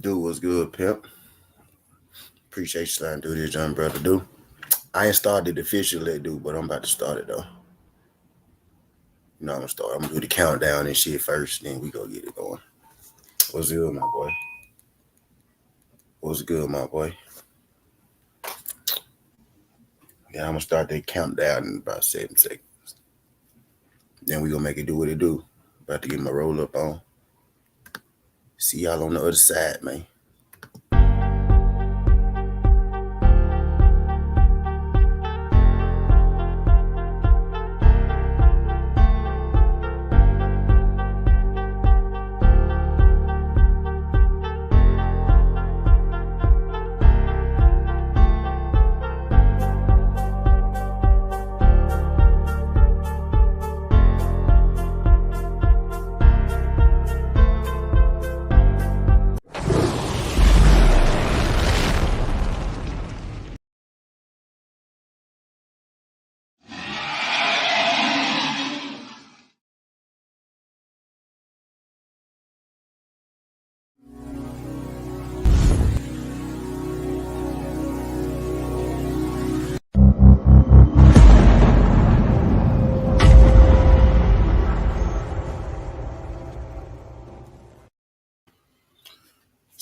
Do what's good, pimp. Appreciate you sliding through this, young brother. Do. I ain't started officially, dude, but I'm about to start it though. You know, I'm gonna start. I'm gonna do the countdown and shit first, then we go get it going. What's good, my boy? What's good, my boy? Yeah, I'm gonna start that countdown in about 7 seconds. Then we gonna make it do what it do. About to get my roll up on. See y'all on the other side, man.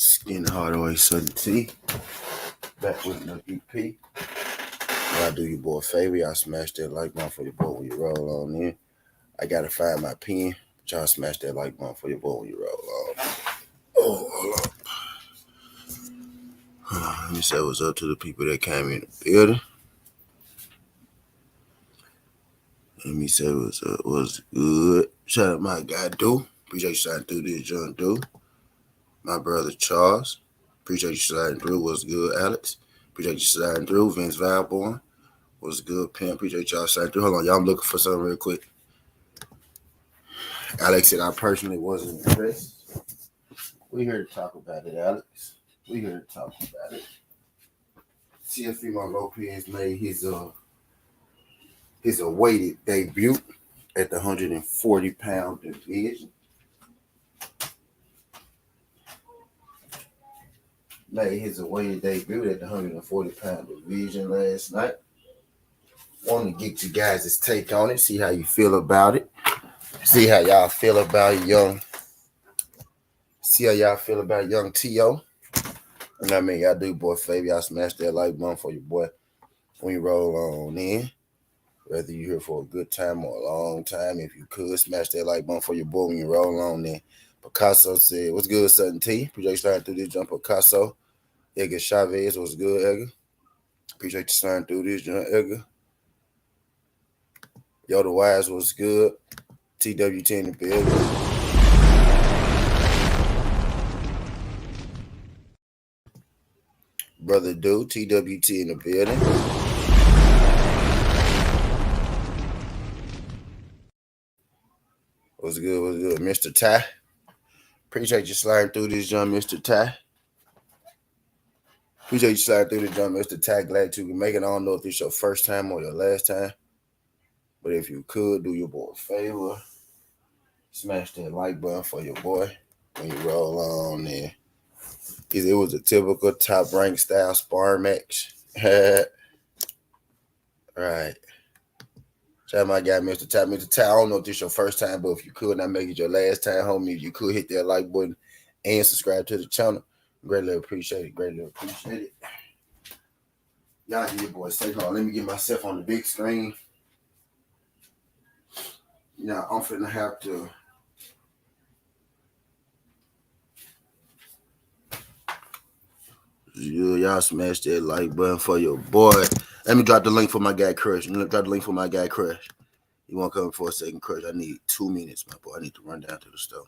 Skin hard away, Southern T. Back with another EP. Y'all do your boy a favor. Y'all smash that like button for your boy when you roll on in. I gotta find my pen. But y'all smash that like button for your boy when you roll on. Oh, hold on. Let me say what's up to the people that came in the building. Let me say what's up. What's good? Shout out my guy, Do. Appreciate you sliding through this, John Do. My brother, Charles. Appreciate you sliding through. What's good, Alex? Appreciate you sliding through. Vince Valborn. What's good, Pimp? Appreciate y'all sliding through. Hold on, y'all. I'm looking for something real quick. Alex said I personally wasn't impressed. We here to talk about it, Alex. We here to talk about it. Teofimo Lopez made his awaited debut at the 140-pound division. Made his awaited debut at the 140-pound division last night. Want to get you guys' take on it, see how you feel about it. See how y'all feel about young. See how y'all feel about young T.O. And I mean, y'all do, boy, favor. Y'all smash that like button for your boy when you roll on in. Whether you're here for a good time or a long time, if you could, smash that like button for your boy when you roll on in. Picasso said, what's good, Sutton T? Appreciate you starting through this jump, Picasso. Edgar Chavez, what's good, Edgar? Appreciate you starting through this jump, Edgar. Yoda Wise, what's good? TWT in the building. Brother Do, TWT in the building. What's good? What's good? Mr. Ty. Appreciate you sliding through this, John, Mr. Ty. Appreciate you sliding through this, John, Mr. Ty. Glad to make it. I don't know if it's your first time or your last time, but if you could, do your boy a favor. Smash that like button for your boy when you roll on there. It was a typical top rank style sparring match. Right. Shout out my guy, Mr. Ty. Mr. Ty, I don't know if this is your first time, but if you could not make it your last time, homie, if you could hit that like button and subscribe to the channel, greatly appreciate it. Greatly appreciate it. Y'all hear your boy say, hold on, let me get myself on the big screen. Now, I'm finna have to. Y'all smash that like button for your boy. Let me drop the link for my guy, Crush. Drop the link for my guy, Crush. You want to come for a second, Crush? I need 2 minutes, my boy. I need to run down to the store.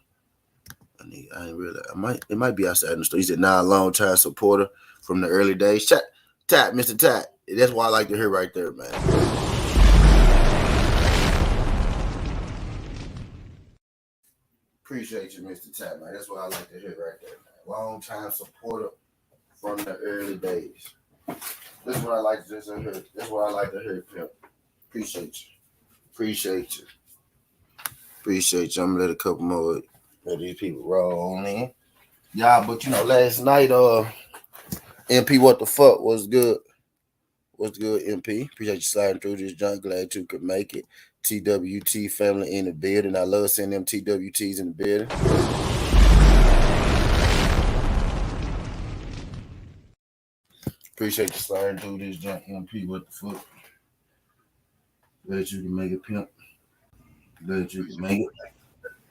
I ain't realize. It might be outside in the store. He's a long time supporter from the early days. Tat, Mr. Tat. That's what I like to hear right there, man. Appreciate you, Mr. Tat, man. That's what I like to hear right there, man. Long time supporter from the early days. That's what I like to hear. That's what I like to hear, Pimp. Appreciate you. Appreciate you. I'm gonna let a couple more of these people roll on in. Yeah, but last night, MP, what the fuck was good? What's good, MP? Appreciate you sliding through this junk. Glad you could make it. TWT family in the building. I love seeing them TWTs in the building. Appreciate you sliding through this junk, MP. What the fuck? Glad you can make it, pimp. Glad you can make it.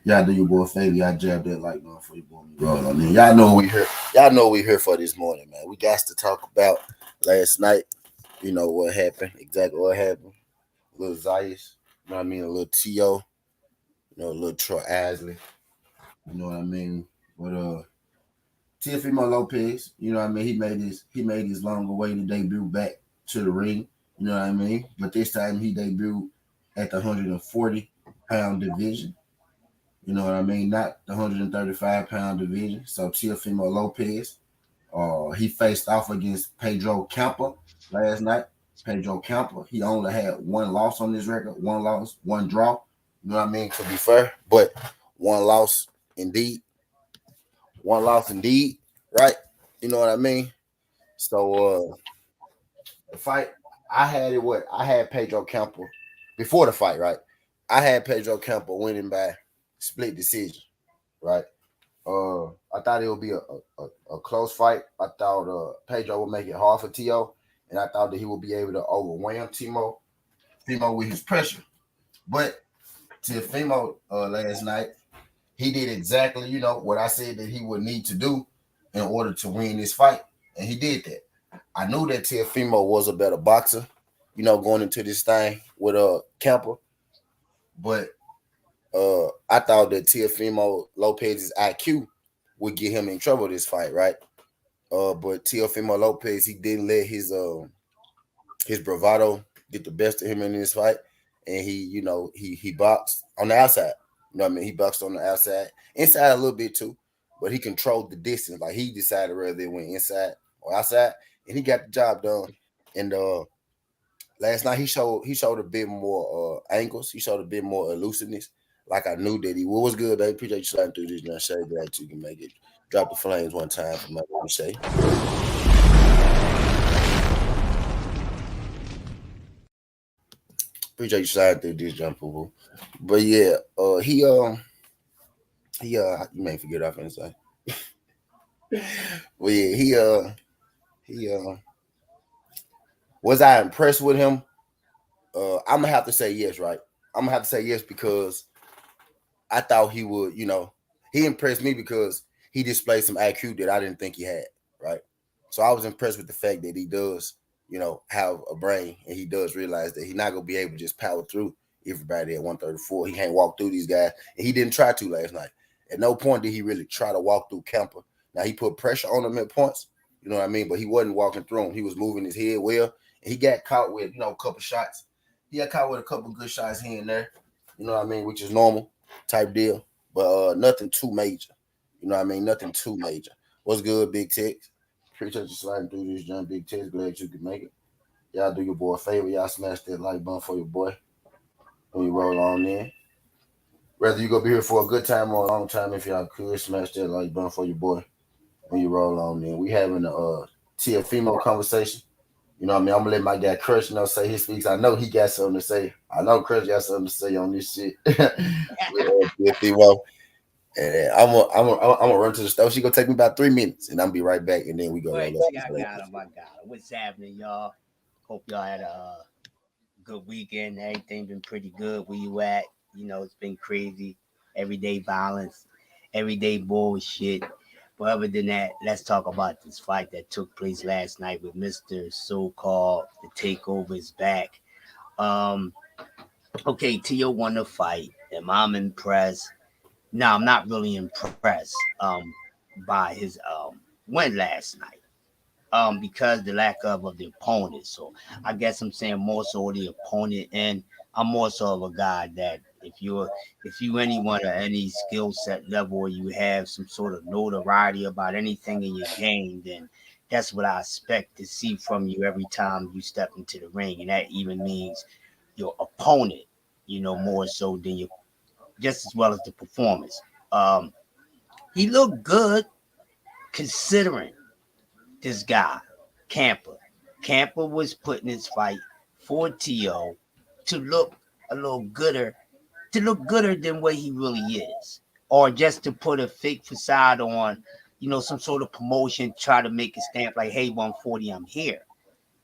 Y'all do your boy favor. Y'all jab that like button for your boy. Roll on in. Y'all know we here. Y'all know we here for this morning, man. We got to talk about last night. You know what happened? Exactly what happened. A little Zayas. You know what I mean? A little T.O. A little Troy Isley. You know what I mean? But Teofimo Lopez, you know what I mean? He made his long awaited debut back to the ring. You know what I mean? But this time he debuted at the 140-pound division. You know what I mean? Not the 135-pound division. So Teofimo Lopez, he faced off against Pedro Campa last night. Pedro Campa, he only had one loss on his record, one loss, one draw. You know what I mean? To be fair, but one loss indeed, one loss indeed, right? You know what I mean? So the fight, I had it. What I had Pedro Campa before the fight, right? I had Pedro Campa winning by split decision, right? I thought it would be a close fight. I thought Pedro would make it hard for T.O., and I thought that he would be able to overwhelm Timo with his pressure. But Teofimo last night, he did exactly, what I said that he would need to do in order to win this fight, and he did that. I knew that Teofimo was a better boxer, going into this thing with Camper, but I thought that Teofimo Lopez's IQ would get him in trouble this fight, right? But Teofimo Lopez, he didn't let his bravado get the best of him in this fight, and he boxed on the outside. You know what I mean? He boxed on the outside, inside a little bit too, but he controlled the distance. Like he decided whether it went inside or outside, and he got the job done. And last night he showed a bit more angles. He showed a bit more elusiveness. Like I knew that he was good. They appreciate you sliding through this. And say that you can make it. Drop the flames one time for my say. Appreciate you sliding through this jump, boo. But yeah, he you may forget what I was gonna say. Well, yeah, he was I impressed with him? I'm gonna have to say yes, right? I'm gonna have to say yes because I thought he would, he impressed me because he displayed some IQ that I didn't think he had, right? So I was impressed with the fact that he does, have a brain and he does realize that he's not gonna be able to just power through everybody at 134. He can't walk through these guys, and he didn't try to last night. At no point did he really try to walk through Kemper. Now he put pressure on him at points, you know what I mean, but he wasn't walking through him. He was moving his head well, and he got caught with, a couple shots. He got caught with a couple good shots here and there, you know what I mean, which is normal type deal, but nothing too major. You know what I mean? Nothing too major. What's good, Big Tex? Appreciate you sliding through this, John. Big Tex. Glad you could make it. Y'all do your boy a favor. Y'all smash that like button for your boy when you roll on in. Whether you gonna be here for a good time or a long time, if y'all could smash that like button for your boy when you roll on in. We having a Tia female conversation. You know what I mean? I'm gonna let my guy Crush, say his speaks. I know he got something to say. I know Crush got something to say on this shit. With Tia female. And I'm gonna run to the store. She gonna take me about 3 minutes, and I'll be right back. And then we go roll Wait, up. see, I got him. I got him. What's happening, y'all? Hope y'all had a good weekend. Everything been pretty good. Where you at? It's been crazy. Everyday violence, everyday bullshit. But other than that, let's talk about this fight that took place last night with Mr. So-called the Takeover is back. Um, okay, Tio won the fight. Am I impressed? No, I'm not really impressed by his win last night because the lack of the opponent. So I guess I'm saying more so the opponent, and I'm more so of a guy that if you anyone at any skill set level or you have some sort of notoriety about anything in your game, then that's what I expect to see from you every time you step into the ring, and that even means your opponent. More so than your just as well as the performance. Um, he looked good. considering this guy, Camper. Camper was putting his fight for T.O. to look a little gooder, to look gooder than what he really is. Or just to put a fake facade on, some sort of promotion, try to make a stamp like, hey, 140, I'm here.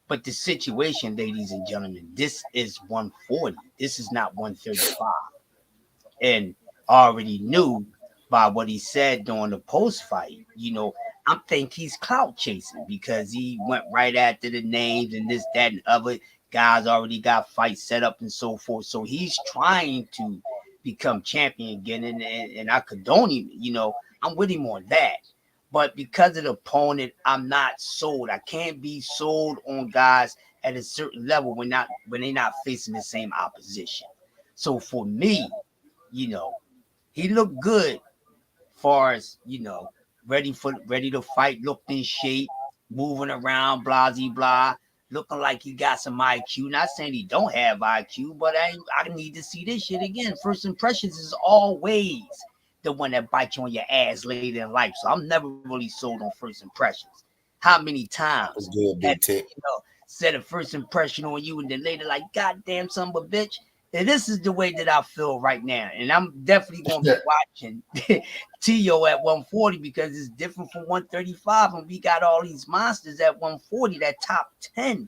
But the situation, ladies and gentlemen, this is 140. This is not 135. And already knew by what he said during the post fight, I think he's clout chasing because he went right after the names and this, that, and other. Guys already got fights set up and so forth. So he's trying to become champion again. And I condone him, I'm with him on that. But because of the opponent, I'm not sold. I can't be sold on guys at a certain level when they're not facing the same opposition. So for me, he looked good far as, ready to fight, looked in shape, moving around, blah, blah, blah, looking like he got some IQ. Not saying he don't have IQ, but I need to see this shit again. First impressions is always the one that bites you on your ass later in life. So I'm never really sold on first impressions. How many times It's good, have Big Tech. set a first impression on you and then later like, goddamn son of a bitch. And this is the way that I feel right now. And I'm definitely going to be watching T.O. at 140 because it's different from 135. And we got all these monsters at 140. That top 10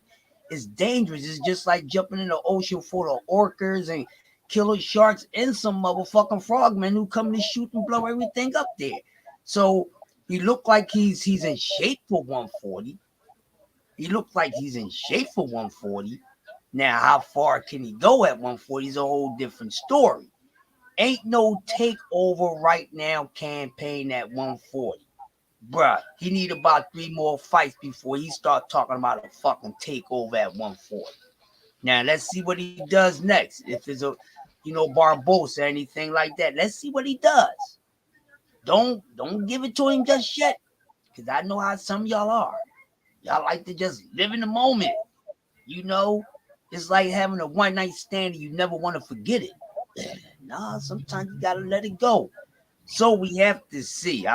is dangerous. It's just like jumping in the ocean full of orcas and killer sharks and some motherfucking frogmen who come to shoot and blow everything up there. So he looked like he's in shape for 140. He looked like he's in shape for 140. Now, how far can he go at 140 is a whole different story. Ain't no takeover right now campaign at 140. Bruh, he need about 3 more fights before he start talking about a fucking takeover at 140. Now, let's see what he does next. If it's Barbosa or anything like that, let's see what he does. Don't give it to him just yet, because I know how some of y'all are. Y'all like to just live in the moment. It's like having a one night stand and you never want to forget it. Nah, sometimes you gotta let it go. So we have to see.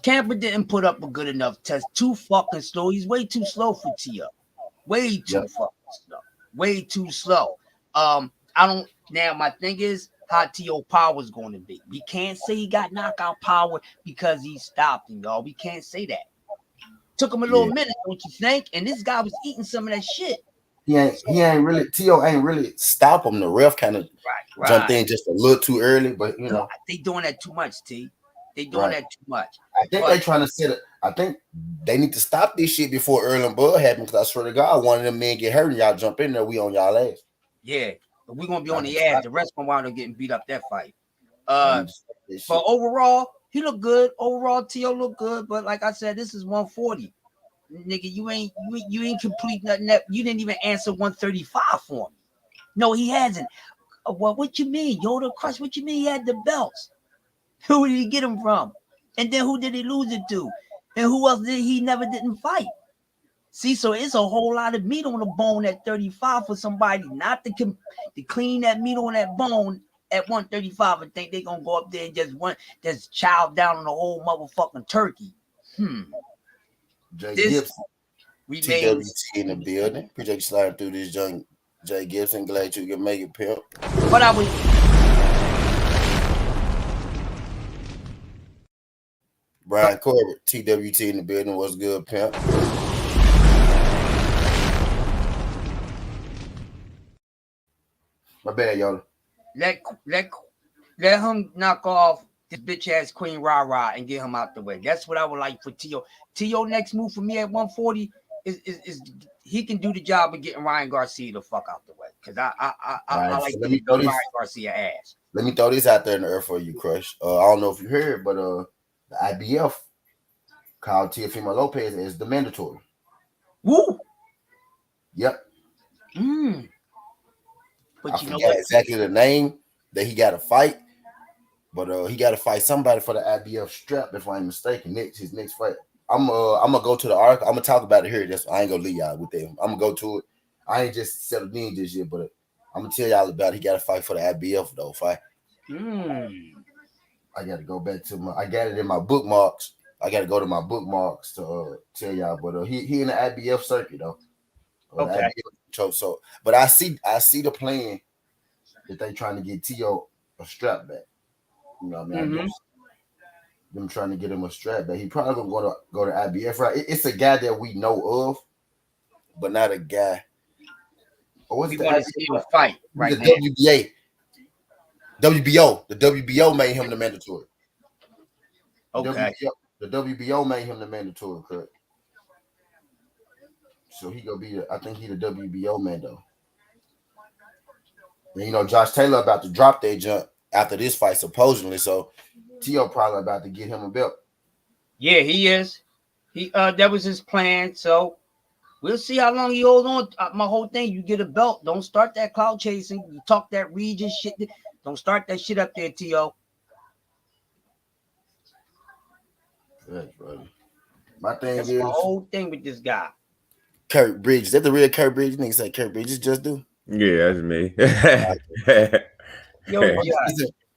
Camper didn't put up a good enough test. Too fucking slow. He's way too slow for T.O. Way too fucking slow. Way too slow. I don't. Now my thing is how T.O. power is going to be. We can't say he got knockout power because he stopped him, y'all. We can't say that. Took him a little minute, don't you think? And this guy was eating some of that shit. He ain't really T.O. ain't really stop him. The ref kind of jumped in just a little too early, but they doing that too much, T. They doing that too much. I think they trying to set it. I think they need to stop this shit before Earl and Bud happen. Because I swear to God, one of them men get hurt and y'all jump in there, we on y'all ass. Yeah, but we gonna be on the ass. The rest gonna wind up getting beat up that fight. But overall, he looked good. Overall, T.O. looked good. But like I said, this is 140. Nigga, you ain't complete nothing. You didn't even answer 135 for me. No, he hasn't. Well, what you mean? Yoda Crush, what you mean he had the belts? Who did he get them from? And then who did he lose it to? And who else did he never didn't fight? See, so it's a whole lot of meat on the bone at 35 for somebody not to clean that meat on that bone at 135 and think they're going to go up there and just chow down on the whole motherfucking turkey. Jay Gibson, TWT in the building. Appreciate you sliding through this young Jay Gibson. Glad you can make it, pimp. But I was... Brian Corbett, TWT in the building. What's good, pimp? My bad, y'all. Let him knock off this bitch ass Queen Rah and get him out the way. That's what I would like for T.O. T.O. next move for me at 140 is he can do the job of getting Ryan Garcia the fuck out the way. Because I like to beat Ryan Garcia ass. Let me throw this out there in the earth for you, Crush. I don't know if you heard, but the IBF called Teofimo Lopez as the mandatory. Woo! Yep. But I forget exactly the name that he got to fight, but he got to fight somebody for the IBF strap, if I'm mistaken. His next fight. I'm gonna go to the article. I'm gonna talk about it here. I ain't gonna leave y'all with them. I'm gonna go to it. I ain't just settled in just yet, but I'm gonna tell y'all about it. He got to fight for the IBF though. Fight. I got to go back to my. I got it in my bookmarks. I got to go to my bookmarks to tell y'all. But he in the IBF circuit though. The Okay. IBF so, but I see the plan that they trying to get T.O. a strap back. You know what I mean? I Mm-hmm. guess them trying to get him a strap back. He probably gonna go to IBF, right? It's a guy that we know of, but not a guy. Or was We it the want to see him IBF? fight The right now. WBA, WBO. The WBO made him the mandatory. The Okay. WBO, the WBO made him the mandatory, correct? So he gonna be I think he the WBO man though. And Josh Taylor about to drop that jump after this fight supposedly. So T.O. probably about to get him a belt. Yeah, he is. He that was his plan. So we'll see how long he hold on. My whole thing, you get a belt. Don't start that cloud chasing. You talk that region shit. Don't start that shit up there, T.O. That's right. My thing That's my is whole thing with this guy. Kurt Bridges. Is that the real Kurt Bridges? Niggas say Kurt Bridges just do. Yeah, that's me. Yo,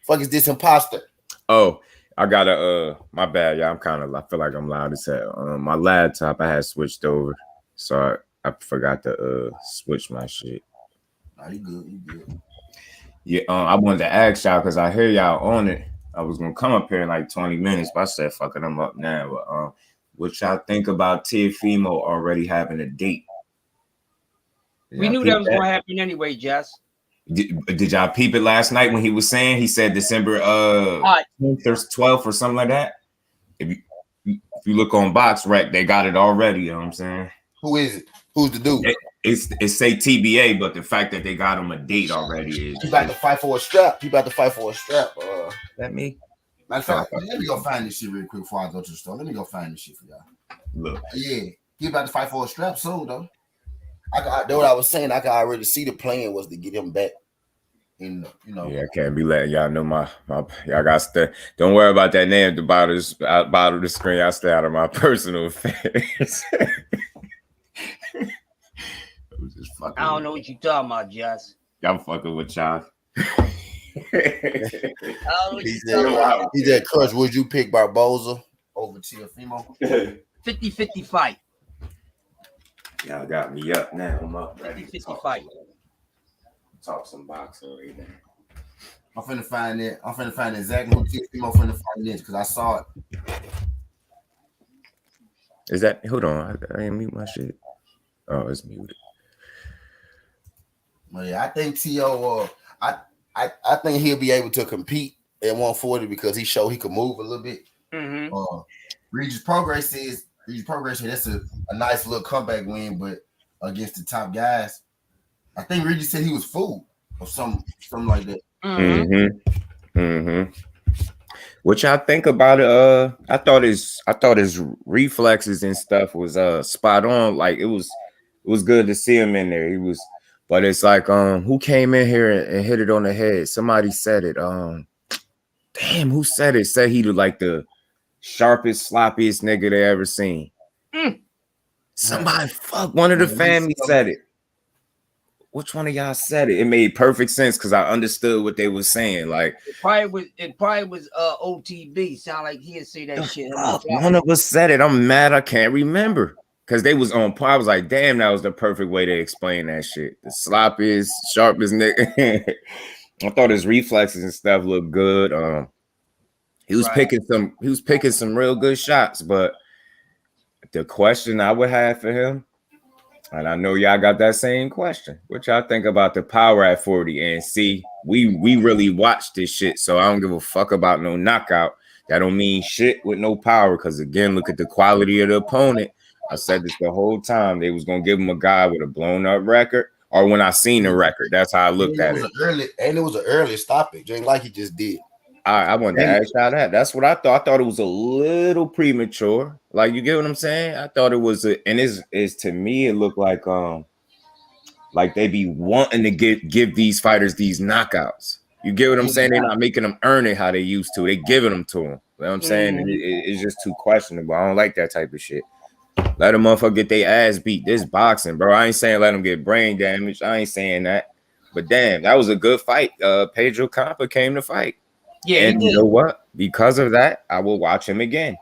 Fuck is this imposter? Oh, I gotta my bad, y'all. I feel like I'm loud as hell. My laptop I had switched over, so I forgot to switch my shit. Nah, you good, you good. Yeah, I wanted to ask y'all because I hear y'all on it. I was gonna come up here in like 20 minutes, but I said fuck it, I'm up now. But what y'all think about Tiafimo already having a date? we knew that was gonna happen anyway, Jess. Did y'all peep it last night when he was saying he said December 10th or 12th or something like that? If you look on Box Rec, they got it already. You know what I'm saying? Who is it? Who's the dude? It say TBA, but the fact that they got him a date already is. He about to fight for a strap. That me? Matter of fact, let me go find this shit real quick before I go to the store. Let me go find this shit for y'all. Look. Yeah, he about to fight for a strap soon though. That's what I was saying. I can already see the plan was to get him back. Yeah, I can't be letting y'all know my y'all got to don't worry about that name at the bottom of the screen. I stay out of my personal affairs. I don't know what you talking about, Jess. I'm fucking with y'all. He said, Crush, would you pick Barboza over Tiafimo? 50-50 fight. Y'all got me up now. I'm up. 50-50 fight. Talk some boxing right now. I'm finna find it. I'm finna find exactly who Tiafimo finna fight this because I saw it. Is that? Hold on. I didn't mute my shit. Oh, it's muted. Well, yeah, I think T.O. I think he'll be able to compete at 140 because he showed he could move a little bit. Mm-hmm. Regis Progress that's a nice little comeback win, but against the top guys, I think Regis said he was fooled or something like that. What y'all think about it? I thought his reflexes and stuff was spot on. Like it was good to see him in there. He was, but it's like who came in here and hit it on the head? Somebody said it. Damn, who said it? Said he looked like the sharpest, sloppiest nigga they ever seen. Somebody, one of the family said it. Which one of y'all said it? It made perfect sense because I understood what they were saying. Like it probably was OTB. Sound like he'd say that shit. One of us said it. I'm mad I can't remember. Because they was on point. I was like, damn, that was the perfect way to explain that shit. The sloppiest, sharpest nigga. I thought his reflexes and stuff looked good. He was picking some real good shots, but the question I would have for him, and I know y'all got that same question. What y'all think about the power at 40? And see, we really watch this shit, so I don't give a fuck about no knockout. That don't mean shit with no power. Because again, look at the quality of the opponent. I said this the whole time. They was gonna give him a guy with a blown up record, or when I seen the record, that's how I looked at it. It was an early stoppage, just like he just did. I wanted to ask y'all that. That's what I thought. I thought it was a little premature. Like, you get what I'm saying? I thought it was, and it's to me, it looked like they be wanting to give these fighters these knockouts. You get what I'm saying? They're not making them earn it how they used to. They giving them to them. You know what I'm saying? And it's just too questionable. I don't like that type of shit. Let a motherfucker get their ass beat. This boxing, bro. I ain't saying let them get brain damage. I ain't saying that. But damn, that was a good fight. Pedro Campa came to fight. Yeah, he And you did. know what? Because of that, I will watch him again.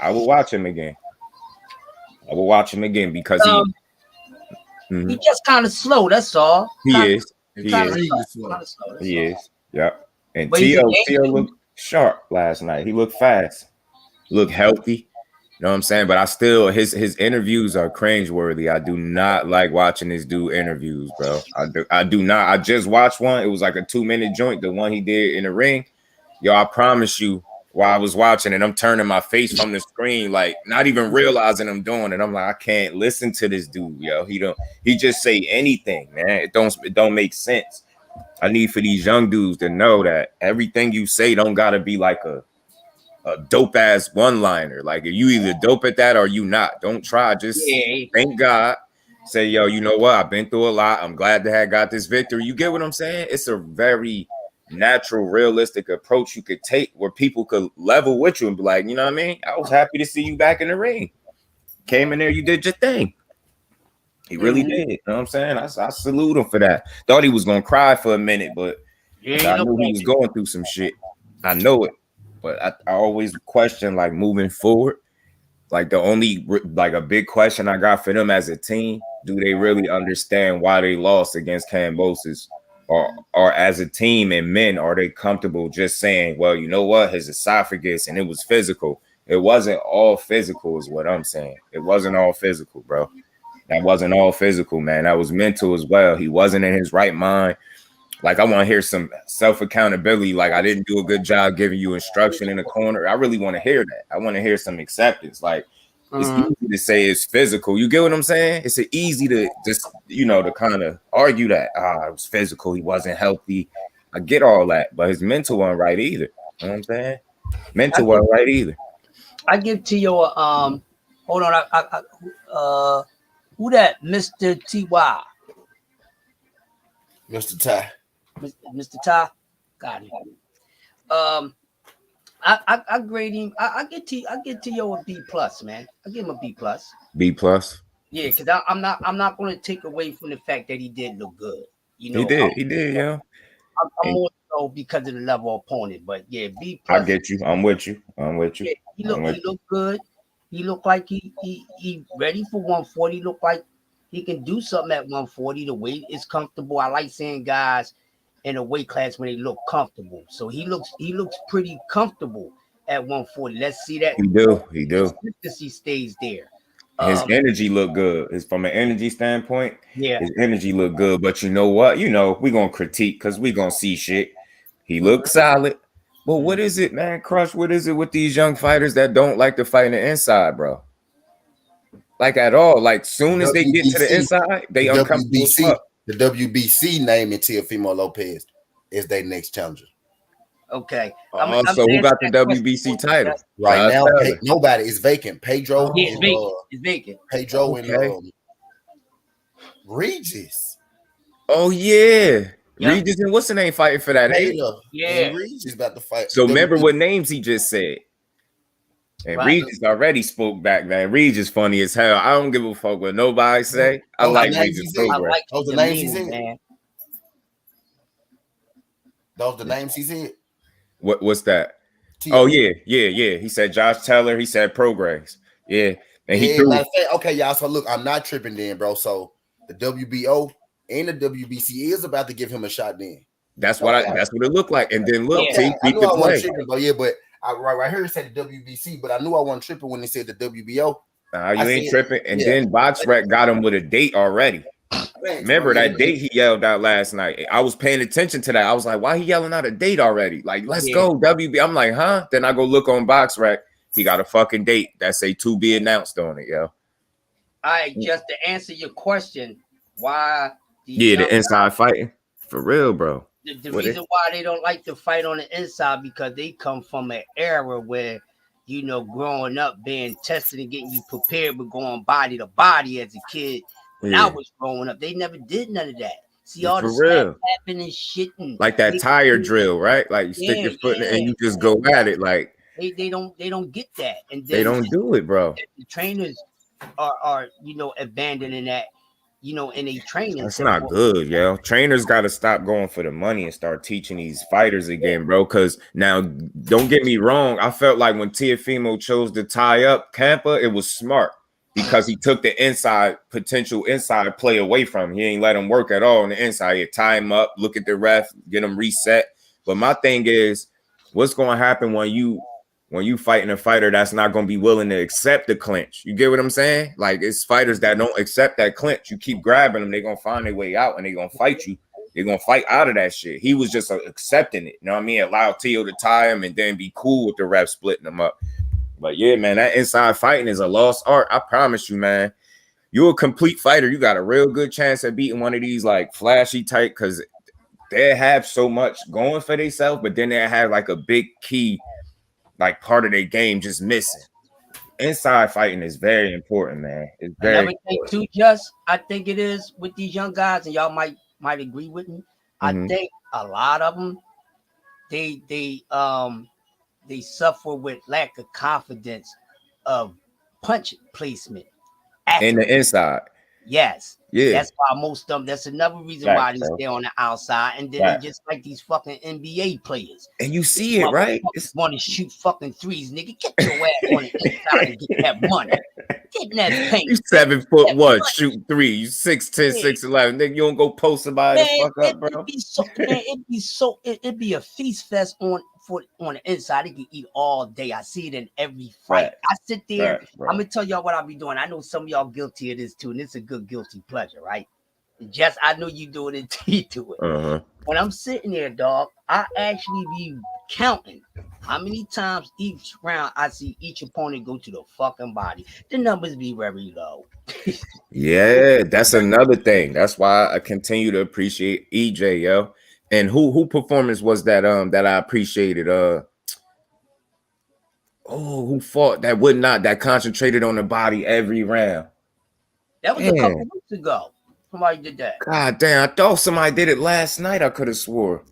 I will watch him again. I will watch him again because Um, he Mhm. just kind of slow. That's all. He Kind of, is. He kind of is. slow. Extremely slow. Kind of slow. That's He all. is. Yep. And But he's a T.O. gangster. looked sharp last night. He looked fast. Looked healthy. You know what I'm saying? But I still his interviews are cringeworthy. I do not like watching this dude interviews, bro. I do not. I just watched one. It was like a 2-minute joint, the one he did in the ring. Yo, I promise you, while I was watching it, I'm turning my face from the screen, like not even realizing I'm doing it. I'm like, I can't listen to this dude, yo. He just say anything, man. It don't make sense. I need for these young dudes to know that everything you say don't gotta be like a dope ass one liner. Like if you either dope at that or you not. Don't try. Just Yeah. thank God. Say, yo, you know what? I've been through a lot. I'm glad to have got this victory. You get what I'm saying? It's a very natural, realistic approach you could take where people could level with you and be like, you know what I mean? I was happy to see you back in the ring. Came in there, you did your thing. He really Mm-hmm. did. You know what I'm saying? I salute him for that. Thought he was gonna cry for a minute, but Yeah, he I look knew he like was it. going through some shit. I know it. But I always question, like, moving forward, like the only like a big question I got for them as a team, do they really understand why they lost against Cambosis? Or as a team and men, are they comfortable just saying, well, you know what, his esophagus and it was physical. It wasn't all physical, is what I'm saying. It wasn't all physical, bro. That wasn't all physical, man. That was mental as well. He wasn't in his right mind. Like, I want to hear some self accountability. Like, I didn't do a good job giving you instruction in the corner. I really want to hear that. I want to hear some acceptance. Like, it's Mm-hmm. easy to say it's physical. You get what I'm saying? It's easy to just, to kind of argue that it was physical. He wasn't healthy. I get all that, but his mental wasn't right either. You know what I'm saying? I Mental give, wasn't right either. I give to your hold on. Who that? Mr. Ty. Mr. Ty. Mr. Ty. Got it. Um, I grade him. I get to your a B plus, man. I give him a B plus. B plus. Yeah, because I'm not going to take away from the fact that he did look good. You He know, did. He did, yo. I'm And more so because of the level of opponent. But yeah, B I plus. get you. I'm with you. I'm with you. Yeah, I'm with he you. looked good. He looked like he ready for 140. Look like he can do something at 140. The weight is comfortable. I like seeing guys in a weight class when they look comfortable. So he looks pretty comfortable at 140. Let's see that He do. He do. consistency stays there. His Um, energy look good. Is from an energy standpoint, yeah. his energy look good. But you know what? We gonna critique because we gonna see shit. He looked solid. But what is it, man? Crush, what is it with these young fighters that don't like to fight in the inside, bro? Like at all. Like soon as they get to the WBC, inside, they the uncomfortable as WBC, fuck. the WBC naming Teofimo Lopez is their next challenger. Okay. I'm So who answering got the that question WBC for you. title? Right Josh now, Taylor. nobody is vacant. Pedro Yeah, it's and vacant. It's vacant. Okay. Regis. Oh yeah. Yep. Regis and what's the name fighting for that, ain't it? Taylor and Yeah. Regis about to fight the So remember WBC. what names he just said. And Right. Regis already spoke back, man. Regis funny as hell. I don't give a fuck what nobody say. I Those the like names Regis he said. I progress. like his Those the names he demeanor, said. man. Those the names he said. What's that? Oh Teofimo. yeah. He said Josh Taylor. He said progress. Yeah, and he Yeah, threw. matter of fact, okay, y'all. So look, I'm not tripping then, bro. So the WBO and the WBC is about to give him a shot then. That's what Okay, That's what it looked like. And then look, Yeah. okay. see, I peep knew the I wasn't play. tripping, but yeah, but right here it said the WBC, but I knew I wasn't tripping when they said the WBO. Nah, you I ain't said, tripping. And yeah, then BoxRec got him with a date already. thanks, bro. Remember Yeah, that date he yelled out last night? I was paying attention to that. I was like, why he yelling out a date already? Like, let's Yeah. go, WB. I'm like, huh? Then I go look on BoxRec. He got a fucking date that say to be announced on it, yo. All right, just to answer your question, why these Yeah, young the inside fighting. For real, bro. the What it? reason why they don't like to fight on the inside because they come from an era where growing up being tested and getting you prepared with going body to body as a kid. When I Yeah, was growing up, they never did none of that. See all the for slap real. tapping and shit and Like that tire drill, right? Like you stick yeah, your foot in it and yeah. you just go at it. Like They don't get that. And they then don't do it, bro. the trainers are abandoning that. in a training That's center. not good, yo. Trainers got to stop going for the money and start teaching these fighters again, bro. Because now, don't get me wrong. I felt like when Teofimo chose to tie up Campa, it was smart because he took the potential inside play away from him. He ain't let him work at all on the inside. He tie him up, look at the ref, get him reset. But my thing is, what's going to happen when you fighting a fighter that's not going to be willing to accept the clinch? You get what I'm saying? Like, it's fighters that don't accept that clinch. You keep grabbing them, they're going to find their way out and they're going to fight you. They're going to fight out of that shit. He was just accepting it. You know what I mean? Allow Tio to tie him and then be cool with the ref splitting them up. But yeah, man, that inside fighting is a lost art. I promise you, man. You're a complete fighter. You got a real good chance at beating one of these like flashy type, because they have so much going for themselves, but then they have like a big key like part of their game just missing. Inside fighting is very important, man. It's very Another thing too, just I think it is with these young guys, and y'all might agree with me. I think a lot of them they suffer with lack of confidence of punch placement in the inside. Yes. Yeah. That's why most of them, that's another reason why they stay on the outside. And then they just like these fucking NBA players. And you see it, right? Want to shoot fucking threes, nigga. Get your ass on the inside and get that money. Get in that paint. You 7'1", shooting three. You 6'10", 6'11". Nigga, you don't go post somebody the fuck up, bro. It'd be a feast fest on the inside. They can eat all day. I see it in every fight. I sit there. I'm gonna tell y'all what I'll be doing. I know some of y'all guilty of this too, and it's a good guilty pleasure, right? Just I know you do it and T do it. When I'm sitting there, dog, I actually be counting how many times each round I see each opponent go to the fucking body. The numbers be very low. Yeah, that's another thing. That's why I continue to appreciate EJ, yo. And who performance was that that I appreciated? Who fought that concentrated on the body every round? That was a couple weeks ago. Somebody did that. God damn, I thought somebody did it last night. I could have swore.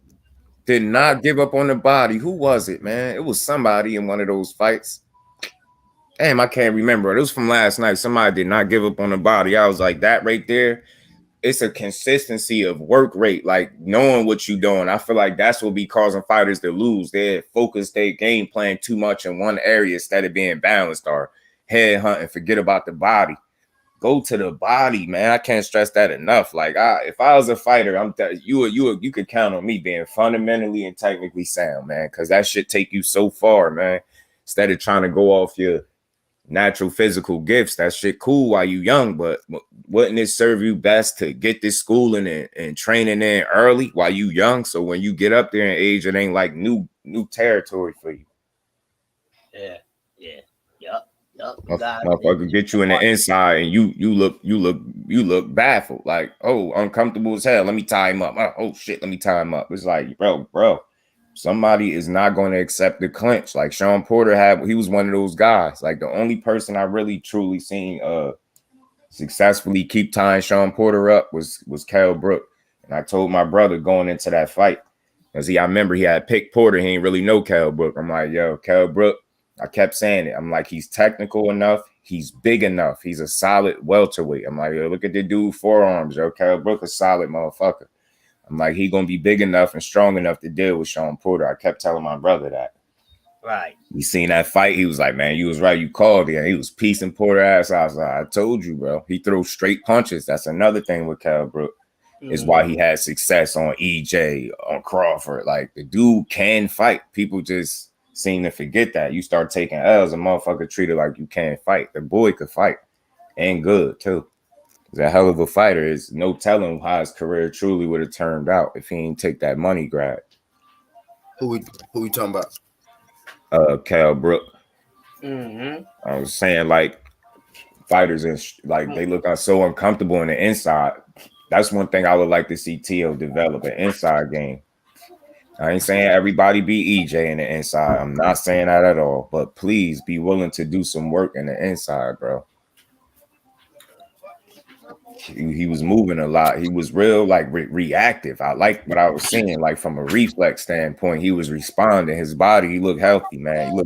Did not give up on the body. Who was it, man? It was somebody in one of those fights. Damn, I can't remember. It was from last night. Somebody did not give up on the body. I was like, that right there, it's a consistency of work rate, like knowing what you're doing. I feel like that's what be causing fighters to lose. They focus their game plan too much in one area instead of being balanced or head hunting, forget about the body. Go to the body, man. I can't stress that enough. Like, if I was a fighter, you could count on me being fundamentally and technically sound, man, because that shit take you so far, man. Instead of trying to go off your natural physical gifts, that shit cool while you young, but wouldn't it serve you best to get this schooling and training in early while you young, so when you get up there in age, it ain't like new territory for you. Motherfucker get you in the inside and you look baffled, like, oh, uncomfortable as hell. Let me tie him up. Oh shit, let me tie him up. It's like, bro, somebody is not going to accept the clinch. Like Sean Porter he was one of those guys. Like the only person I really truly seen successfully keep tying Sean Porter up was Kell Brook. And I told my brother going into that fight, because I remember he had picked Porter. He ain't really know Kell Brook. I'm like, yo, Kell Brook. I kept saying it. I'm like, he's technical enough. He's big enough. He's a solid welterweight. I'm like, yo, look at the dude forearms. Yo, Kell Brook, a solid motherfucker. I'm like, he gonna be big enough and strong enough to deal with Sean Porter. I kept telling my brother that. Right. He seen that fight. He was like, man, you was right. You called it. He was piecing Porter ass. I was like, I told you, bro. He throws straight punches. That's another thing with Kell Brook. Is why he had success on EJ, on Crawford. Like, the dude can fight. People just seem to forget that. You start taking L's, a motherfucker treated like you can't fight. The boy could fight and good too. He's a hell of a fighter. There's no telling how his career truly would have turned out if he didn't take that money grab. Who we talking about? Kell Brook. I was saying, like, fighters and like they look so uncomfortable in the inside. That's one thing I would like to see Tio develop, an inside game. I ain't saying everybody be EJ in the inside. I'm not saying that at all. But please be willing to do some work in the inside, bro. He was moving a lot. He was real, like, reactive. I like what I was seeing, like, from a reflex standpoint. He was responding. His body, he looked healthy, man. He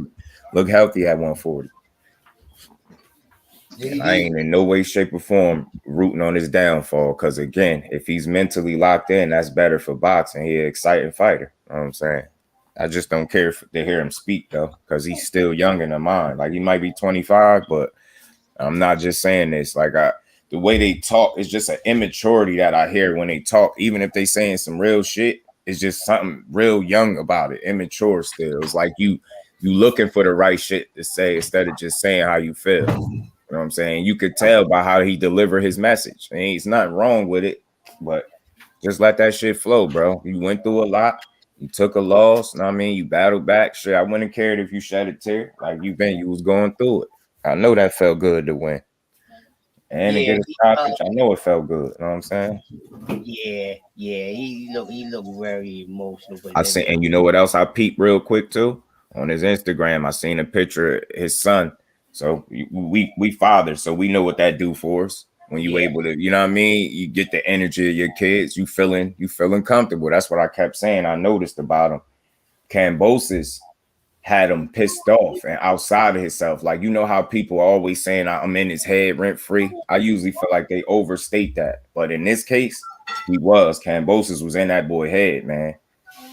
looked healthy at 140. Yeah, And he I did. ain't in no way, shape, or form rooting on his downfall. Because again, if he's mentally locked in, that's better for boxing. He's an exciting fighter. You know what I'm saying? I just don't care to hear him speak though, because he's still young in the mind. Like he might be 25, but I'm not just saying this. The way they talk is just an immaturity that I hear when they talk. Even if they saying some real shit, it's just something real young about it. Immature still. It's like you looking for the right shit to say instead of just saying how you feel. You know what I'm saying? You could tell by how he delivered his message. And it's nothing wrong with it, but just let that shit flow, bro. You went through a lot. You took a loss. You know what I mean? You battled back. Shit, I wouldn't have cared if you shed a tear. Like you was going through it. I know that felt good to win. And to Yeah, get a stoppage, I know it felt good. You know what I'm saying? yeah. He looked very emotional, but I then seen, and you know what else I peeped real quick too? On his Instagram, I seen a picture of his son. So we fathers, so we know what that do for us. When you yeah, able to, you know what I mean? You get the energy of your kids, you feeling comfortable. That's what I kept saying. I noticed about him. Cambosis had him pissed off and outside of himself. Like, you know how people are always saying I'm in his head rent free. I usually feel like they overstate that. But in this case, Cambosis was in that boy head, man.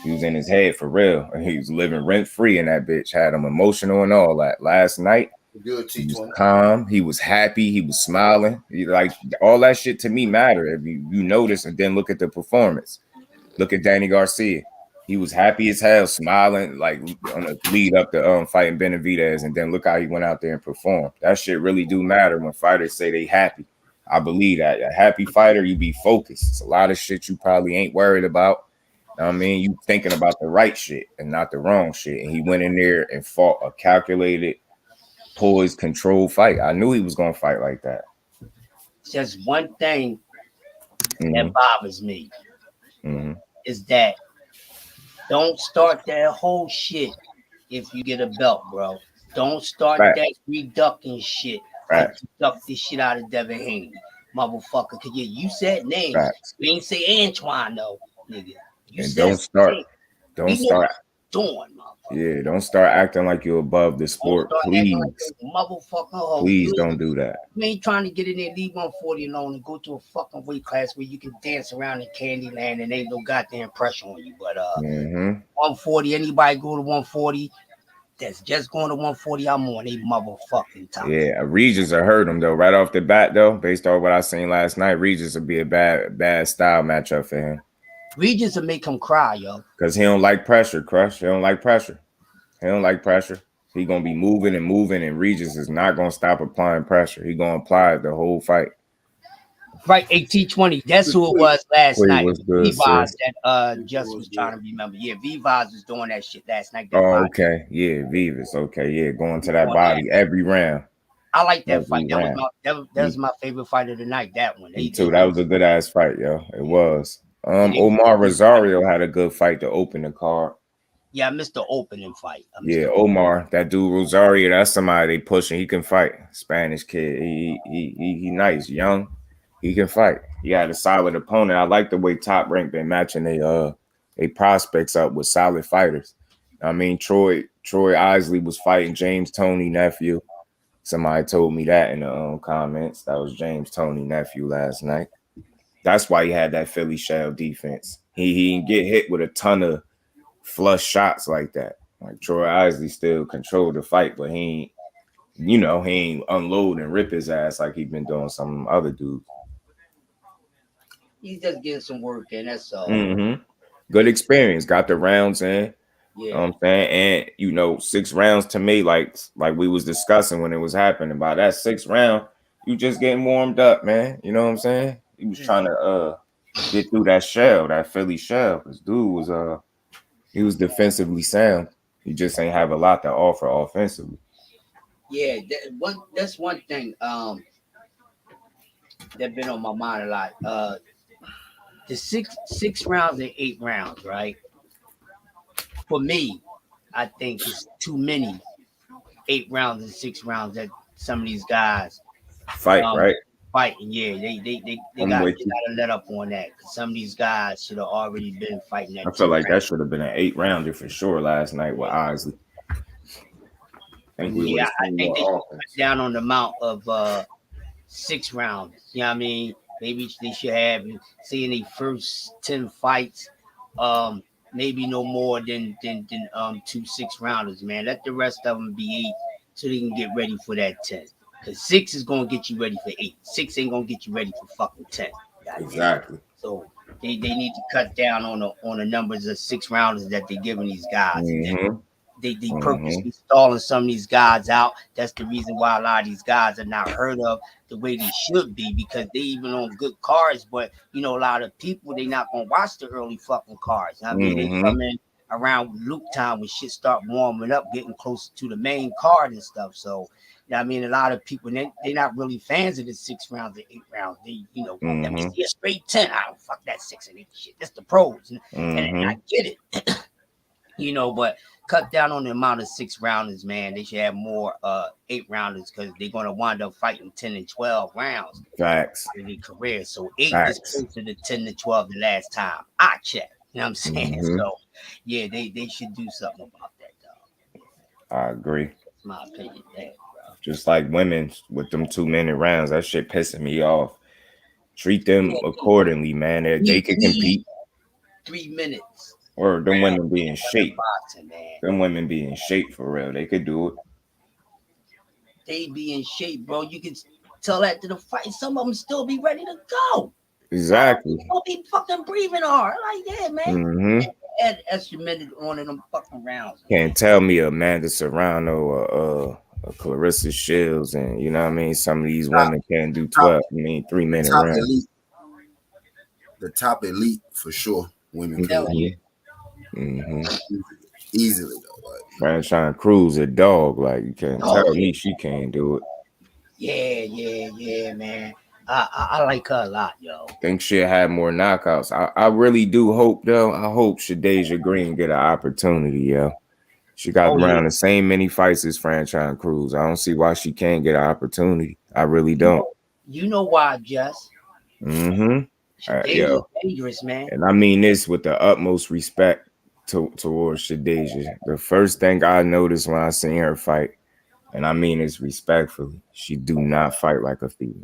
He was in his head for real. And he was living rent free in that bitch. Had him emotional and all that. Last night, Good he was T20. calm. He was happy. He was smiling. Like all that shit to me matter. If you notice and then look at the performance. Look at Danny Garcia. He was happy as hell, smiling like on the lead up to fighting Benavidez, and then look how he went out there and performed. That shit really do matter when fighters say they happy. I believe that a happy fighter, you be focused. It's a lot of shit you probably ain't worried about. I mean, you thinking about the right shit and not the wrong shit. And he went in there and fought a calculated, poised, controlled fight. I knew he was gonna fight like that. just one thing that Mm-hmm. bothers me Mm-hmm. is that don't start that whole shit if you get a belt, bro. Don't start that Facts. reducting shit like Facts. you ducked this shit out of Devin Haney, motherfucker. Cause yeah, you said names. Facts. You ain't say Antoine though, nigga. You And said don't some start. names. Don't We know what start. you're doing, motherfucker. Yeah, don't start acting like you're above the Don't sport. start acting like Please. a motherfucker hoe. Please don't do that. You ain't trying to get in there, leave 140 alone, and go to a fucking weight class where you can dance around in Candyland and ain't no goddamn pressure on you. But Mm-hmm. 140, anybody go to 140, that's just going to 140, I'm on a motherfucking time. Yeah, Regis will hurt him though. Right off the bat, though, based on what I seen last night, Regis will be a bad style matchup for him. Regis will make him cry, yo. Because he don't like pressure, Crush. He don't like pressure. He don't like pressure. He gonna be moving, and Regis is not gonna stop applying pressure. He gonna apply it the whole fight. Right, AT20. That's who it was last Quay night. was good, Vivaz sis. that just was trying to remember. Yeah, Vivaz was doing that shit last night. That Oh, body okay. Yeah, Vivas. Okay, yeah, going to was that doing that. body every round. I like that fight. Every That was round. my favorite fight of the night. That one. Me too. That was a good ass fight, yo. It was. Yeah, Omar Rosario had a good fight to open the card. yeah, I missed the opening fight. I missed Yeah, the Omar, that dude Rosario, that's somebody they pushing. He can fight. Spanish kid. He nice, young. He can fight. He had a solid opponent. I like the way Top Rank been matching they prospects up with solid fighters. I mean, Troy Isley was fighting James Toney nephew. Somebody told me that in the comments. That was James Toney nephew last night. That's why he had that Philly shell defense. He didn't get hit with a ton of flush shots like that. Like Troy Isley still controlled the fight, but he ain't unload and rip his ass like he been doing some other dudes. He's just getting some work in. That's all. Mm-hmm. Good experience. Got the rounds in. You know Yeah. what I'm saying? And 6 rounds to me, like we was discussing when it was happening. By that 6th round, you just getting warmed up, man. You know what I'm saying? He was trying to get through that shell, that Philly shell. This dude was he was defensively sound. He just ain't have a lot to offer offensively. Yeah. That's one thing that been on my mind a lot. The six rounds and 8 rounds, right? For me, I think it's too many 8 rounds and 6 rounds that some of these guys Fight, um right? fighting. Yeah, they I'm got with they you. got to let up on that because some of these guys should have already been fighting I that feel 10 like round. that should have been an 8 rounder for sure last night with Isley. I think we would Yeah, have I seen think they should more cut offense. down on the amount of 6 rounds. You know what I mean? Maybe they should have, say, in the first 10 fights, um, maybe no more than 2 6 rounders, man. Let the rest of them be 8 so they can get ready for that 10. Cause 6 is gonna get you ready for 8. 6 ain't gonna get you ready for fucking 10. Goddamn. Exactly. So they need to cut down on the numbers of 6 rounders that they're giving these guys. And then Mm-hmm. they Mm-hmm. purposely stalling some of these guys out. That's the reason why a lot of these guys are not heard of the way they should be, because they even on good cards, but a lot of people, they not gonna watch the early fucking cards. I mean, they Mm-hmm. come in around Luke time when shit start warming up, getting closer to the main card and stuff. So I mean, a lot of people, they not really fans of the 6 rounds or 8 rounds. They, let me Mm-hmm. see a straight 10. I don't fuck that 6 and 8 shit. That's the pros, and I Mm-hmm. get it. But cut down on the amount of 6 rounders, man. They should have more 8 rounders, because they're gonna wind up fighting 10 and 12 rounds Facts. in their career. So 8 is Facts. closer to 10 to 12 the last time I checked. You know what I'm saying? Mm-hmm. So yeah, they should do something about that, dog. I agree. That's my opinion there, bro. Just like women with them 2 minute rounds, that shit pissing me off. Treat them Yeah, accordingly, man. They we could need compete. 3 minutes Or them round women be in in shape. boxing, man. Them women be in shape for real. They could do it. They be in shape, bro. You can tell that to the fight. Some of them still be ready to go. Exactly. Don't be fucking breathing hard. Like, yeah, man. Mm-hmm. Add extra minute on in them fucking rounds. Can't tell me Amanda Serrano or Clarissa Shields, and you know what I mean. Some of these Top, women can't do top, 12. I mean, 3 minute top rounds. elite, the top elite for sure. Women Hell could yeah. Mm-hmm. easily though. Like, Franchise Cruz a dog. Like you can't Oh, tell yeah. me she can't do it. Yeah, man. I like her a lot, yo. Think she'll have more knockouts. I really do hope though. I hope Shadeja Green get an opportunity, yo. She got Oh, yeah. around the same many fights as Franchise Cruz. I don't see why she can't get an opportunity. I really You don't. know, you know why, Jess? Mm-hmm. Shadeja's Yo, dangerous, man. and I mean this with the utmost respect towards Shadeja. The first thing I noticed when I seen her fight, and I mean this respectfully, she do not fight like a female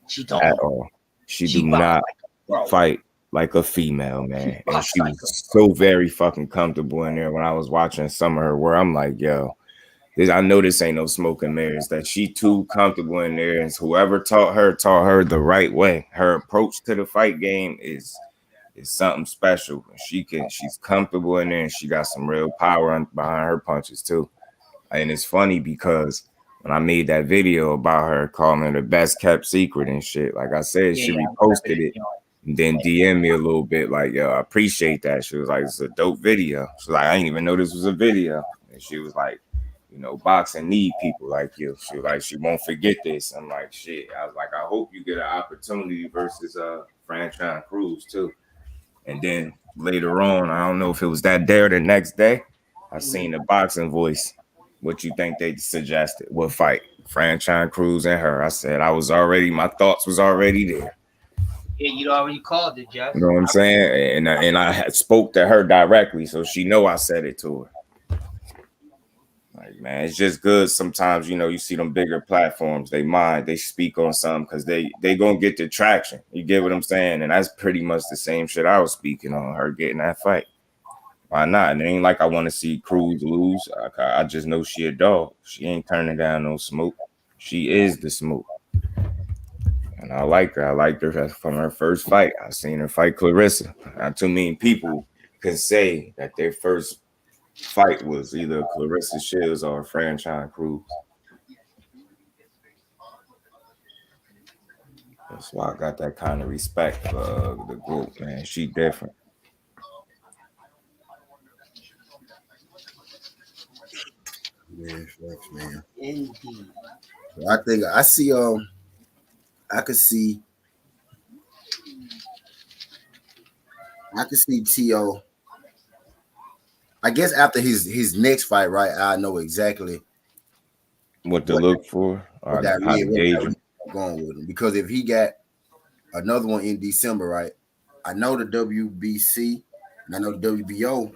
She at don't. all. She do She box not like a bro. fight like a female, She man. And box she like a was so very fucking comfortable in there when I was watching some of her where I'm like, yo, I know this ain't no smoking mirrors, that she too comfortable in there. And whoever taught her the right way. Her approach to the fight game is something special. She's comfortable in there, and she got some real power behind her punches too. And it's funny because when I made that video about her calling her the best kept secret and shit, like I said, yeah, she yeah. I remember reposted that it joint. and then DM me a little bit like, yo, I appreciate that. She was like, it's a dope video. She was like, I didn't even know this was a video. And she was like, boxing need people like you. She was like, she won't forget this. I'm like, shit. I was like, I hope you get an opportunity versus Franchise Cruz too. And then later on, I don't know if it was that day or the next day, I seen the boxing voice. What you think they suggested? What fight? Franchise Cruz and her. I said my thoughts was already there. Yeah, you already called it, Jess. You know what I'm saying? And I had spoke to her directly, so she know I said it to her. Like, man, it's just good sometimes, you see them bigger platforms, they speak on something because they gonna get the traction. You get what I'm saying? And that's pretty much the same shit I was speaking on, her getting that fight. Why not? And it ain't like I want to see Cruz lose. I just know she a dog. She ain't turning down no smoke. She is the smoke. And I like her. I liked her from her first fight. I seen her fight Clarissa. Not too many people can say that their first fight was either Clarissa Shields or Franchise Cruz. That's why I got that kind of respect for the group, man. She different. yeah, facts, man. Indeed. So I think I see I could see T.O. I guess after his next fight, right? I know exactly What to what look for, or how to what gauge that him. going with him, because if he got another one in December, right? I know the WBC and I know the WBO,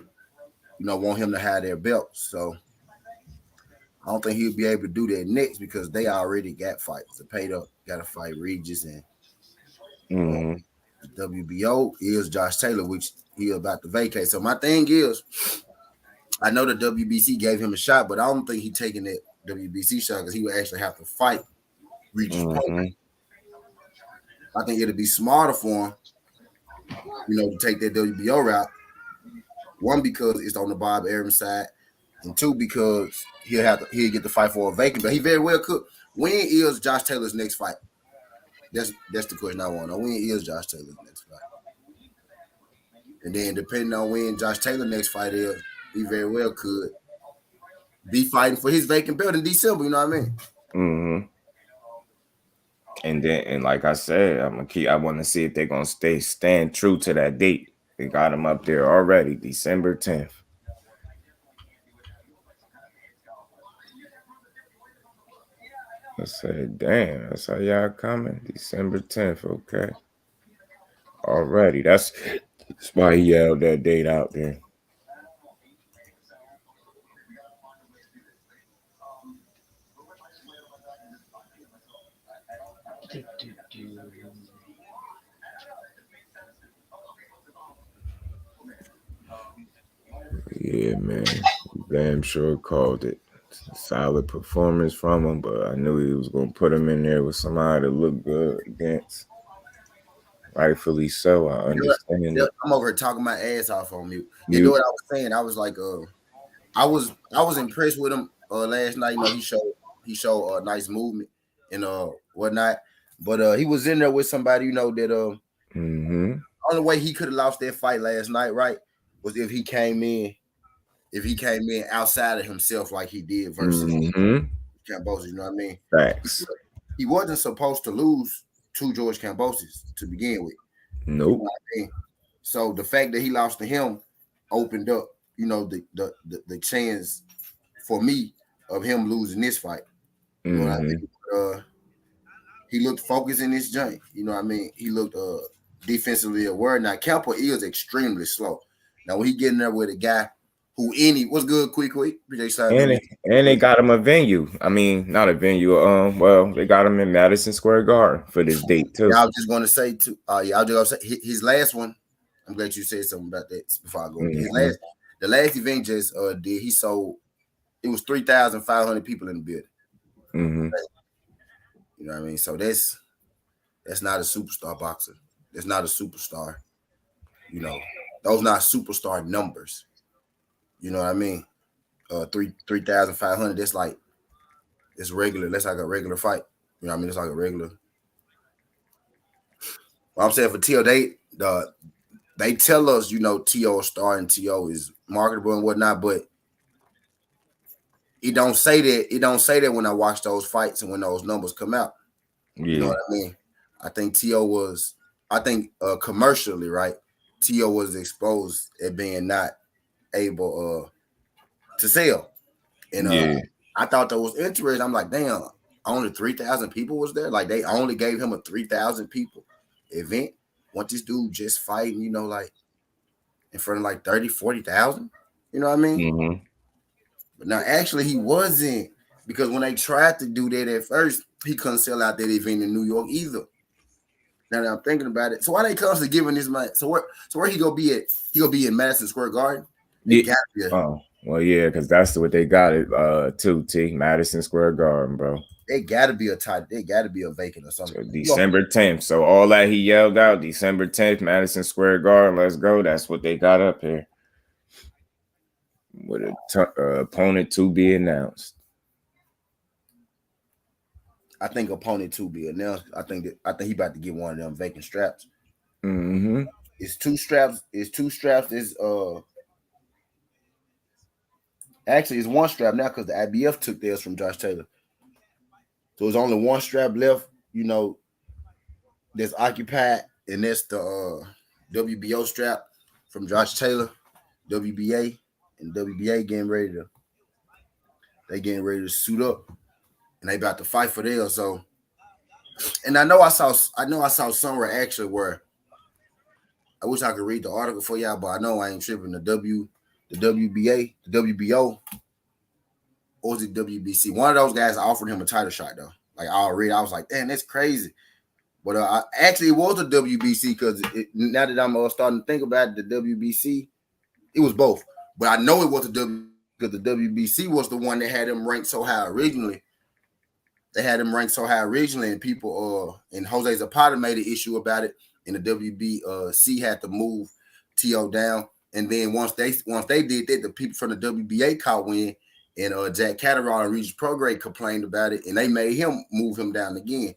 want him to have their belts. So I don't think he'll be able to do that next because they already got fights. The paid up got to fight Regis and Mm-hmm. the WBO is Josh Taylor, which he about to vacate. So my thing is, I know the WBC gave him a shot, but I don't think he's taking that WBC shot because he would actually have to fight Regis Pro. Mm-hmm. I think it'd be smarter for him, to take that WBO route. One, because it's on the Bob Arum side, and two, because he'll get the fight for a vacant. But he very well could. When is Josh Taylor's next fight? That's the question I want to know. When is Josh Taylor's next fight? And then depending on when Josh Taylor's next fight is, he very well could be fighting for his vacant belt in December. You know what I mean? Mm-hmm. And like I said, I want to see if they're gonna stand true to that date. They got him up there already, December 10th. I said, damn, that's how y'all coming, December 10th. Okay, already. That's why he yelled that date out there. Yeah, man. Damn sure called it. Solid performance from him, but I knew he was gonna put him in there with somebody to look good against. Rightfully so. I understand it. I'm over here talking my ass off on mute. You know what I was saying? I was like, I was impressed with him last night. He showed a nice movement and whatnot. But he was in there with somebody, that Mm-hmm. only way he could have lost that fight last night, right, was if he came in outside of himself like he did versus Kambosos. You know what I mean? Facts. He wasn't supposed to lose to George Kambosos to begin with. Nope. You know what I mean? So the fact that he lost to him opened up, the chance for me of him losing this fight. You know what I mean? He looked focused in this joint. You know what I mean? He looked defensively aware. Now, Kemper is extremely slow. Now, when he get in there with a guy who what's good, quick. And they got him a venue. I mean, not a venue. Well, they got him in Madison Square Garden for this date too. Yeah, I was just going to say too. I was just going to say his last one. I'm glad you said something about that before I go. The last event just did. He sold. It was 3,500 people in the building. Mm-hmm. You know what I mean? So that's not a superstar boxer. That's not a superstar. Those not superstar numbers. You know what I mean? 3,500. That's like it's regular. That's like a regular fight. You know what I mean? It's like a regular. Well, I'm saying for T.O. They tell us, T.O. a star and T.O. is marketable and whatnot, but it don't say that. It don't say that when I watch those fights and when those numbers come out. Yeah. You know what I mean? I think T.O. was. I think commercially, right? T.O. was exposed at being not able to sell, and I thought that was interesting. I'm like, damn, only 3,000 people was there. Like they only gave him a 3,000 people event. Want this dude just fighting, like in front of like 30, 40,000. You know what I mean? Mm-hmm. But now actually he wasn't, because when they tried to do that at first, he couldn't sell out that event in New York either. Now that I'm thinking about it, so why they constantly giving this money? So where he gonna be at? He gonna be in Madison Square Garden. Oh, well, yeah, because that's what they got it too. Madison Square Garden, bro. They gotta be They gotta be a vacant or something. So December 10th. So all that he yelled out, December 10th, Madison Square Garden. Let's go. That's what they got up here. With a opponent to be announced. I think opponent to be announced. I think he about to get one of them vacant straps. Mm-hmm. It's two straps. Actually it's one strap now because the IBF took theirs from Josh Taylor. So there's only one strap left, that's occupied, and that's the WBO strap from Josh Taylor, WBA, and WBA getting ready to suit up, and they about to fight for theirs. So, and I know I saw somewhere actually where I wish I could read the article for y'all, but I know I ain't tripping. The WBA, the WBO or was it WBC? One of those guys offered him a title shot though. Like already, I was like, damn, that's crazy. But actually, it was a WBC because now that I'm starting to think about it, the WBC, it was both. But I know it was a W because the WBC was the one that had him ranked so high originally. They had him ranked so high originally, and people and Jose Zapata made an issue about it, and the WBC had to move T.O. down. And then once they did that, the people from the WBA caught wind, and Jack Catterall and Regis Prograde complained about it, and they made him move him down again.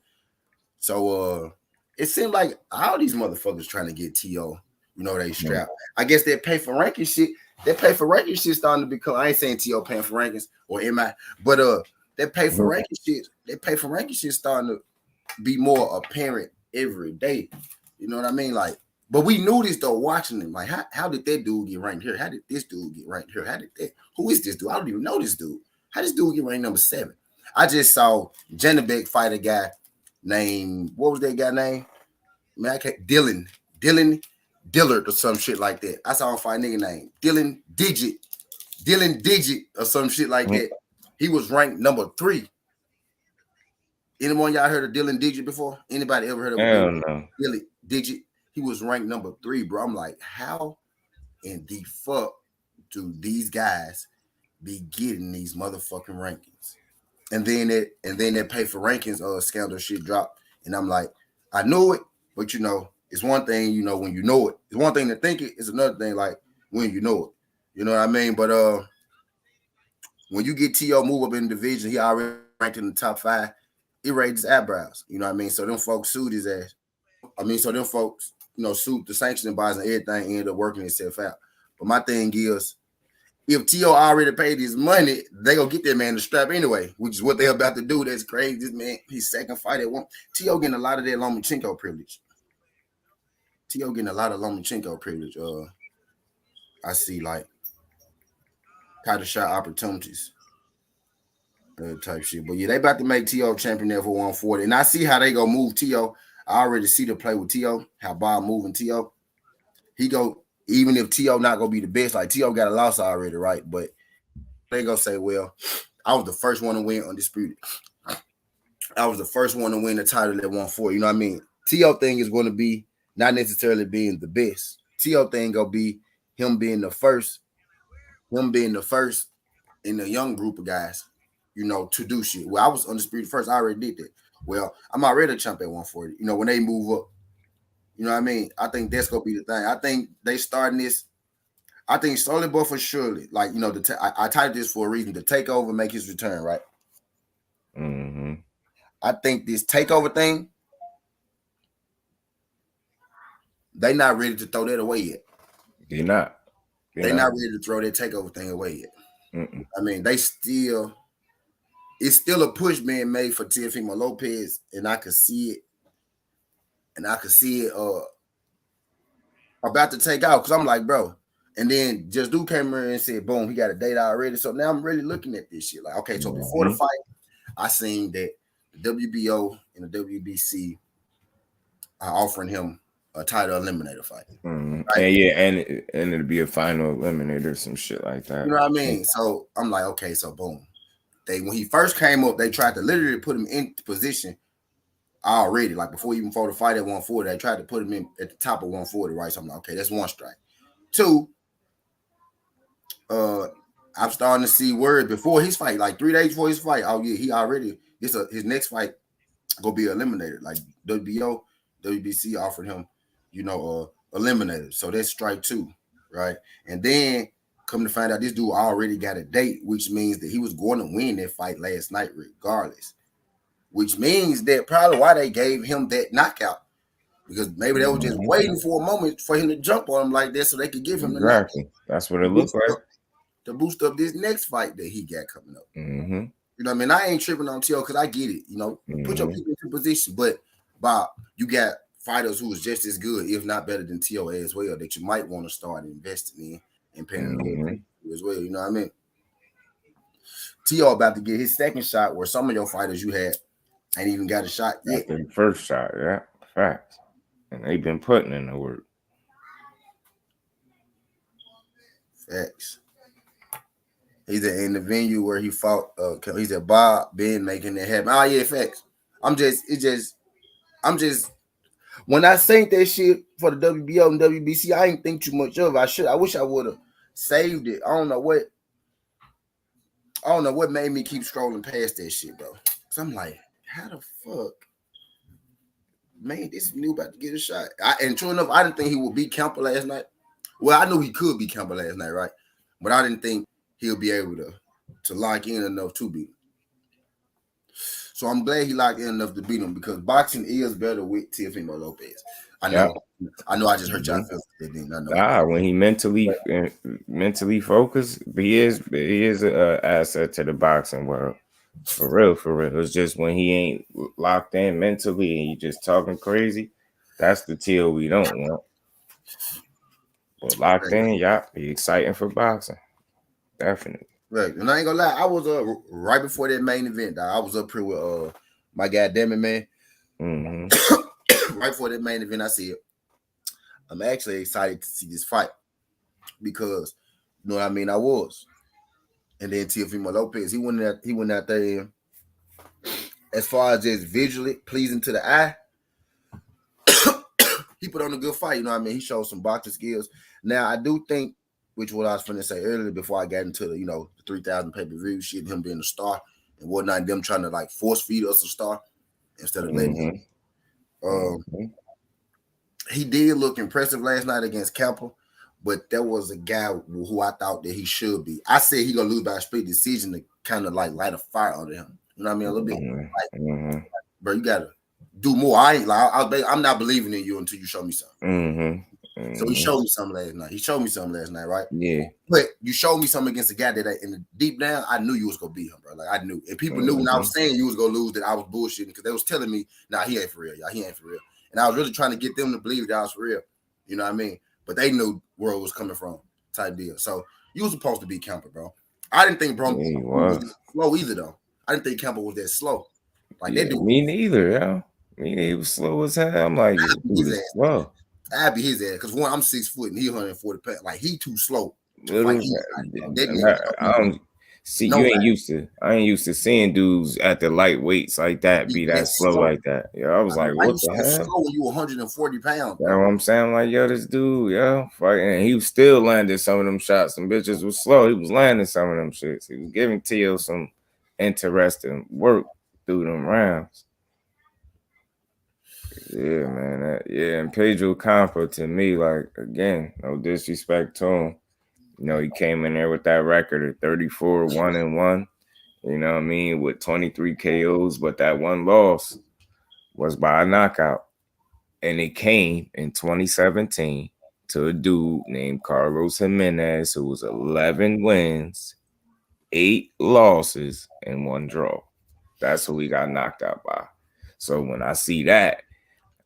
So it seemed like all these motherfuckers trying to get T.O. They strapped. I guess they pay for ranking shit. That pay for ranking shit starting to become. I ain't saying T.O. paying for rankings or MI, but that pay for ranking shit. That pay for ranking shit starting to be more apparent every day. You know what I mean? Like, but we knew this though watching them. Like, how did that dude get ranked here? How did this dude get ranked here? Who is this dude? I don't even know this dude. How does this dude get ranked number 7? I just saw Janabek fight a guy named, what was that guy name? Man, I can't, Dylan Dillard or some shit like that. I saw him fight a nigga named Dylan Digit or some shit like that. He was ranked number 3. Anyone y'all heard of Dylan Digit before? Anybody ever heard of Dylan Digit? He was ranked number 3, bro. I'm like, how in the fuck do these guys be getting these motherfucking rankings? And then that pay for rankings scandal shit dropped. And I'm like, I knew it, but it's one thing, when you know it. It's one thing to think it, it's another thing like when you know it. You know what I mean? But when you get T.O. move up in the division, he already ranked in the top 5, it raised his eyebrows. You know what I mean? So them folks sued his ass. So them folks, sued the sanctioning bodies and everything, ended up working itself out. But my thing is, if T.O. already paid his money, they gonna get that man the strap anyway, which is what they're about to do. That's crazy. This man, his second fight at one. T.O. getting a lot of that Lomachenko privilege. T.O. getting a lot of Lomachenko privilege. I see like title shot opportunities. Type shit. But yeah, they about to make T.O. champion there for 140. And I see how they go move T.O. I already see the play with T.O., how Bob moving T.O. He go, even if T.O. not gonna be the best, like T.O. got a loss already, right? But they gonna say, well, I was the first one to win undisputed. I was the first one to win the title at 140. You know what I mean? T.O. thing is going to be not necessarily being the best. T.O. thing gonna be him being the first in the young group of guys, to do shit. Well, I was undisputed first. I already did that. Well, I'm already a champ at 140. When they move up, you know what I mean? I think that's gonna be the thing. I think they starting this. I think slowly but for surely, like I typed this for a reason. To TakeOver make his return, right? Mm-hmm. I think this TakeOver thing, they not ready to throw that away yet. They're not. They're not ready to throw that TakeOver thing away yet. Mm-mm. I mean, it's still a push being made for Teofimo Lopez, and I could see it. And I could see it about to take out because I'm like, bro. And then Just Do came in and said, boom, he got a date already. So now I'm really looking at this shit. Like, okay, so before the fight, I seen that the WBO and the WBC are offering him a title eliminator fight. Mm-hmm. Right? And it'll be a final eliminator, some shit like that. You know what I mean? So I'm like, okay, so boom. When he first came up, they tried to literally put him in position already, like before the fight at 140, they tried to put him in at the top of 140, right? So I'm like, okay, that's one strike. 2, I'm starting to see word before his fight, like 3 days before his fight. Oh yeah, he already his next fight gonna be eliminated. Like WBO, WBC offered him, eliminated. So that's strike 2, right? And then come to find out, this dude already got a date, which means that he was going to win that fight last night, regardless. Which means that probably why they gave him that knockout, because maybe they were just waiting for a moment for him to jump on him like that, so they could give him the knockout. That's what it looks like. To boost up this next fight that he got coming up. Mm-hmm. You know what I mean? I ain't tripping on T.O. because I get it. Put your people into position, but Bob, you got fighters who is just as good, if not better than T.O. as well, that you might want to start investing in and paying a little bit as well. You know what I mean? T.O. about to get his second shot, where some of your fighters you had ain't even got a shot yet. The first shot, yeah, facts. And they've been putting in the work. Facts. He's in the venue where he fought. He's at Bob Ben making it happen. Oh yeah, facts. I'm just. When I seen that shit for the WBO and WBC, I ain't think too much of it. I wish I would have saved it. I don't know what made me keep scrolling past that shit, bro. Cause I'm like, how the fuck, man? This new about to get a shot. And true enough, I didn't think he would beat Kemper last night. Well, I knew he could beat Kemper last night, right? But I didn't think he'll be able to lock in enough to beat him. So I'm glad he locked in enough to beat him because boxing is better with Teofimo Lopez. I know. Yeah. I know. I just hurt y'all feelings. I know. When he mentally focused, he is a asset to the boxing world. For real, for real. It's just when he ain't locked in mentally and he just talking crazy, that's the Teal we don't want. But locked in, yeah, be exciting for boxing. Definitely. Right. And I ain't gonna lie, I was right before that main event, dog. I was up here with my goddamn it, man. Mm-hmm. Right before that main event, I said, I'm actually excited to see this fight because you know what I mean. I was, and then Teofimo Lopez, he went out there. And as far as just visually pleasing to the eye, he put on a good fight. You know what I mean. He showed some boxing skills. Now I do think, which what I was going to say earlier before I got into the the 3,000 pay-per-view shit, and him being a star and whatnot, and them trying to like force feed us a star instead of letting him. He did look impressive last night against Kemper, but there was a guy who I thought that he should be. I said he gonna lose by a split decision to kind of like light a fire under him. You know what I mean? A little bit. Like, bro, you gotta do more. I ain't like I'm not believing in you until you show me something. So he showed me something last night. Right? Yeah. But you showed me something against a guy that in the deep down, I knew you was gonna beat him, bro. Like I knew, and people knew when I was saying you was gonna lose that I was bullshitting because they was telling me, nah, he ain't for real, y'all. He ain't for real. And I was really trying to get them to believe that I was for real. You know what I mean? But they knew where it was coming from, type deal. So you was supposed to be Kemper, bro. I didn't think Bronco was slow either, though. I didn't think Kemper was that slow. Like they do. Me neither, yeah. He was slow as hell. I'm like, dude, is slow. I'd be his ass because one, I'm 6 foot and he 140 pounds. Like he too slow. I don't see. No, I ain't used to seeing dudes at the light weights like that be that slow like that. Yeah, I was like, what the hell? Slow when you 140 pounds. You know what I'm saying? Like, yo, this dude, fighting. And he was still landing some of them shots. Some bitches was slow. He was landing some of them shits. He was giving Tio some interesting work through them rounds. Yeah, man. And Pedro Campo, to me, like, again, no disrespect to him. He came in there with that record of 34, 1-1. You know what I mean? With 23 KOs, but that one loss was by a knockout. And it came in 2017 to a dude named Carlos Jimenez, who was 11 wins, 8 losses, and 1 draw. That's who he got knocked out by. So when I see that,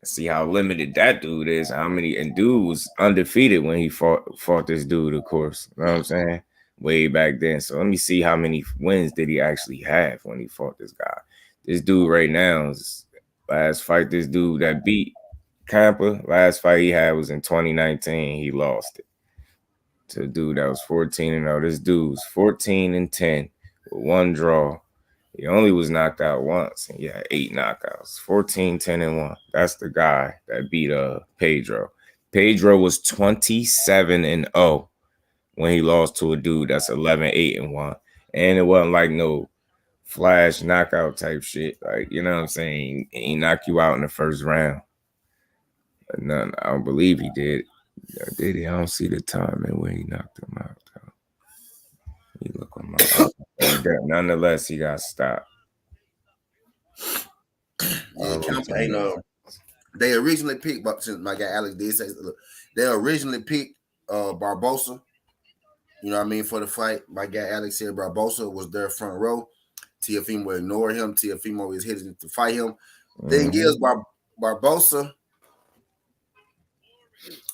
I see how limited that dude is. And dude was undefeated when he fought this dude, of course. You know what I'm saying? Way back then. So let me see how many wins did he actually have when he fought this guy. This dude right now is last fight. This dude that beat Camper, last fight he had was in 2019. He lost it to a dude that was 14-0. This dude was 14-10 with 1 draw. He only was knocked out once, and he had 8 knockouts. 14-10-1. That's the guy that beat Pedro. Pedro was 27-0 when he lost to a dude that's 11-8-1. And it wasn't like no flash knockout type shit. Like, you know what I'm saying? He knocked you out in the first round. But none. I don't believe he did. Did he? I don't see the time and when he knocked him out, though. You look on my nonetheless, he got stopped. They originally picked, but since my guy Alex did say, look, they originally picked Barbosa. You know what I mean, for the fight. My guy Alex said Barbosa was their front row. Teofimo ignored him. Teofimo is hitting to fight him. Thing is, Barbosa.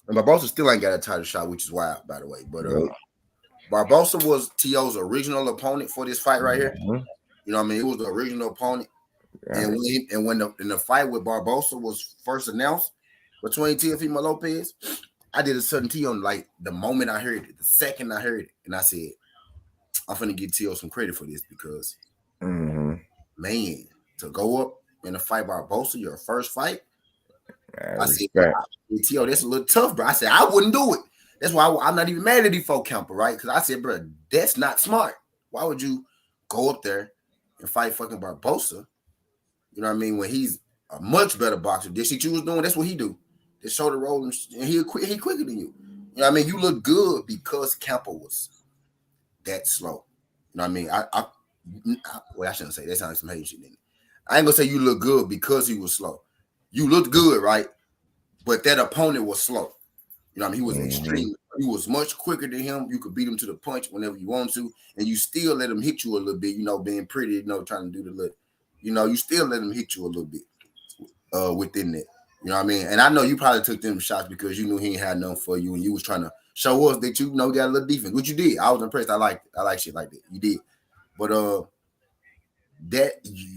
And Barbosa still ain't got a title shot, which is wild, by the way. But Barbosa was T.O.'s original opponent for this fight right here. You know what I mean? It was the original opponent. Yeah. And when the fight with Barbosa was first announced between Teofimo Lopez, I did a certain T on like the moment I heard it, the second I heard it, and I said, I'm finna give T.O. some credit for this because Mm-hmm. man, to go up in a fight by Bosa, your first fight, I said, bro, Respect. T.O., that's a little tough, bro. I said, I wouldn't do it. That's why I'm not even mad at these folk camper, right? Because I said, bro, that's not smart. Why would you go up there and fight fucking Barbosa? You know what I mean? When he's a much better boxer. This shit you was doing, that's what he do. The shoulder roll and he quicker than you. You know what I mean? You look good because Camper was that slow. You know what I mean? Well, I shouldn't say that sounds like some hate shit. Then I ain't gonna say you look good because he was slow. You looked good, right? But that opponent was slow. You know what I mean? He was extreme. He was much quicker than him. You could beat him to the punch whenever you want to, and you still let him hit you a little bit. You know, being pretty, you know, trying to do the little, you know, you still let him hit you a little bit within that. You know what I mean? And I know you probably took them shots because you knew he ain't had nothing for you, and you was trying to show us that you know got a little defense, which you did. I was impressed. I like shit like that. You did, but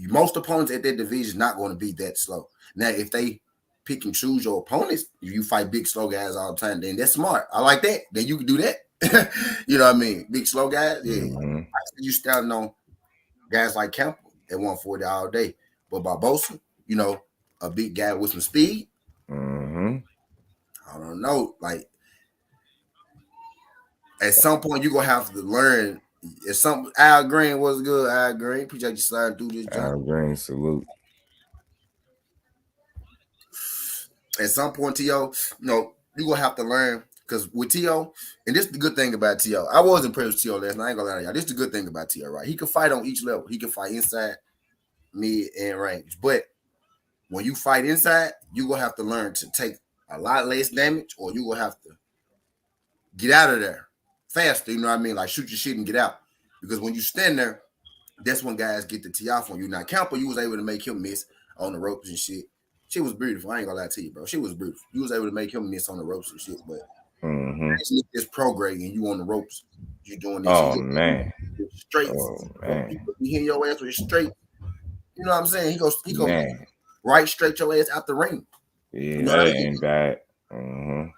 most opponents at that division is not going to be that slow. Now, if they pick and choose your opponents, if you fight big slow guys all the time, then that's smart. I like that. Then you can do that. You know what I mean? Big slow guys, yeah. Mm-hmm. I see you standing on guys like Campbell at 140 all day, but Barbosa, you know, a big guy with some speed. Mm-hmm. I don't know. Like at some point, you're gonna have to learn. If some Al Green was good, Al Green, appreciate you sliding through this jump. Al Green, salute. At some point, T.O., you know, you're gonna have to learn because with T.O., and this is the good thing about T.O. I was impressed with T.O. last night. I ain't gonna lie to y'all. This is the good thing about T.O., right? He can fight on each level. He can fight inside, mid, and range. But when you fight inside, you're gonna have to learn to take a lot less damage, or you're gonna have to get out of there faster. You know what I mean? Like shoot your shit and get out. Because when you stand there, that's when guys get the tee off on you. Now, Camper, you was able to make him miss on the ropes and shit. She was beautiful. I ain't gonna lie to you, bro. She was beautiful. You was able to make him miss on the ropes and shit. But Mm-hmm. this progressing, you on the ropes, you doing this. Oh You man. straight. Oh man. He hitting your ass with straight. You know what I'm saying? He goes Man. right straight your ass out the ring. Yeah, You know what that I mean? ain't bad. Mm-hmm.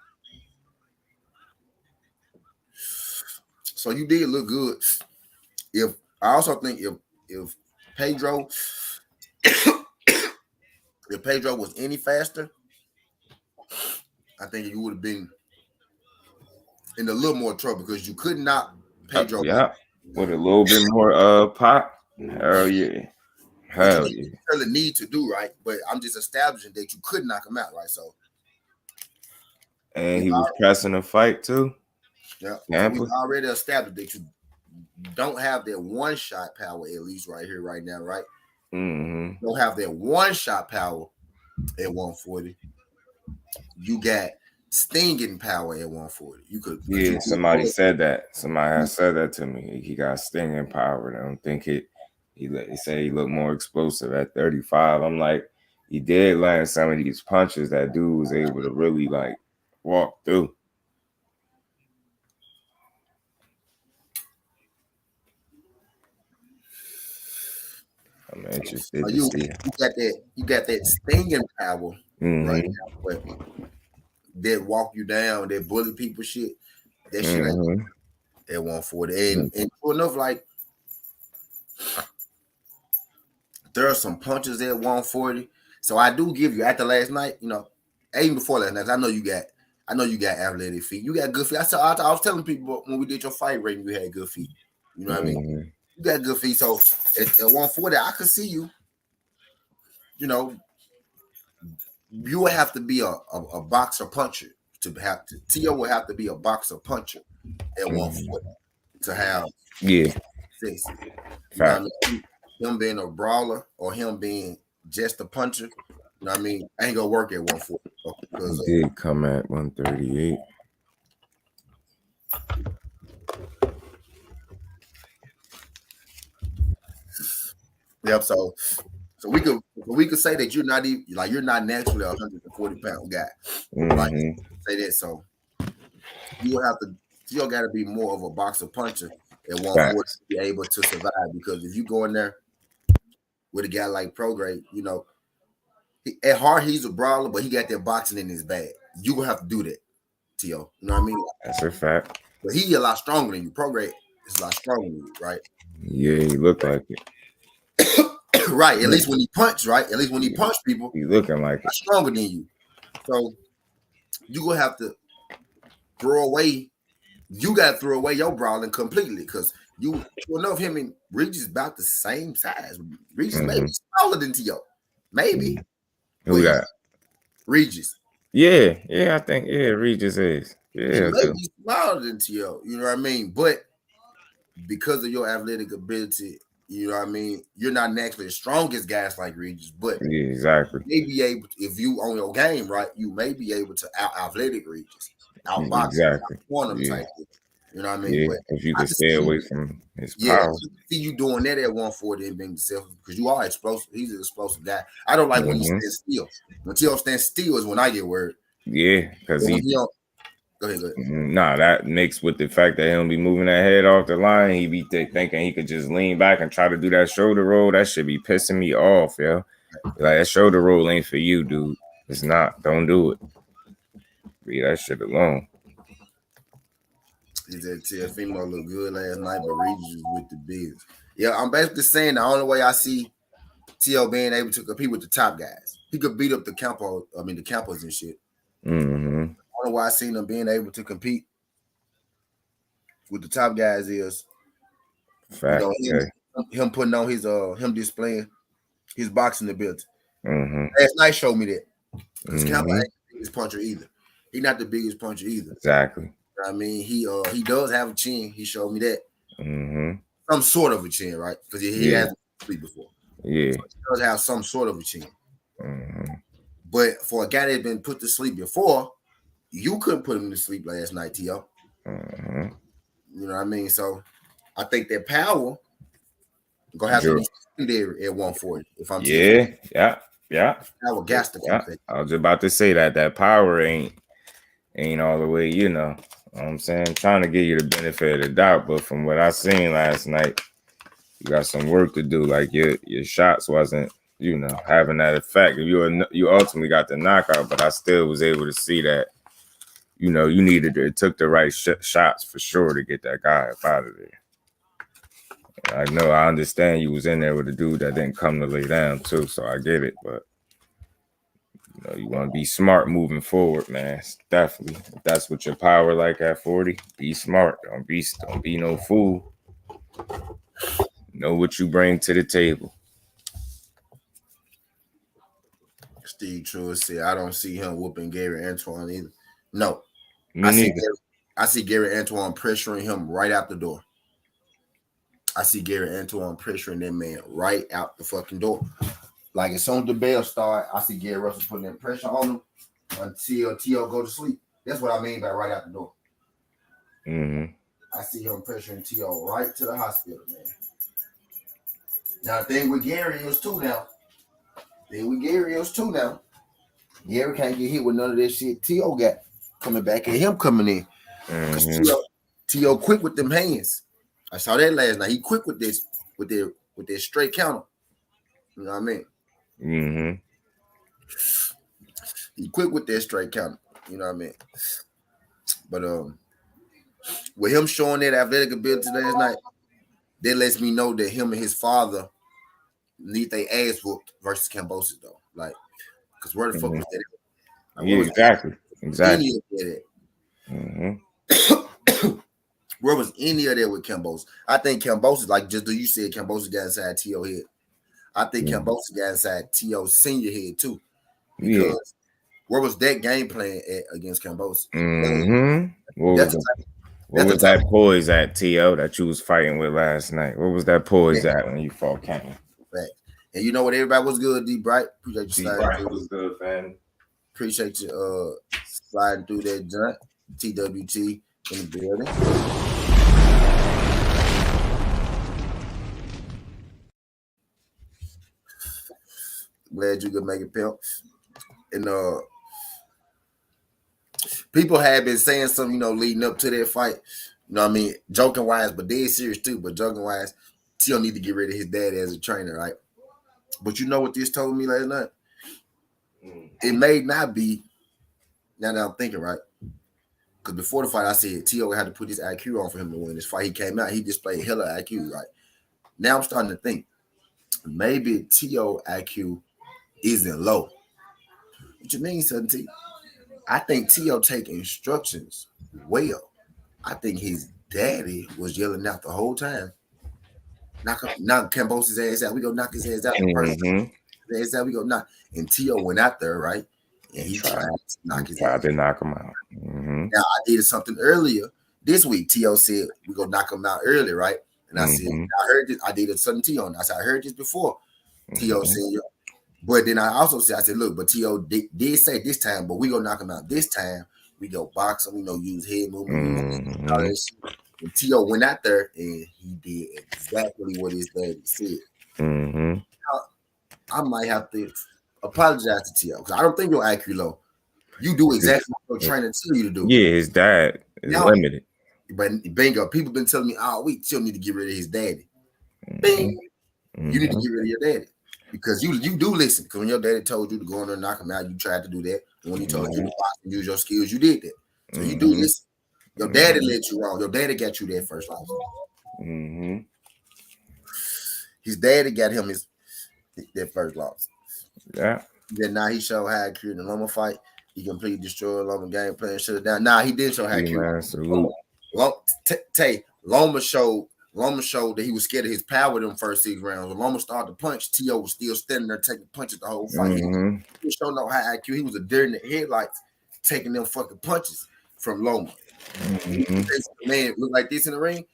So you did look good. If I also think if Pedro if Pedro was any faster, I think you would have been in a little more trouble because you could not Pedro. Yeah. With a little bit more pop. Hell yeah. Which you Hell don't yeah. necessarily need to do, right? But I'm just establishing that you could knock him out, right? So And he was pressing a fight too. yeah. So we've already established that you don't have that one shot power, at least right here, right now, right? Mm-hmm. You don't have that one shot power at 140. You got stinging power at 140. You could Somebody said that. Somebody has said that to me. He got stinging power. I don't think it. He said he looked more explosive at 35. I'm like, he did land some of these punches that dude was able to really like walk through. I'm interested to see. You got that stinging power right Mm-hmm. now, but that walk you down, that bully people shit, that shit ain't Mm-hmm. at 140. And true enough, like there are some punches at 140. So I do give you after last night, you know, even before last night, I know you got athletic feet. You got good feet. I was telling people when we did your fight rating, you had good feet. You know what I mean? You got good feet. So at 140, I could see you. You know, you would have to be a boxer puncher to have to. T.O. would have to be a boxer puncher at 140 to have success. You know what I mean? Him being a brawler or him being just a puncher, you know what I mean? I ain't gonna work at 140. Because he did come at 138. Yep. So we could say that you're not even like you're not naturally a 140-pound guy. Like say that. So you will have to. You got to be more of a boxer puncher at 140 to be able to survive. Because if you go in there with a guy like Prograde, you know, at heart he's a brawler, but he got that boxing in his bag. You will have to do that, T.O. You know what I mean? That's a fact. But he a lot stronger than you, Prograde. It's a lot stronger than you, right? Yeah, he looked like it. Right. At least when he punch, right? At least when he Yeah, punch people, he looking like it. stronger than you. So you gonna have to throw away. You gotta throw away your brawling completely because you know if him and Regis about the same size. Regis may be smaller than T.O. Maybe, but Who that? Regis. Yeah, I think Regis is. He Yeah, may be smaller than T.O. You know what I mean? But because of your athletic ability, you know what I mean, you're not naturally as strong as guys like Regis, but yeah, exactly. you may be able to, if you on your game, right, you may be able to out athletic Regis, outbox him, Exactly. out him Yeah, type thing. You know what I mean? yeah. But If you I could can stay see away you, from his yeah, I power. can see you doing that at 140 and being self because you are explosive. He's an explosive guy. I don't like when he stands still. When T.O. stands still is when I get worried. Yeah, because But when he. he don't, go ahead. Nah, that mixed with the fact that he don't be moving that head off the line, he be thinking he could just lean back and try to do that shoulder roll. That should be pissing me off, yo. Like that shoulder roll ain't for you, dude. It's not. Don't do it. Leave that shit alone. Is that Tiafimo looked good last night, but Regis was with the bigs. Yeah, I'm basically saying the only way I see T.O. being able to compete with the top guys. He could beat up the Campos and shit. Mm-hmm. The only way I seen him being able to compete with the top guys is, Fact. Okay. him putting on him displaying his boxing ability. Mm-hmm. Last night showed me that. Because Campbell Mm-hmm. ain't the biggest puncher either. He's not the biggest puncher either. Exactly. I mean, he does have a chin. He showed me that. Mm-hmm. Some sort of a chin, right? Because he hasn't sleep before. Yeah. So he does have some sort of a chin. Mm-hmm. But for a guy that had been put to sleep before, you couldn't put him to sleep last night, T.O. Mm-hmm. You know what I mean? So I think that power gonna have to be secondary at 140. If I'm Yeah. power gas to come back. I was about to say that power ain't all the way, you know. What I'm saying, I'm trying to give you the benefit of the doubt, but from what I seen last night, you got some work to do. Like your shots wasn't, having that effect. You ultimately got the knockout, but I still was able to see that, you needed it took the right shots for sure to get that guy up out of there. I understand you was in there with a dude that didn't come to lay down too, so I get it, but you want to be smart moving forward, man. Definitely. If that's what your power like at 40, be smart. Don't be no fool. Know what you bring to the table. Steve Truitt said, I don't see him whooping Gary Antoine either. No. Me neither. I see Gary Antoine pressuring him right out the door. I see Gary Antoine pressuring that man right out the fucking door. Like as soon as the bell start, I see Gary Russell putting that pressure on him until T.O. go to sleep. That's what I mean by right out the door. Mm-hmm. I see him pressuring T.O. right to the hospital, man. Now the thing with Gary is too now. Gary can't get hit with none of that shit T.O. got coming back and him coming in. Because T.O. quick with them hands. I saw that last night. He quick with this, with their straight counter. You know what I mean? Mm-hmm. He quick with that straight counter. You know what I mean? But with him showing that athletic ability last night, that lets me know that him and his father need their ass whooped versus Cambosis though. Like, because where the fuck was that? Like, yeah, exactly. Any of that Mm-hmm. where was any of that with Cambosis? I think Cambosis, like just you said, Cambosis got inside T.O. head. I think Cambosis got inside T.O.'s senior head too. Because where was that game plan at against Cambosis? Mm-hmm. What was that poise at, T.O., that you was fighting with last night? What was that poise at when you fought Cannon? Right. And you know what? Everybody was good, D Bright. Appreciate you sliding through. Was good, fam. Appreciate you sliding through that joint. TWT in the building. Glad you could make it, pimp. And people had been saying something, leading up to that fight. You know what I mean? Joking wise, but dead serious too. But joking wise, T.O. need to get rid of his dad as a trainer, right? But you know what this told me last night? It may not be, now that I'm thinking, right? Because before the fight, I said T.O. had to put his IQ on for him to win this fight. He came out, he displayed hella IQ. Right now, I'm starting to think maybe T.O. IQ isn't low. What you mean, 17? I think T.O. take instructions well. I think his daddy was yelling out the whole time. Knock Cambose's ass out. We go knock his ass out. The first his ass out, we go knock. And T.O. went out there, right? And he tried to knock his ass out. To knock him out. Mm-hmm. Now, I did something earlier this week. T.O. said, we go knock him out early, right? And I said, I heard this. I did something T.O. I said, I heard this before. T.O. said, but then I also said, I said, look, but T.O. did say this time, but we go knock him out this time. We go box him, use head movement, all that shit. And T.O. went out there and he did exactly what his daddy said. I might have to apologize to T.O. because I don't think your IQ low. You do exactly what your trainer tell you to do. Yeah, his dad is limited. But bingo, people been telling me all week, T.O. need to get rid of his daddy. Bing. You need to get rid of your daddy. Because you do listen. Because when your daddy told you to go in there and knock him out, you tried to do that. And when he told you to box and use your skills, you did that. So you do listen. Your daddy let you wrong. Your daddy got you that first loss. His daddy got him that first loss. Yeah. Then now he showed how to in the Loma fight. He completely destroyed Loma game plan, shut it down. Nah, he did show how to Loma showed that he was scared of his power in them first 6 rounds. When Loma started to punch, T.O. was still standing there taking punches the whole fight. He showed no high IQ. He was a deer in the headlights taking them fucking punches from Loma. Man, look like this in the ring.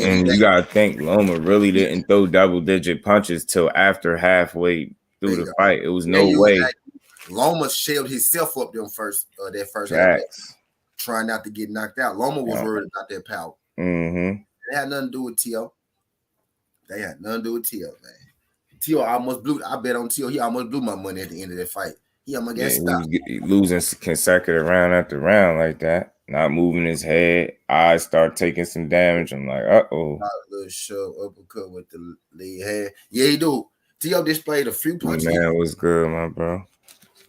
And you gotta think Loma really didn't throw double-digit punches till after halfway through the fight. It was no way. Loma shelled himself up them that first half, trying not to get knocked out. Loma was worried about that power. They had nothing to do with T.O. They had nothing to do with T.O., man. T.O. almost blew. I bet on T.O. He almost blew my money at the end of that fight. He almost got stopped. Losing consecutive round after round like that. Not moving his head. Eyes start taking some damage. I'm like, uh-oh. A little shove uppercut with the lead hand. Yeah, he do. T.O. displayed a few punches. Man, was good, my bro.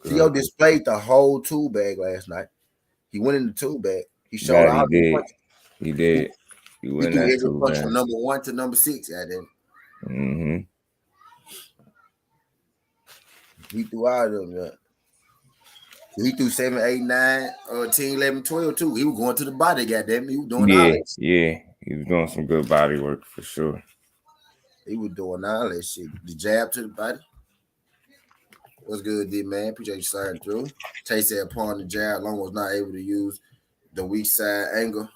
T.O. displayed the whole tool bag last night. He went in the tool bag. He showed all the punches. He did. He threw every punch from number 1 to number 6 at him. He threw all of them. Yeah. He threw 7, 8, 9, 10, 11, 12 too. He was going to the body, goddamn. He was doing all that. Yeah. He was doing some good body work for sure. He was doing all that shit. The jab to the body. What's good, D man? Appreciate you sliding through. Tay said upon the jab, Long was not able to use the weak side angle.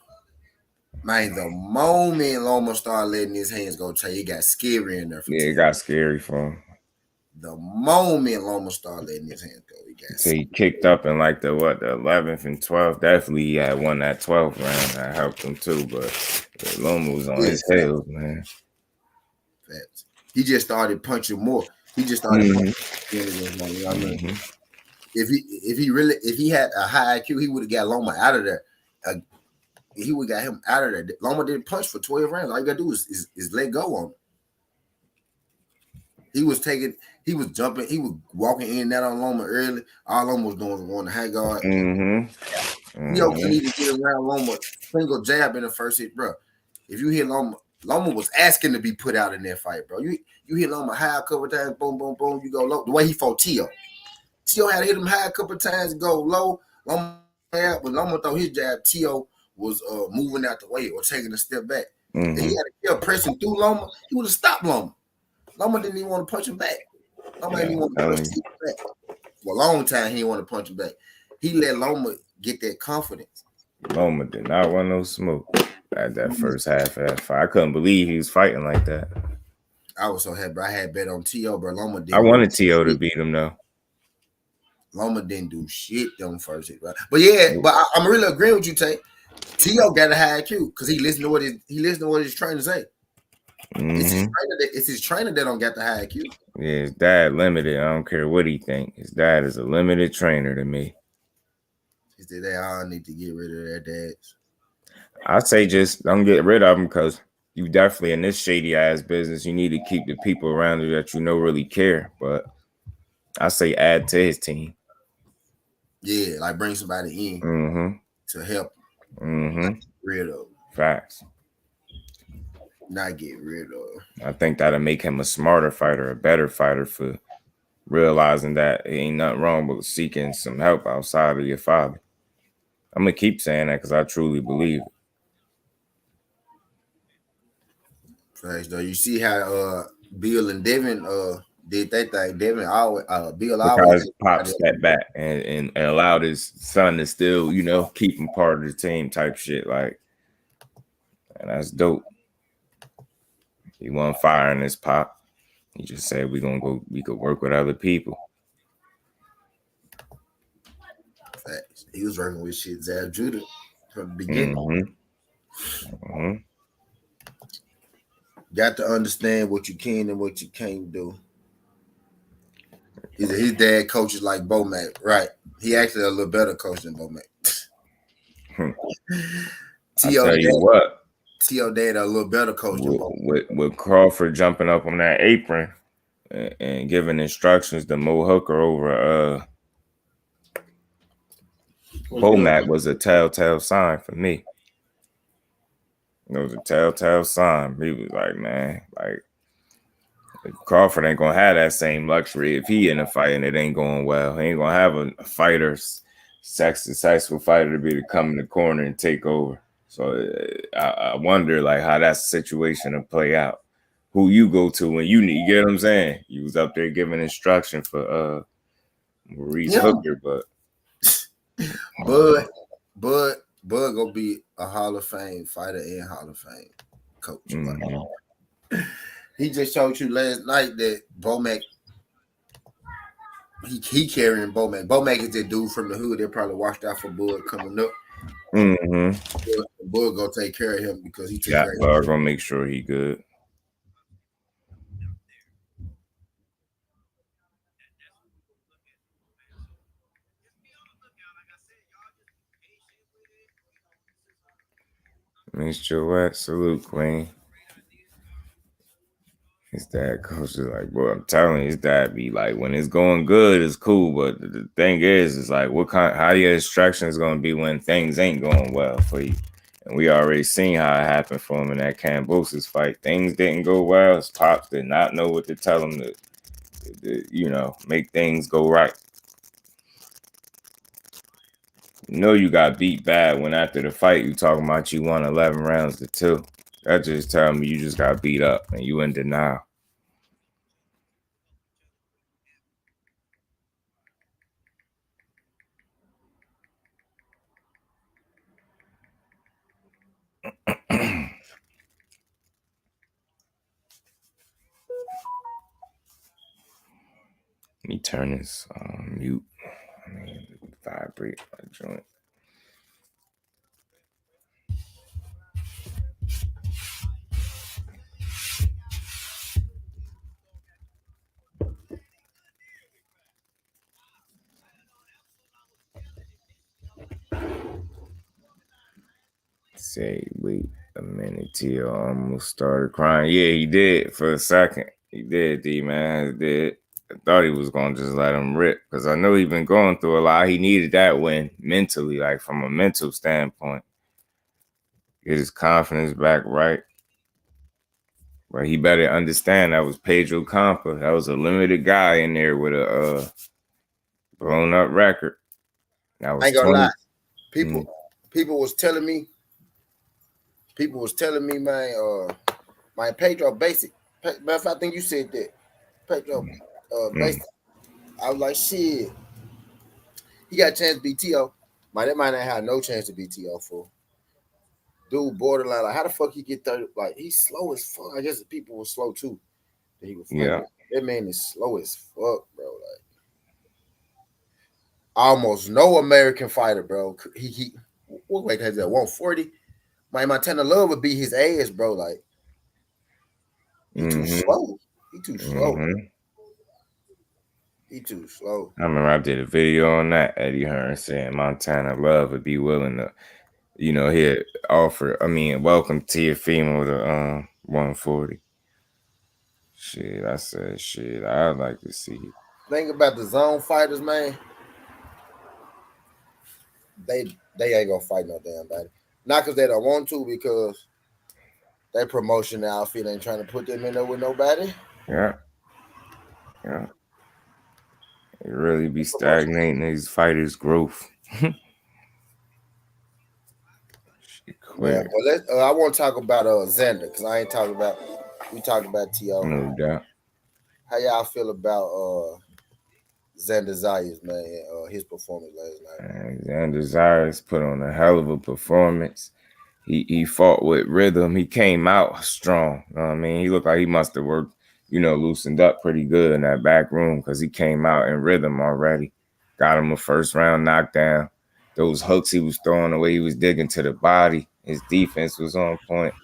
Man, the moment Loma started letting his hands go, Tay, it got scary in there. It got scary for him. The moment Loma started letting his hands go, he kicked up in like the 11th and 12th. Definitely he had won that 12th round. That helped him too, but Loma was on his heels, man. Facts. He just started punching more. He just started punching. If he had a high IQ, he would have got Loma out of there. He would have got him out of there. Loma didn't punch for 12 rounds. All you gotta do is let go on him. He was jumping, he was walking in and out on Loma early. All Loma was doing was going to high guard. T.O. couldn't even get around Loma. Single jab in the first hit, bro. If you hit Loma was asking to be put out in that fight, bro. You hit Loma high a couple times, boom, boom, boom, you go low. The way he fought T.O. T.O. had to hit him high a couple times and go low. When Loma throw his jab, T.O. was moving out the way or taking a step back. And he had to keep pressing through Loma. He would have stopped Loma. Loma didn't even want to punch him back. Loma didn't even want to punch him back. For a long time, he didn't want to punch him back. He let Loma get that confidence. Loma did not want no smoke at that first half of that fight. I couldn't believe he was fighting like that. I was so happy. I had bet on T.O., but Loma didn't. I wanted T.O. to beat him, though. Loma didn't do shit them first hit, right? But yeah, I'm really agreeing with you, Tay. T.O. got a high IQ because he listened to what his trainer say. It's his trainer that don't got the high IQ. Yeah, his dad limited. I don't care what he think. His dad is a limited trainer to me. He said they all need to get rid of their dads. I say just don't get rid of them because you definitely in this shady ass business. You need to keep the people around you that you know really care. But I say add to his team. Yeah, like bring somebody in to help Mm-hmm. rid of, Facts. not get rid of. I think that'll make him a smarter fighter, a better fighter for realizing that it ain't nothing wrong with seeking some help outside of your father. I'm gonna keep saying that because I truly believe it. Facts though. You see how Bill and Devin did that thing. Devin always Bill always Because Pop stepped back and allowed his son to still, keep him part of the team type shit. Like, and that's dope. He wasn't firing his Pop. He just said we could work with other people. Facts. He was working with shit Zab Judah from the beginning. Mm-hmm. Mm-hmm. Got to understand what you can and what you can't do. His dad coaches like Bomac, right? He actually a little better coach than Bomac. I tell you what, T.O. dad a little better coach than Bomac. With Crawford jumping up on that apron and giving instructions to Mo Hooker over Bomac was a telltale sign for me. It was a telltale sign. He was like, man, like Crawford ain't gonna have that same luxury if he in a fight and it ain't going well. He ain't gonna have a fighter, successful fighter to be to come in the corner and take over. So I wonder like how that situation will play out. Who you go to when you need, you get what I'm saying? You was up there giving instruction for Maurice Hooker, but Bud gonna be a Hall of Fame fighter and Hall of Fame coach. Mm-hmm. He just told you last night that Bomac, he carrying Bomac. Bomac is that dude from the hood that probably watched out for Bud coming up. Mm-hmm. Bud gonna take care of him because he took Yeah, care of Bud gonna make sure he good. Miss Joette, salute, Queen. His dad coach is like, bro, I'm telling you, his dad be like, when it's going good, it's cool. But the thing is like, how your instructions gonna be when things ain't going well for you? And we already seen how it happened for him in that Cambosis fight. Things didn't go well. His pops did not know what to tell him to make things go right. You got beat bad when after the fight you talking about you won 11 rounds to 2. That just telling me you just got beat up and you in denial. Let me turn this mute. Vibrate my joint. Say, wait a minute, T.O. almost started crying. Yeah, he did for a second. He did, D-man. He did. I thought he was going to just let him rip because I know he's been going through a lot. He needed that win mentally, like from a mental standpoint. Get his confidence back right. But he better understand that was Pedro Campa. That was a limited guy in there with a blown up record. That was I ain't gonna 20. lie. People was telling me, man, Pedro basic. Matter of fact, I think you said that. Pedro basic. I was like, shit. He got a chance to beat T.O. That might not have no chance to beat T.O. for. Dude, borderline. Like, how the fuck he get 30? Like, he's slow as fuck. I guess the people were slow too. That he was fighting. Yeah. That man is slow as fuck, bro. Like, almost no American fighter, bro. He what weight has that? 140. My Montana Love would beat his ass, bro. Like, he too slow. He too slow. He too slow. I remember I did a video on that. Eddie Hearn saying Montana Love would be willing to, he'd offer. I mean, welcome to your female to 140. Shit, I said, shit, I'd like to see it. Think about the zone fighters, man. they ain't gonna fight no damn body. Not because they don't want to, because their promotion outfit ain't trying to put them in there with nobody. Yeah, yeah. It really be Promotion. stagnating these fighters' growth. She Man, quit. well, I want to talk about Xander because I ain't talking about. We talked about To. No doubt. How y'all feel about Xander Zayas, man? His performance last night. Xander Zayas put on a hell of a performance. He fought with rhythm. He came out strong. You know what I mean? He looked like he must have worked, loosened up pretty good in that back room because he came out in rhythm already. Got him a first round knockdown. Those hooks he was throwing, the way he was digging to the body, his defense was on point.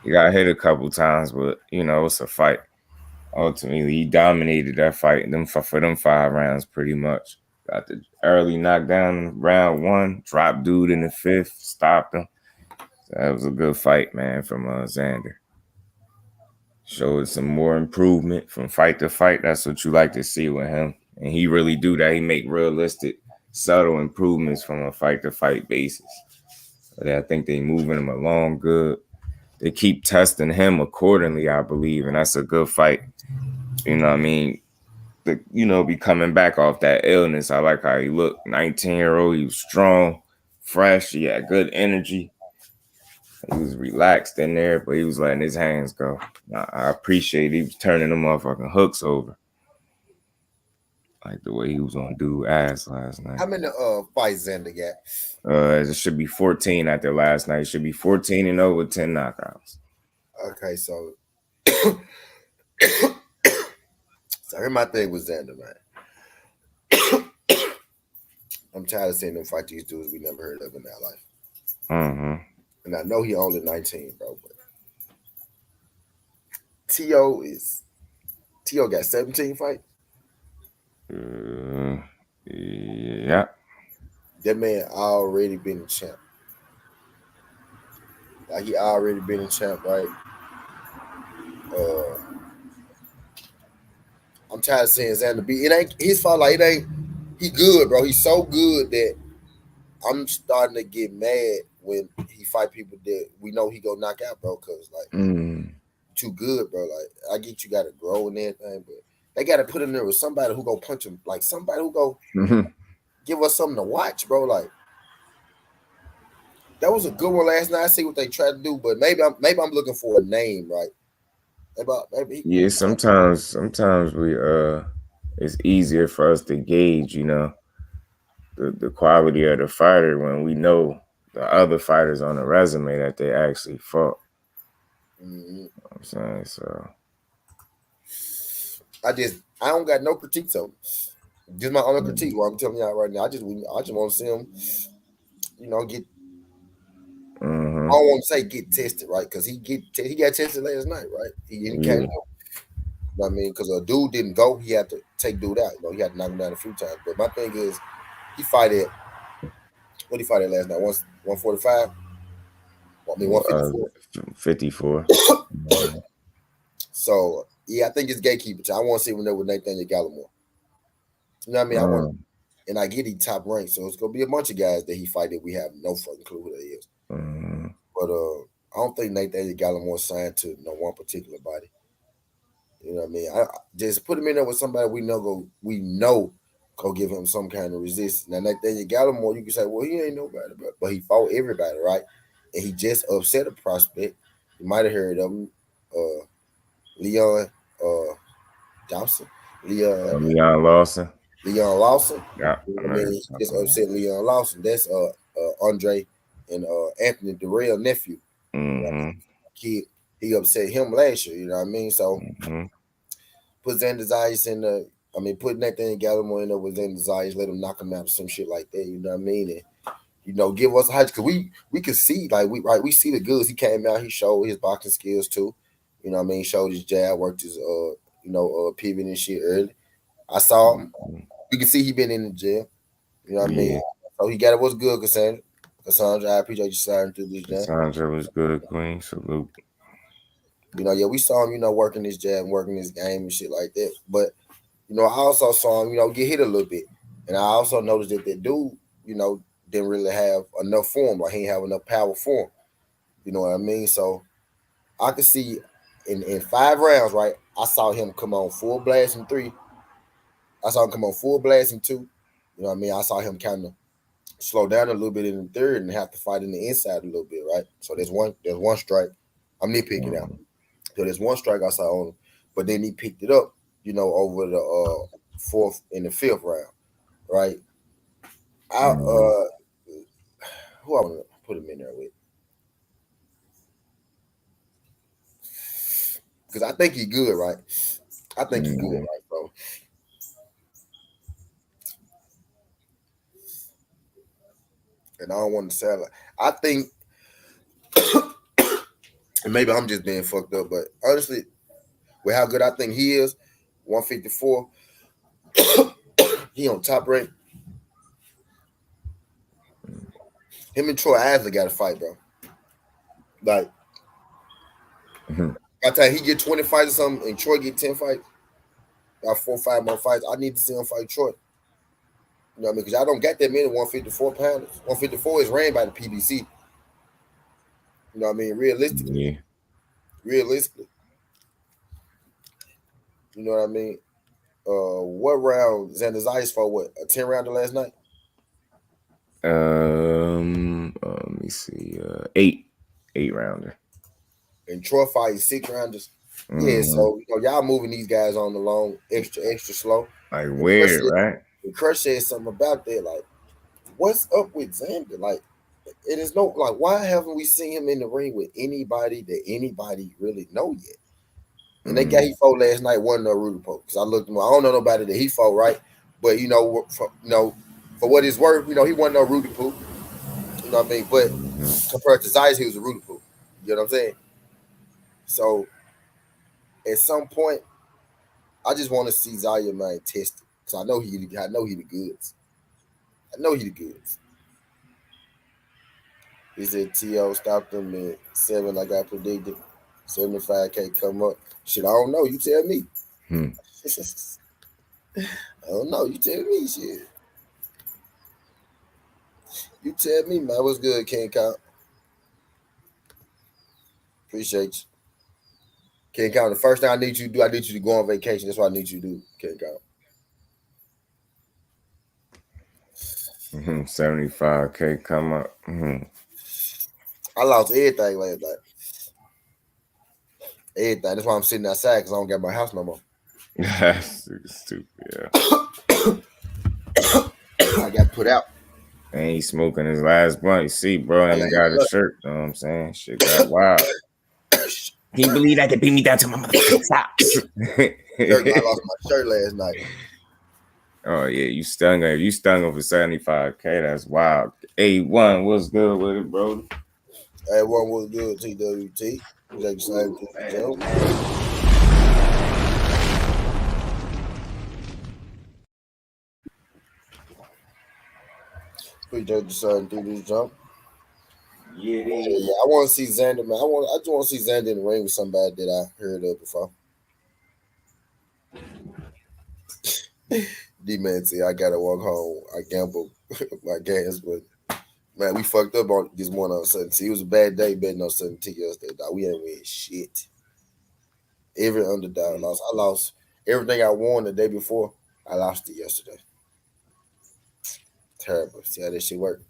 He got hit a couple times, but it's a fight. Ultimately, he dominated that fight for them 5 rounds pretty much. Got the early knockdown round one, dropped dude in the fifth, stopped him. So that was a good fight, man, from Xander. Showed some more improvement from fight to fight. That's what you like to see with him. And he really do that. He make realistic, subtle improvements from a fight to fight basis. But I think they moving him along good. They keep testing him accordingly, I believe, and that's a good fight. You know what I mean? Be coming back off that illness. I like how he looked. 19-year-old, he was strong, fresh, he had good energy. He was relaxed in there, but he was letting his hands go. I appreciate he was turning them motherfucking hooks over. Like the way he was on dude ass last night. How many fights Xander got? It should be 14 after last night. It should be 14-0 with 10 knockouts. Okay, so here's my thing with Xander, man. I'm tired of seeing them fight these dudes we never heard of in our life. Mm-hmm. And I know he only 19, bro, but T.O. got 17 fights. Yeah. That man already been a champ. Like he already been a champ, right? Uh, I'm tired of seeing Xander be. It ain't his fault. Like it ain't. He good, bro. He's so good that I'm starting to get mad when he fight people that we know he go knock out, bro. Cause like too good, bro. Like I get you got to grow and everything, but they got to put him there with somebody who go punch him, like somebody who go give us something to watch, bro. Like that was a good one last night. I see what they tried to do, but maybe I'm looking for a name, right? Maybe Yeah, sometimes we it's easier for us to gauge, the quality of the fighter when we know the other fighters on the resume that they actually fought. mm-hmm. You know what I'm saying? So I don't got no critiques on him. Just my only critique. What I'm telling y'all right now, I just want to see him, get. I don't want to say get tested, right? Because he got tested last night, right? He came out. You know what I mean? Because a dude didn't go, he had to take dude out. He had to knock him down a few times. But my thing is, he fight at what he fight at last night? 145. I mean 154. 54. So yeah, I think it's gatekeeper. I want to see him there with Nathaniel Gallimore. You know what I mean? I want, and I get he top ranked, so it's gonna be a bunch of guys that he fight that we have no fucking clue who that is. But I don't think Nathaniel Gallimore signed to no one particular body. You know what I mean? I just put him in there with somebody we know go give him some kind of resistance. Now Nathaniel Gallimore, you can say, well, he ain't nobody, but he fought everybody, right? And he just upset a prospect. You might have heard of him, Leon Dawson, Leon Lawson. Leon Lawson. Yeah, You know what I mean? He just upset Leon Lawson. That's Andre and Anthony Durrell nephew. Kid, he upset him last year. You know what I mean? So put Xander Zayas in the. I mean, put Nathan Gallimore in there with Xander Zayas, let him knock him out or some shit like that. You know what I mean? And give us a hype because we can see we see the goods. He came out, he showed his boxing skills too. You know what I mean? Showed his jab, worked his pivot and shit early. I saw him. You can see he been in the gym. You know what I mean? So he got it. What's good, Cassandra? Cassandra, I appreciate you signing through this jam. Cassandra was good, Queen. Salute. We saw him, working his jab, working his game and shit like that. But, I also saw him, get hit a little bit. And I also noticed that dude, didn't really have enough for him. Like he didn't have enough power for him. You know what I mean? So I could see in 5 rounds, right? I saw him come on full blast in 3. I saw him come on full blast in 2. You know what I mean? I saw him kind of slow down a little bit in the third and have to fight in the inside a little bit, right? So there's one strike. I'm nitpicking out. So there's one strike I saw on him, but then he picked it up, over the fourth and the fifth round, right? I who I want to put him in there with, because I think he's good, right? I think he's good, right, bro. And I don't want to sound like I think, and maybe I'm just being fucked up, but honestly, with how good I think he is, 154, he on top rank. Him and Troy Isley got to fight, bro. Like, by the time he get 20 fights or something, and Troy get 10 fights, got 4 or 5 more fights, I need to see him fight Troy. You know what I mean? Because I don't get that many 154 pounders. 154 is ran by the PBC. You know what I mean? Realistically. You know what I mean? What round Xander Zayas fought? What, a 10-rounder last night? Let me see. 8 rounder. And Troy fighting 6-rounders. Yeah, so y'all moving these guys on the long, extra slow. Like weird, right? And Crush said something about that, like, what's up with Xander? Like, it is no, like, why haven't we seen him in the ring with anybody that anybody really know yet? And that guy he fought last night wasn't no Rudy Pope. Because I looked him, I don't know nobody that he fought, right? But for what it's worth, he wasn't no Rudy Pope. You know what I mean? But compared to Zayas, he was a Rudy Pope. You know what I'm saying? So at some point, I just want to see Zaya man tested. Because I know he the goods. I know he the goods. He said T.O. stopped him at 7 like I predicted. 75K come up. Shit, I don't know. You tell me. I don't know. You tell me, shit. You tell me, man. What's good, King Count? Appreciate you. King Count, the first thing I need you to do, I need you to go on vacation. That's what I need you to do, King Count. 75K come up. I lost everything last night. Everything. That's why I'm sitting outside, because I don't got my house no more. That's stupid, yeah. I got put out. And he smoking his last blunt. You see, bro, and he got his shirt. You know what I'm saying? Shit got wild. Can you believe that? They beat me down to my motherfucking socks. I lost my shirt last night. Oh, yeah, you stung him. You stung him for 75K. That's wild. A1, what's good with it, bro? A1 was good, TWT. Like the same thing. Appreciate the sun through this jump. Yeah, I want to see Xander, man. I just want to see Xander in the ring with somebody that I heard of before. D-Man said, I gotta walk home. I gambled my gas, but man, we fucked up on this morning on 17. It was a bad day betting on 17 yesterday. We ain't win shit. Every underdog lost. I lost everything I won the day before. I lost it yesterday. Terrible. See how this shit work?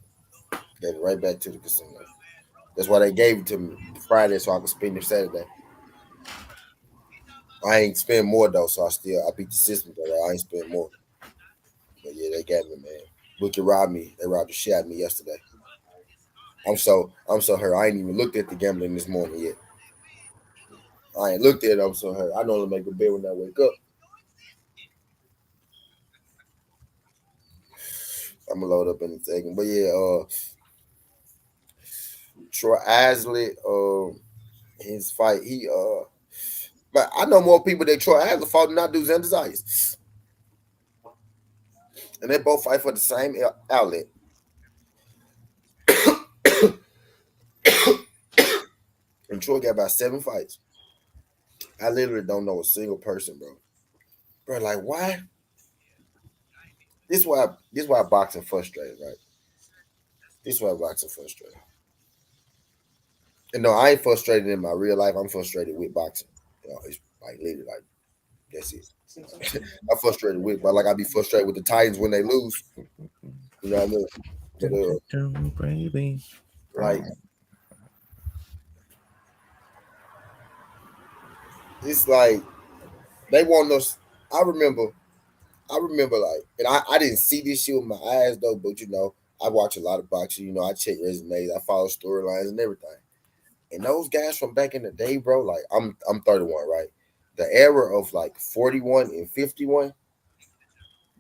Gave it right back to the casino. That's why they gave it to me Friday so I could spend it Saturday. I ain't spend more though, so I beat the system though. I ain't spend more. But yeah, they got me, man. Bookie robbed me. They robbed the shit out of me yesterday. I'm so hurt. I ain't even looked at the gambling this morning yet. I ain't looked at it. I'm so hurt. I normally make a bed when I wake up. I'm gonna load up in a second. But yeah, Troy Isley, his fight, but I know more people that Troy Isley fought than I do Xander Zayas. And they both fight for the same outlet. And Troy got about 7 fights. I literally don't know a single person, bro. Bro, like why? This why boxing frustrated, right? This why boxing frustrated. And no, I ain't frustrated in my real life. I'm frustrated with boxing. It's like literally like that's it. I'm frustrated with, but like I be frustrated with the Titans when they lose. You know what I mean? But Baby. like it's like they want us. I remember, like, and I didn't see this shit with my eyes though, but I watch a lot of boxing. I check resumes, I follow storylines and everything. And those guys from back in the day, bro, like I'm 31, right? The era of like 41 and 51,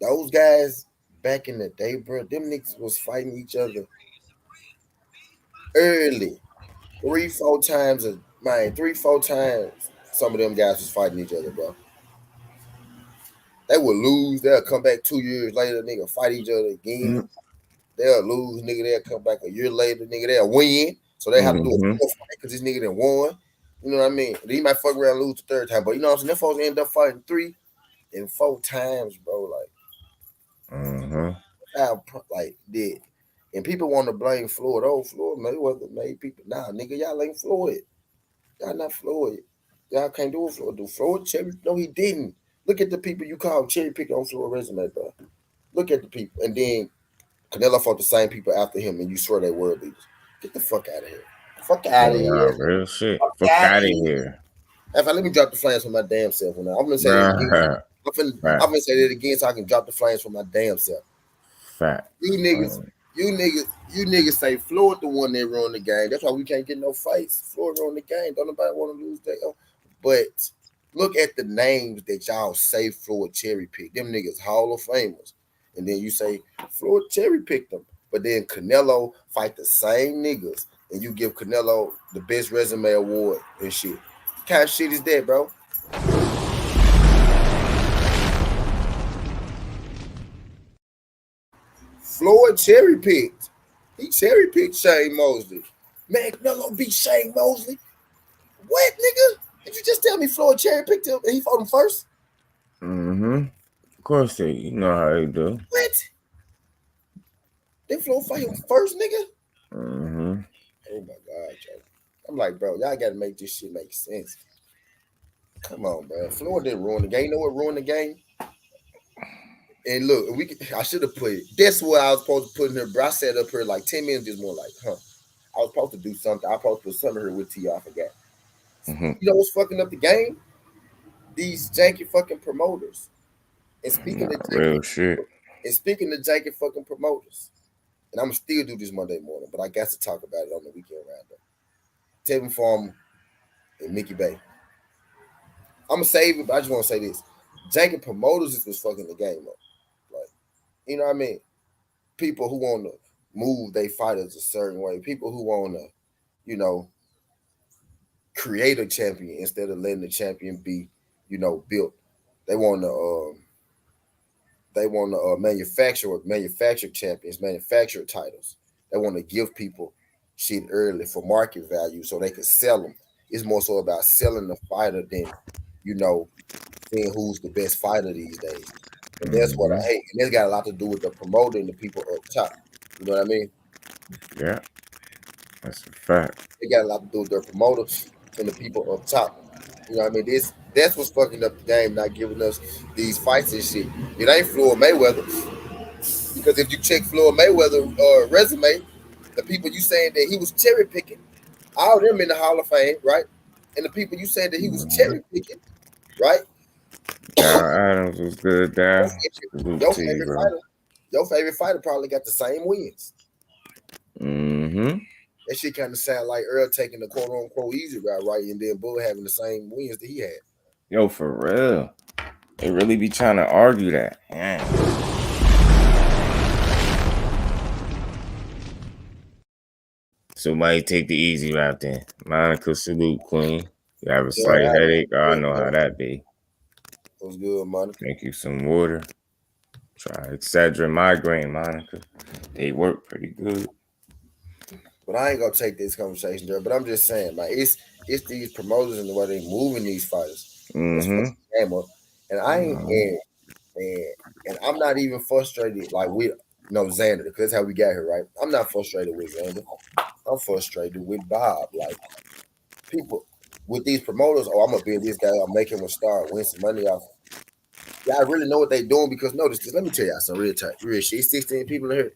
those guys back in the day, bro, them niggas was fighting each other early. 3, 4 times man, 3, 4 times some of them guys was fighting each other, bro. They would lose, they'll come back 2 years later, nigga, fight each other again. They'll lose, nigga, they'll come back a year later, nigga, they'll win. So they have to do a Mm-hmm. full fight because this nigga done won. You know what I mean? He might fuck around and lose the third time, but you know what I'm saying? Them folks end up fighting 3 and 4 times, bro. Like, Mm-hmm. like did. And people want to blame Floyd. Oh, Floyd Mayweather made people. Nah, nigga, y'all ain't Floyd. Y'all not Floyd. Y'all can't do what Floyd do. Floyd cherry. No, he didn't. Look at the people you call cherry pick on Floyd resume, bro. Look at the people. And then Canelo fought the same people after him, and you swear they were leaders. Get the fuck out of here. Fuck out of Nah, here. real shit. Fuck Fuck out of out of here. here. In fact, let me drop the flames for my damn self now. I'm gonna say that again. Bruh. I'm gonna say that again so I can drop the flames for my damn self. Fact. You niggas say Floyd the one that ruined the game. That's why we can't get no fights. Floyd ruined the game. Don't nobody want to lose that. But look at the names that y'all say Floyd cherry picked. Them niggas Hall of Famers. And then you say Floyd cherry picked them. But then Canelo fight the same niggas. And you give Canelo the best resume award and shit. What kind of shit is that, bro? Floyd cherry picked. He cherry picked Shane Mosley. Man, Canelo beat Shane Mosley. What, nigga? Did you just tell me Floyd cherry picked him and he fought him first? Mm-hmm. Of course they. You know how they do. What? They Floyd fight him first, nigga? Mm-hmm. Oh my God, Joe. I'm like, bro, y'all gotta make this shit make sense. Come on, bro. Floyd didn't ruin the game. You know what ruined the game? And look, I should have put it. That's what I was supposed to put in here, bro. I sat up here like 10 minutes this morning, like, I was supposed to do something. I was supposed to put something here with T. I forgot. Mm-hmm. You know what's fucking up the game? These janky fucking promoters. And speaking of Real shit. janky fucking promoters, and I'm gonna still do this Monday morning, but I got to talk about it on the weekend roundup. Tevin Farmer and Mickey Bay. I'm gonna save it, but I just want to say this: janky promoters is what's fucking the game up. Like, you know what I mean? People who want to move they fighters a certain way. People who want to, you know, create a champion instead of letting the champion be, built. They want to manufacture champions, manufacture titles. They want to give people shit early for market value so they can sell them. It's more so about selling the fighter than, seeing who's the best fighter these days. And that's what I Mm-hmm. hate. And it's got a lot to do with the promoter and the people up top. You know what I mean? Yeah, that's a fact. It got a lot to do with their promoters and the people up top. You know what I mean? That's what's fucking up the game, not giving us these fights and shit. It ain't Floyd Mayweather. Because if you check Floyd Mayweather resume, the people you saying that he was cherry picking, all them in the Hall of Fame, right? And the people you saying that he was Mm-hmm. cherry picking, right? Down Adams was good down. Salute Your to you, favorite bro. fighter, your favorite fighter probably got the same wins. Mm-hmm. That shit kind of sound like Earl taking the quote unquote easy route, right? And then Bull having the same wins that he had. Yo, for real. They really be trying to argue that. Yeah. Somebody take the easy route then. Monica, salute, queen. You have a slight Yeah, headache? Oh, I it know how that be. was good, Monica. Drink you some water. Try Excedrin migraine, Monica. They work pretty good. But I ain't gonna take this conversation there. But I'm just saying, man, it's these promoters and the way they moving these fighters. That's Mm-hmm. fucking camera. And I ain't and I'm not even frustrated like with No, Xander, because that's how we got here, right? I'm not frustrated with Xander. I'm frustrated with Bob. Like people with these promoters, oh, I'm gonna build this guy, I'll make him a star, win some money off. Yeah, I really know what they're doing because notice this. Let me tell y'all some real tight, real shit. 16 people in here.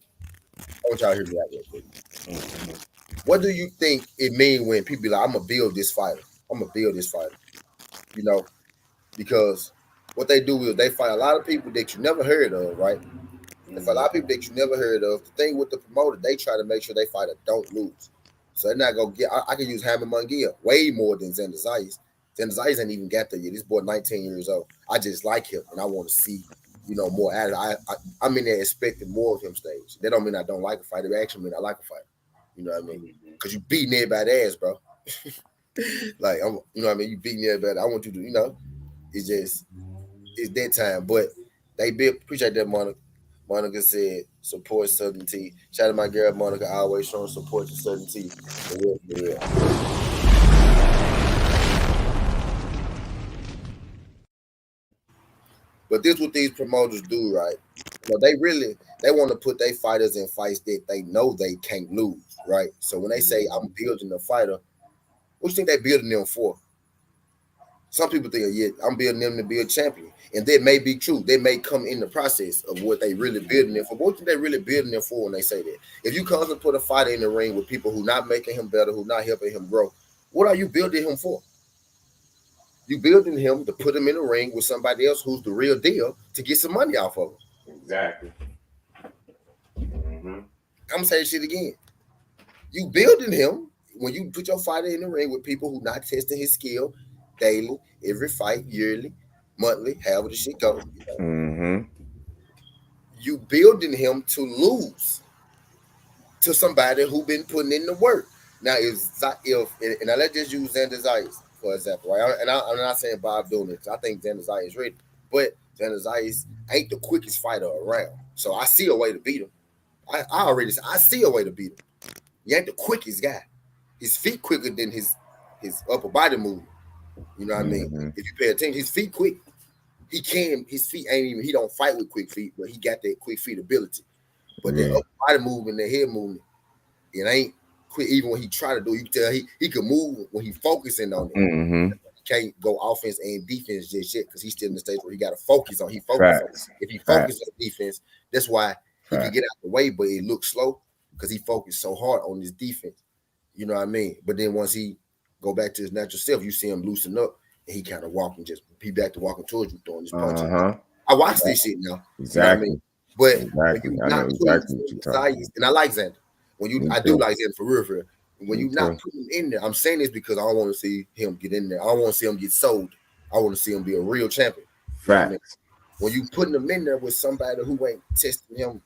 I want y'all to hear me out real quick. What do you think it mean when people be like, I'm gonna build this fighter? I'm gonna build this fighter. You know, because what they do is they fight a lot of people that you never heard of, right? And for a lot of people that you never heard of, the thing with the promoter, they try to make sure they fight a don't lose. So they're not gonna get. I can use Hammer Mungia way more than Xander Zayas. Xander Zayas ain't even got there yet. This boy 19 years old. I just like him, and I want to see, more at it. I'm in there expecting more of him stage. That don't mean I don't like a fighter. It actually mean I like a fighter. You know what I mean? Because you beating everybody's ass, bro. Like you know what I mean? You beating everybody. I want you to, it's just it's that time. But they appreciate that, Monica. Monica said, support Southern T. Shout out to my girl Monica, always showing support to Southern T. For real, for real. But this what these promoters do, right? They want to put their fighters in fights that they know they can't lose, right? So when they say I'm building a fighter, what do you think they building them for? Some people think, yeah, I'm building them to be a champion. And that may be true. They may come in the process of what they really building them for. But what think they really building them for when they say that? If you constantly put a fighter in the ring with people who not making him better, who not helping him grow, what are you building him for? You building him to put him in the ring with somebody else who's the real deal to get some money off of him. Exactly. I'm gonna say this shit again. You building him when you put your fighter in the ring with people who not testing his skill daily, every fight, yearly, monthly, however the shit go. You building him to lose to somebody who been putting in the work. Now, and I let's just use Xander Zayas for example, right? I'm not saying Bob doing it. I think Xander Zayas is ready, but Xander Zayas ain't the quickest fighter around. So I see a way to beat him. I see a way to beat him. He ain't the quickest guy. His feet quicker than his upper body movement. You know what I mean? If you pay attention, his feet quick. His feet ain't even, he don't fight with quick feet, but he got that quick feet ability. But that upper body movement, that head movement, it ain't quick. Even when he try to do it, you can tell he can move when he focusing on it. He can't go offense and defense just yet because he's still in the stage where he got to focus on. If he focuses on defense, that's why he can get out the way, but it looks slow because he focused so hard on his defense. You know what I mean? But then once he go back to his natural self, you see him loosen up and he kind of walking, just be back to walking towards you, throwing his punches. I watch this shit now. Exactly. You know what I mean? But when you not putting and I like Xander. I do like Xander for real. When you not putting him in there, I'm saying this because I don't want to see him get in there. I don't want to see him get sold. I want to see him be a real champion. You know what I mean? When you putting him in there with somebody who ain't testing him,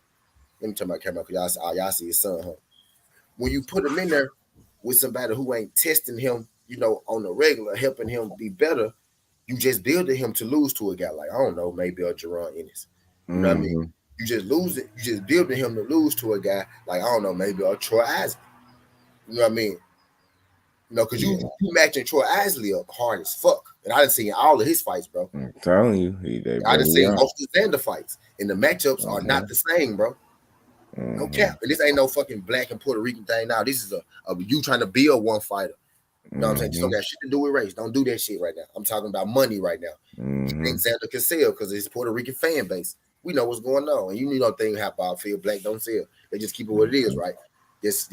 let me turn my camera because y'all see his son, huh? When you put him in there with somebody who ain't testing him, on the regular, helping him be better, you just building him to lose to a guy like, I don't know, maybe a Jerron Ennis. You know what I mean? You just lose it. You just building him to lose to a guy like, I don't know, maybe a Troy Isley. You know what I mean? Because you matching Troy Isley up hard as fuck. And I done seen all of his fights, bro. I'm telling you. I done seen most of the Xander fights. And the matchups are not the same, bro. No cap. And this ain't no fucking black and Puerto Rican thing now. This is a you trying to build one fighter. You know what I'm saying? Just don't got shit to do with race. Don't do that shit right now. I'm talking about money right now. You think Xander can sell because it's Puerto Rican fan base. We know what's going on. And you don't think how about feel black don't sell. They just keep it what it is, right? This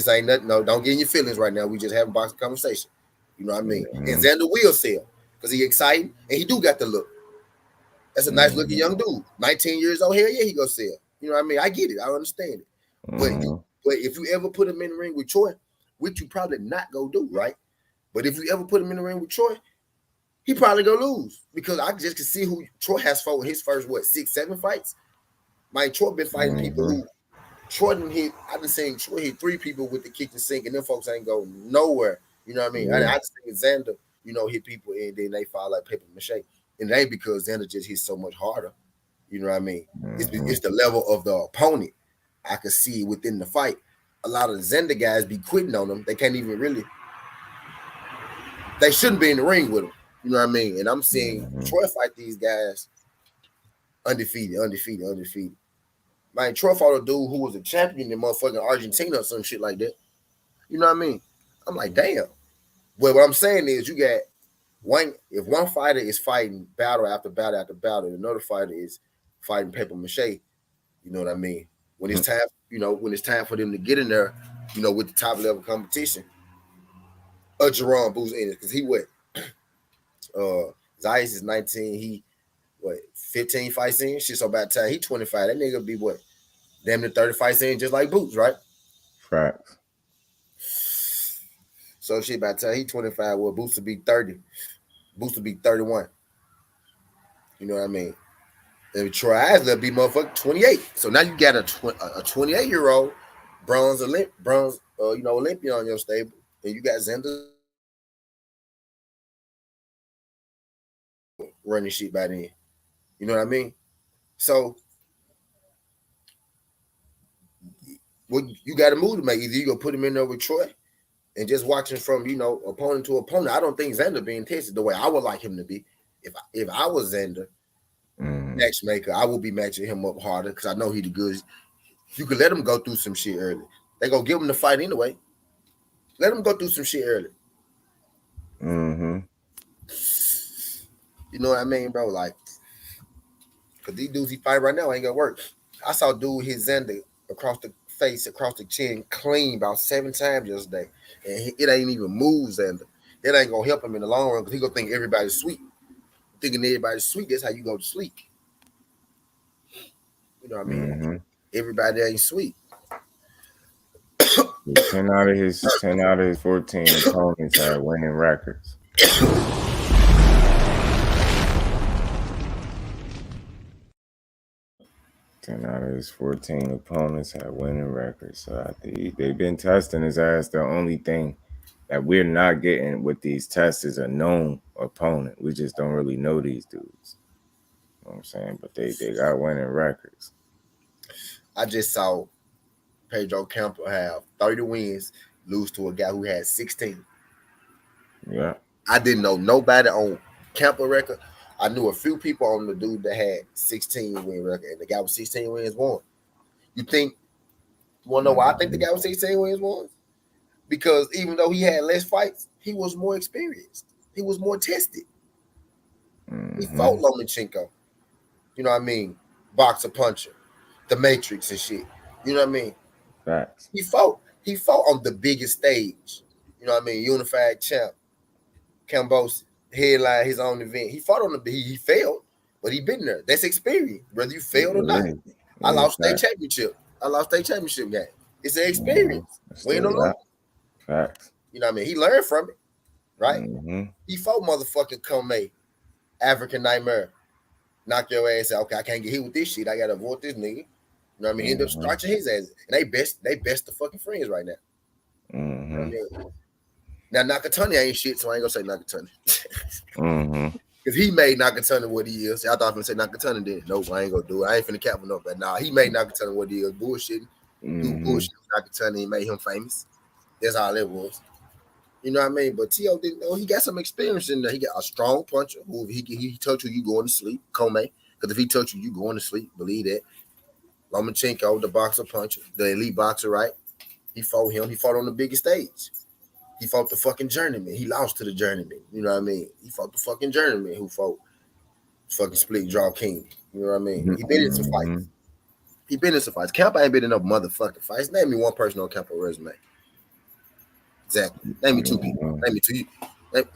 ain't nothing. No, don't get in your feelings right now. We just having a boxing conversation. You know what I mean? And Xander will sell because he exciting and he do got the look. That's a nice looking young dude. 19 years old. Hell yeah, he go sell. You know what I mean? I get it. I understand it. But if you ever put him in the ring with Troy, which you probably not go do, right? But if you ever put him in the ring with Troy, he probably go lose because I just can see who Troy has fought in his first 6, 7 fights. My Troy been fighting people who Troy didn't hit. I've been saying Troy hit 3 people with the kitchen sink, and them folks ain't go nowhere. You know what I mean? I just think Xander, hit people and then they fall like paper mache, and it ain't because Xander just hits so much harder. You know what I mean? It's the level of the opponent. I could see within the fight. A lot of the Xander guys be quitting on them. They can't even really. They shouldn't be in the ring with them. You know what I mean? And I'm seeing Troy fight these guys undefeated. You Man, Troy fought a dude who was a champion in motherfucking Argentina or some shit like that. You know what I mean? I'm like, damn. Well, what I'm saying is, you got one. If one fighter is fighting battle after battle after battle, another fighter is fighting paper mache. You know what I mean? When it's time, when it's time for them to get in there, with the top level competition, Jerome Boo's in it because he what? Zayas is 19. He what? 15 fights in. Shit, so by the time he 25, that nigga be what? Damn near 30 fights in, just like Boots, right? Facts. So shit, by the time he 25, well, Boots will be 30. Boots will be 31. You know what I mean? And Troy Isler be motherfucking 28. So now you got a 28-year-old bronze Olympian on your stable, and you got Xander running shit by then. You know what I mean? So what you got to move to make. Either you gonna put him in there with Troy and just watching from opponent to opponent. I don't think Xander being tested the way I would like him to be. If I was Xander matchmaker, I would be matching him up harder because I know he the good. You could let him go through some shit early. They gonna give him the fight anyway. Let him go through some shit early. Mm-hmm. You know what I mean, bro? Like, cause these dudes he fight right now ain't gonna work. I saw dude hit Xander across the face, across the chin, clean about 7 times yesterday, and it ain't even move Xander. That ain't gonna help him in the long run because he gonna think everybody's sweet. Thinking everybody's sweet, that's how you go to sleep. You know what I mean? Mm-hmm. Everybody ain't sweet. 10 out of his 14 opponents had winning records. 10 out of his 14 opponents had winning records. So I think they've been testing his ass. The only thing that we're not getting with these tests is a known opponent. We just don't really know these dudes. You know what I'm saying? But they got winning records. I just saw Pedro Campo have 30 wins, lose to a guy who had 16. Yeah. I didn't know nobody on Campo record. I knew a few people on the dude that had 16 win record, and the guy with 16 wins won. You want to know why I think the guy with 16 wins won? Because even though he had less fights, he was more experienced. He was more tested. He fought Lomachenko. You know what I mean? Boxer, puncher, the Matrix and shit. You know what I mean? Facts. He fought on the biggest stage. You know what I mean? Unified champ. Cambosi headline his own event. He fought on he failed, but he been there. That's experience, whether you failed or not. I lost state championship. Game. It's an experience. Win or lose. Facts. You know what I mean? He learned from it, right? Mm-hmm. He fought motherfucking Comey, African Nightmare. Knock your ass out. Okay, I can't get hit with this shit. I gotta avoid this nigga. You know what I mean? He ended up starching his ass. And they best the fucking friends right now. Mm-hmm. You know what I mean? Now Nakatani ain't shit, so I ain't gonna say Nakatani. Because he made Nakatani what he is. I thought I was gonna say Nakatani did. Nope, I ain't gonna do it. I ain't finna cap him up. But nah, he made Nakatani what he is. Bullshitting. Do bullshit with Nakatani and made him famous. That's all it was. You know what I mean? But T.O. didn't know. He got some experience in there. He got a strong puncher who he touch you going to sleep. Comey. Because if he touch you going to sleep. Believe that. Lomachenko, the boxer puncher, the elite boxer, right? He fought him. He fought on the biggest stage. He fought the fucking journeyman. He lost to the journeyman. You know what I mean? He fought the fucking journeyman who fought fucking split draw king. You know what I mean? He been in some fights. Campo ain't been in no motherfucking fights. Name me one person on Campo resume. Exactly. Name me 2 people. Name me 2.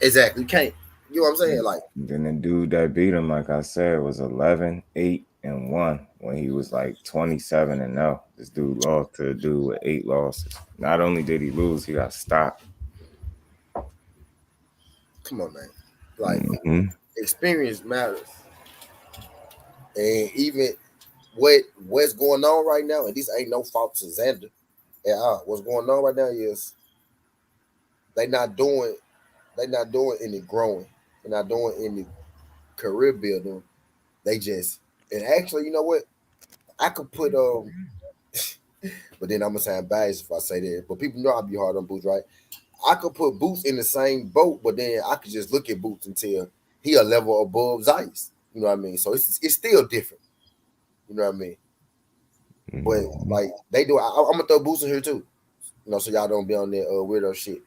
Exactly. You can't. You know what I'm saying? Like, then the dude that beat him, like I said, was 11, 8, and 1 when he was like 27 and 0. This dude lost to a dude with 8 losses. Not only did he lose, he got stopped. Come on, man. Like, experience matters. And even what's going on right now, and this ain't no fault to Xander at all. What's going on right now is they not doing any growing. They're not doing any career building. They just, and actually, you know what? I could put but then I'm gonna sound biased if I say that. But people know I'll be hard on Boots, right? I could put Boots in the same boat, but then I could just look at Boots until he a level above Zeiss. You know what I mean? So it's still different. You know what I mean? But Mhm. like they do, I'm gonna throw Boost in here too. So y'all don't be on that weirdo shit.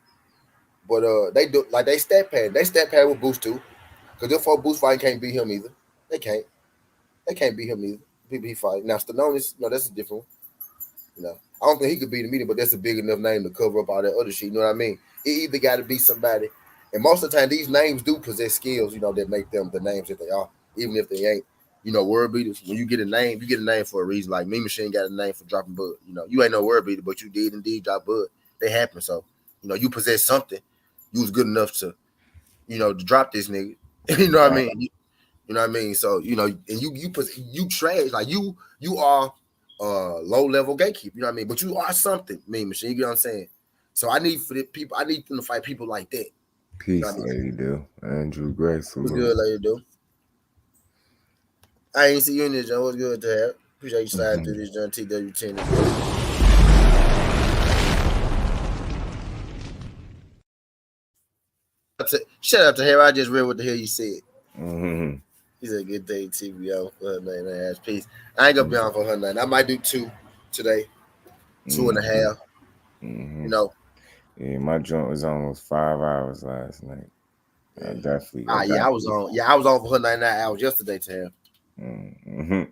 But they do like they stat pad with Boost too. Cause if for Boost fight can't beat him either. They can't. They can't beat him either. People he fight. Now Stallone no, that's a different one. I don't think he could beat him either, but that's a big enough name to cover up all that other shit. You know what I mean? It either got to be somebody, and most of the time these names do possess skills, that make them the names that they are, even if they ain't, word beaters. When you get a name, you get a name for a reason. Like Me Machine got a name for dropping bud. You ain't no word beater, but you did indeed drop bud. They happen. So, you possess something. You was good enough to drop this nigga. you know what I Right. mean? You know what I mean? So and you trash like you are low level gatekeeper. You know what I mean? But you are something, Mean Machine. You get what I'm saying? So I need for the people. I need them to fight people like that. You know Peace, what I mean? lady. Do Andrew Gray What's salute. good, lady? Do I ain't see you in this, John. What's good to have? Appreciate you sliding through this, John. TW10 as well. Shut up to her. I just read what the hell you said. Mm-hmm. He said, "Good day, TBO for her name and ass peace." I ain't gonna be on for her name. I might do 2 today, 2.5. Mm-hmm. You know. Yeah, my joint was almost 5 hours last night. I Yeah. Yeah, I was definitely. on. Yeah, I was on for 199 hours yesterday, Tam. Mm-hmm.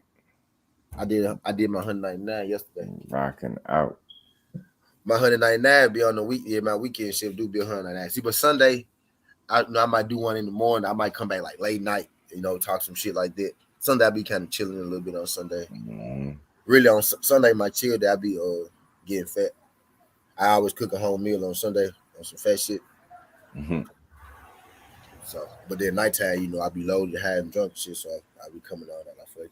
I did my 199 yesterday. Rocking out. My 199 be on the week. Yeah, my weekend shift do be 199. See, but Sunday, I might do one in the morning. I might come back like late night. Talk some shit like that. Sunday I be kind of chilling a little bit on Sunday. Mm-hmm. Really on Sunday, my chill day I be getting fat. I always cook a home meal on Sunday on some fat shit. Mm-hmm. So, but then nighttime, I be loaded, high and drunk and shit. So I be coming on that. I feel like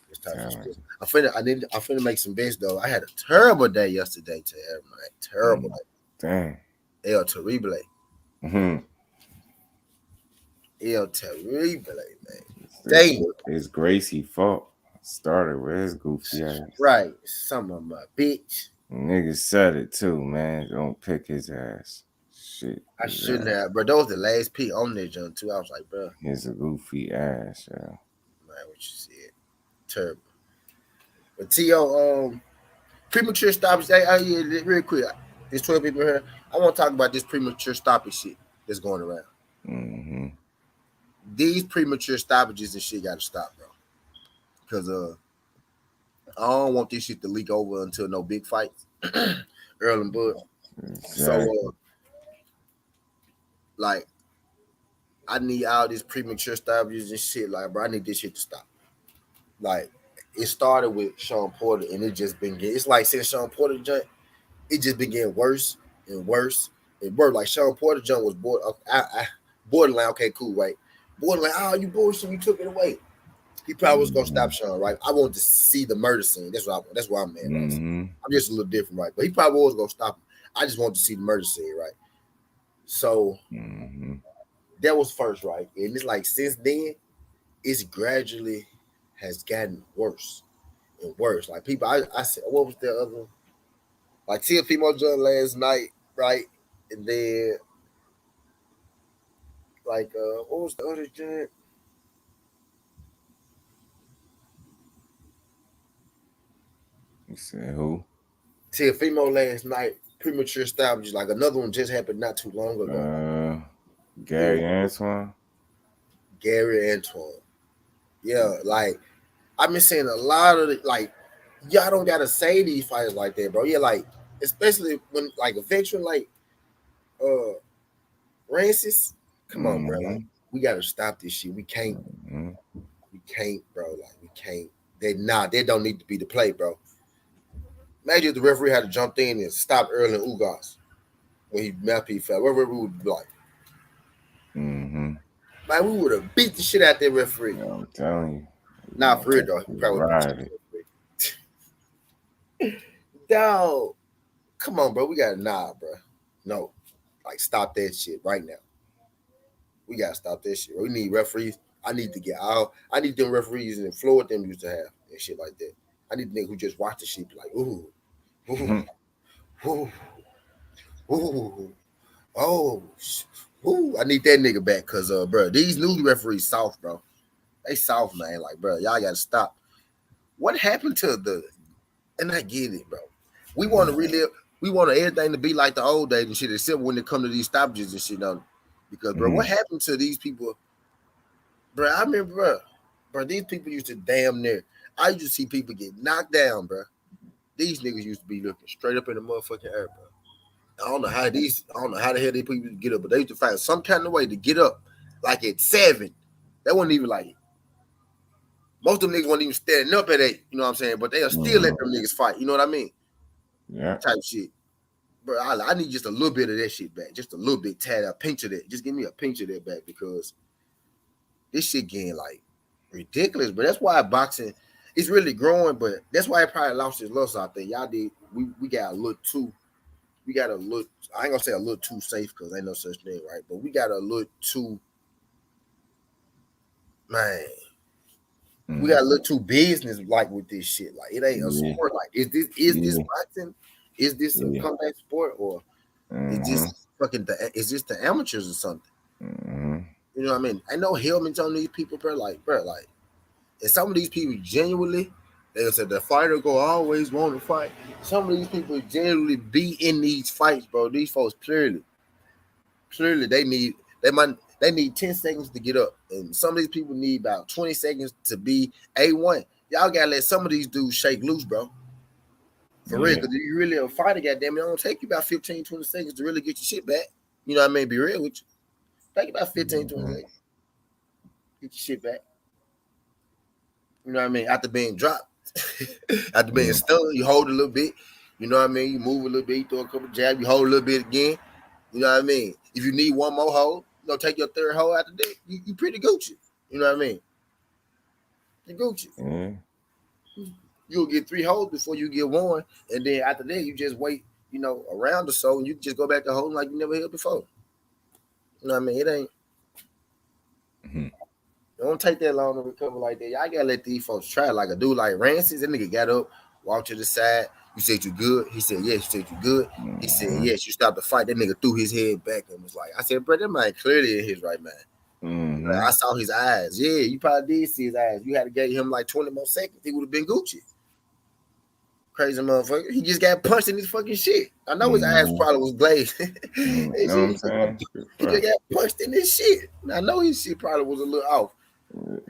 it's time for Talent. school. I finna make some bets though. I had a terrible day yesterday to everybody. Terrible day. Dang. El Terrible. Mm-hmm. El Terrible, man. It's, Damn. it's Gracie fault. Started with his goofy ass. Right. Some of my bitch. Niggas said it too, man. Don't pick his ass. Shit. I His shouldn't ass. have, bro. That was the last pick on that jump too. I was like, bro, He's a goofy ass, yeah. man, what you said. Terrible. But T.O., premature stoppage. Yeah, real quick. There's 12 people here. I want to talk about this premature stoppage shit that's going around. Mm-hmm. These premature stoppages and shit got to stop, bro. Because I don't want this shit to leak over until no big fights. Earl and Bud. So, Exactly. like, I need all these premature stoppages and shit. Like, bro, I need this shit to stop. Like, it started with Sean Porter, and it just been getting. It's like since Sean Porter jump, it just been getting worse and worse and worse. Like Sean Porter jump was borderline. Okay, cool, right? Borderline. Oh, you bullshit. You took it away. He probably was gonna Mm-hmm. stop Sean, right? I wanted to see the murder scene. That's what I want. That's why I'm mad. Right? Mm-hmm. I'm just a little different, right? But he probably was gonna stop him. I just wanted to see the murder scene, right? So Mm-hmm. that was first, right? And it's like since then, it's gradually has gotten worse and worse. Like people, I said, what was the other? Like TFP John last night, right? And then like what was the other joint? You said who? TFP last night, premature establishment. Like another one just happened not too long ago. Uh, It Gary was Antoine. Gary Antoine. Yeah, like I've been seeing a lot of like y'all don't gotta say these fighters like that, bro. Yeah, like especially when like a veteran like uh Francis. Come on, bro. Mm-hmm. Like we gotta stop this shit. Mm-hmm. We can't, bro. Like we can't. They don't need to be the play, bro. Imagine if the referee had to jump in and stop Erlen Ugas when he Mappy fell. What referee would be like? Mm-hmm. Man, we would have beat the shit out that referee. Yeah, I'm telling you. Nah, for real though. He probably would have beat Ride the it. referee. Dog, come on, bro. We gotta bro. No, like stop that shit right now. We gotta stop that shit. We need referees. I need to get out. I need them referees in Florida them used to have and shit like that. I need niggas who just watch the shit be like, ooh, ooh, ooh, ooh, oh, ooh. I need that nigga back because bro, these new referees soft, bro. They soft, man. Like, bro, y'all gotta stop. What happened to the And I get it, bro. We want to relive. We want everything to be like the old days and shit, except when it come to these stoppages and shit. On because, bro, what happened to these people, bro? I remember, bro, these people used to damn near. I used to see people get knocked down, bro. These niggas used to be looking straight up in the motherfucking air, bro. I don't know how the hell these people get up, but they used to find some kind of way to get up, like at 7. That wasn't even like it. Most of them niggas weren't even standing up at 8. You know what I'm saying? But they are still let them niggas fight. You know what I mean? Yeah. Type shit. Bro, I need just a little bit of that shit back. Just a little bit, tad, a pinch of that. Just give me a pinch of that back because this shit getting like ridiculous. But that's why boxing is really growing. But that's why it probably lost its lust out there. Y'all did. We got a little too. We got a little. I ain't gonna say a little too safe because ain't no such thing, right? But we got a little too. Man, we got a little too business like with this shit. Like it ain't a sport. Like is this boxing? Is this a comeback sport or is this is this the amateurs or something? You know what I mean? I know helmets on these people, bro. Like, and some of these people genuinely, they said the fighter go always want to fight. Some of these people genuinely be in these fights, bro. These folks clearly they need 10 seconds to get up, and some of these people need about 20 seconds to be A1. Y'all gotta let some of these dudes shake loose, bro. For real, because if you really a fighter, goddamn it, it'll take you about 15, 20 seconds to really get your shit back. You know what I mean? Be real with you. Take about 15, 20 seconds. Get your shit back. You know what I mean? After being dropped, after being stunned, you hold a little bit. You know what I mean? You move a little bit, you throw a couple jabs, you hold a little bit again. You know what I mean? If you need one more hold, take your third hold after that. You pretty Gucci. You know what I mean? You Gucci. You'll get 3 holds before you get one, and then after that, you just wait, around or so, and you just go back to holding like you never held before. You know what I mean? It ain't. It don't take that long to recover like that. Y'all gotta let these folks try. Like a dude like Rancis, that nigga got up, walked to the side. You said you good? He said, yes. You said you good? He said, yes. You stopped the fight. That nigga threw his head back and was like, I said, bro, that man clearly in his right mind. Like, I saw his eyes. Yeah, you probably did see his eyes. You had to give him like 20 more seconds. He would have been Gucci. Crazy motherfucker. He just got punched in his fucking shit. I know his eyes probably was glazed. You know what I'm saying? He just got punched in his shit. I know his shit probably was a little off.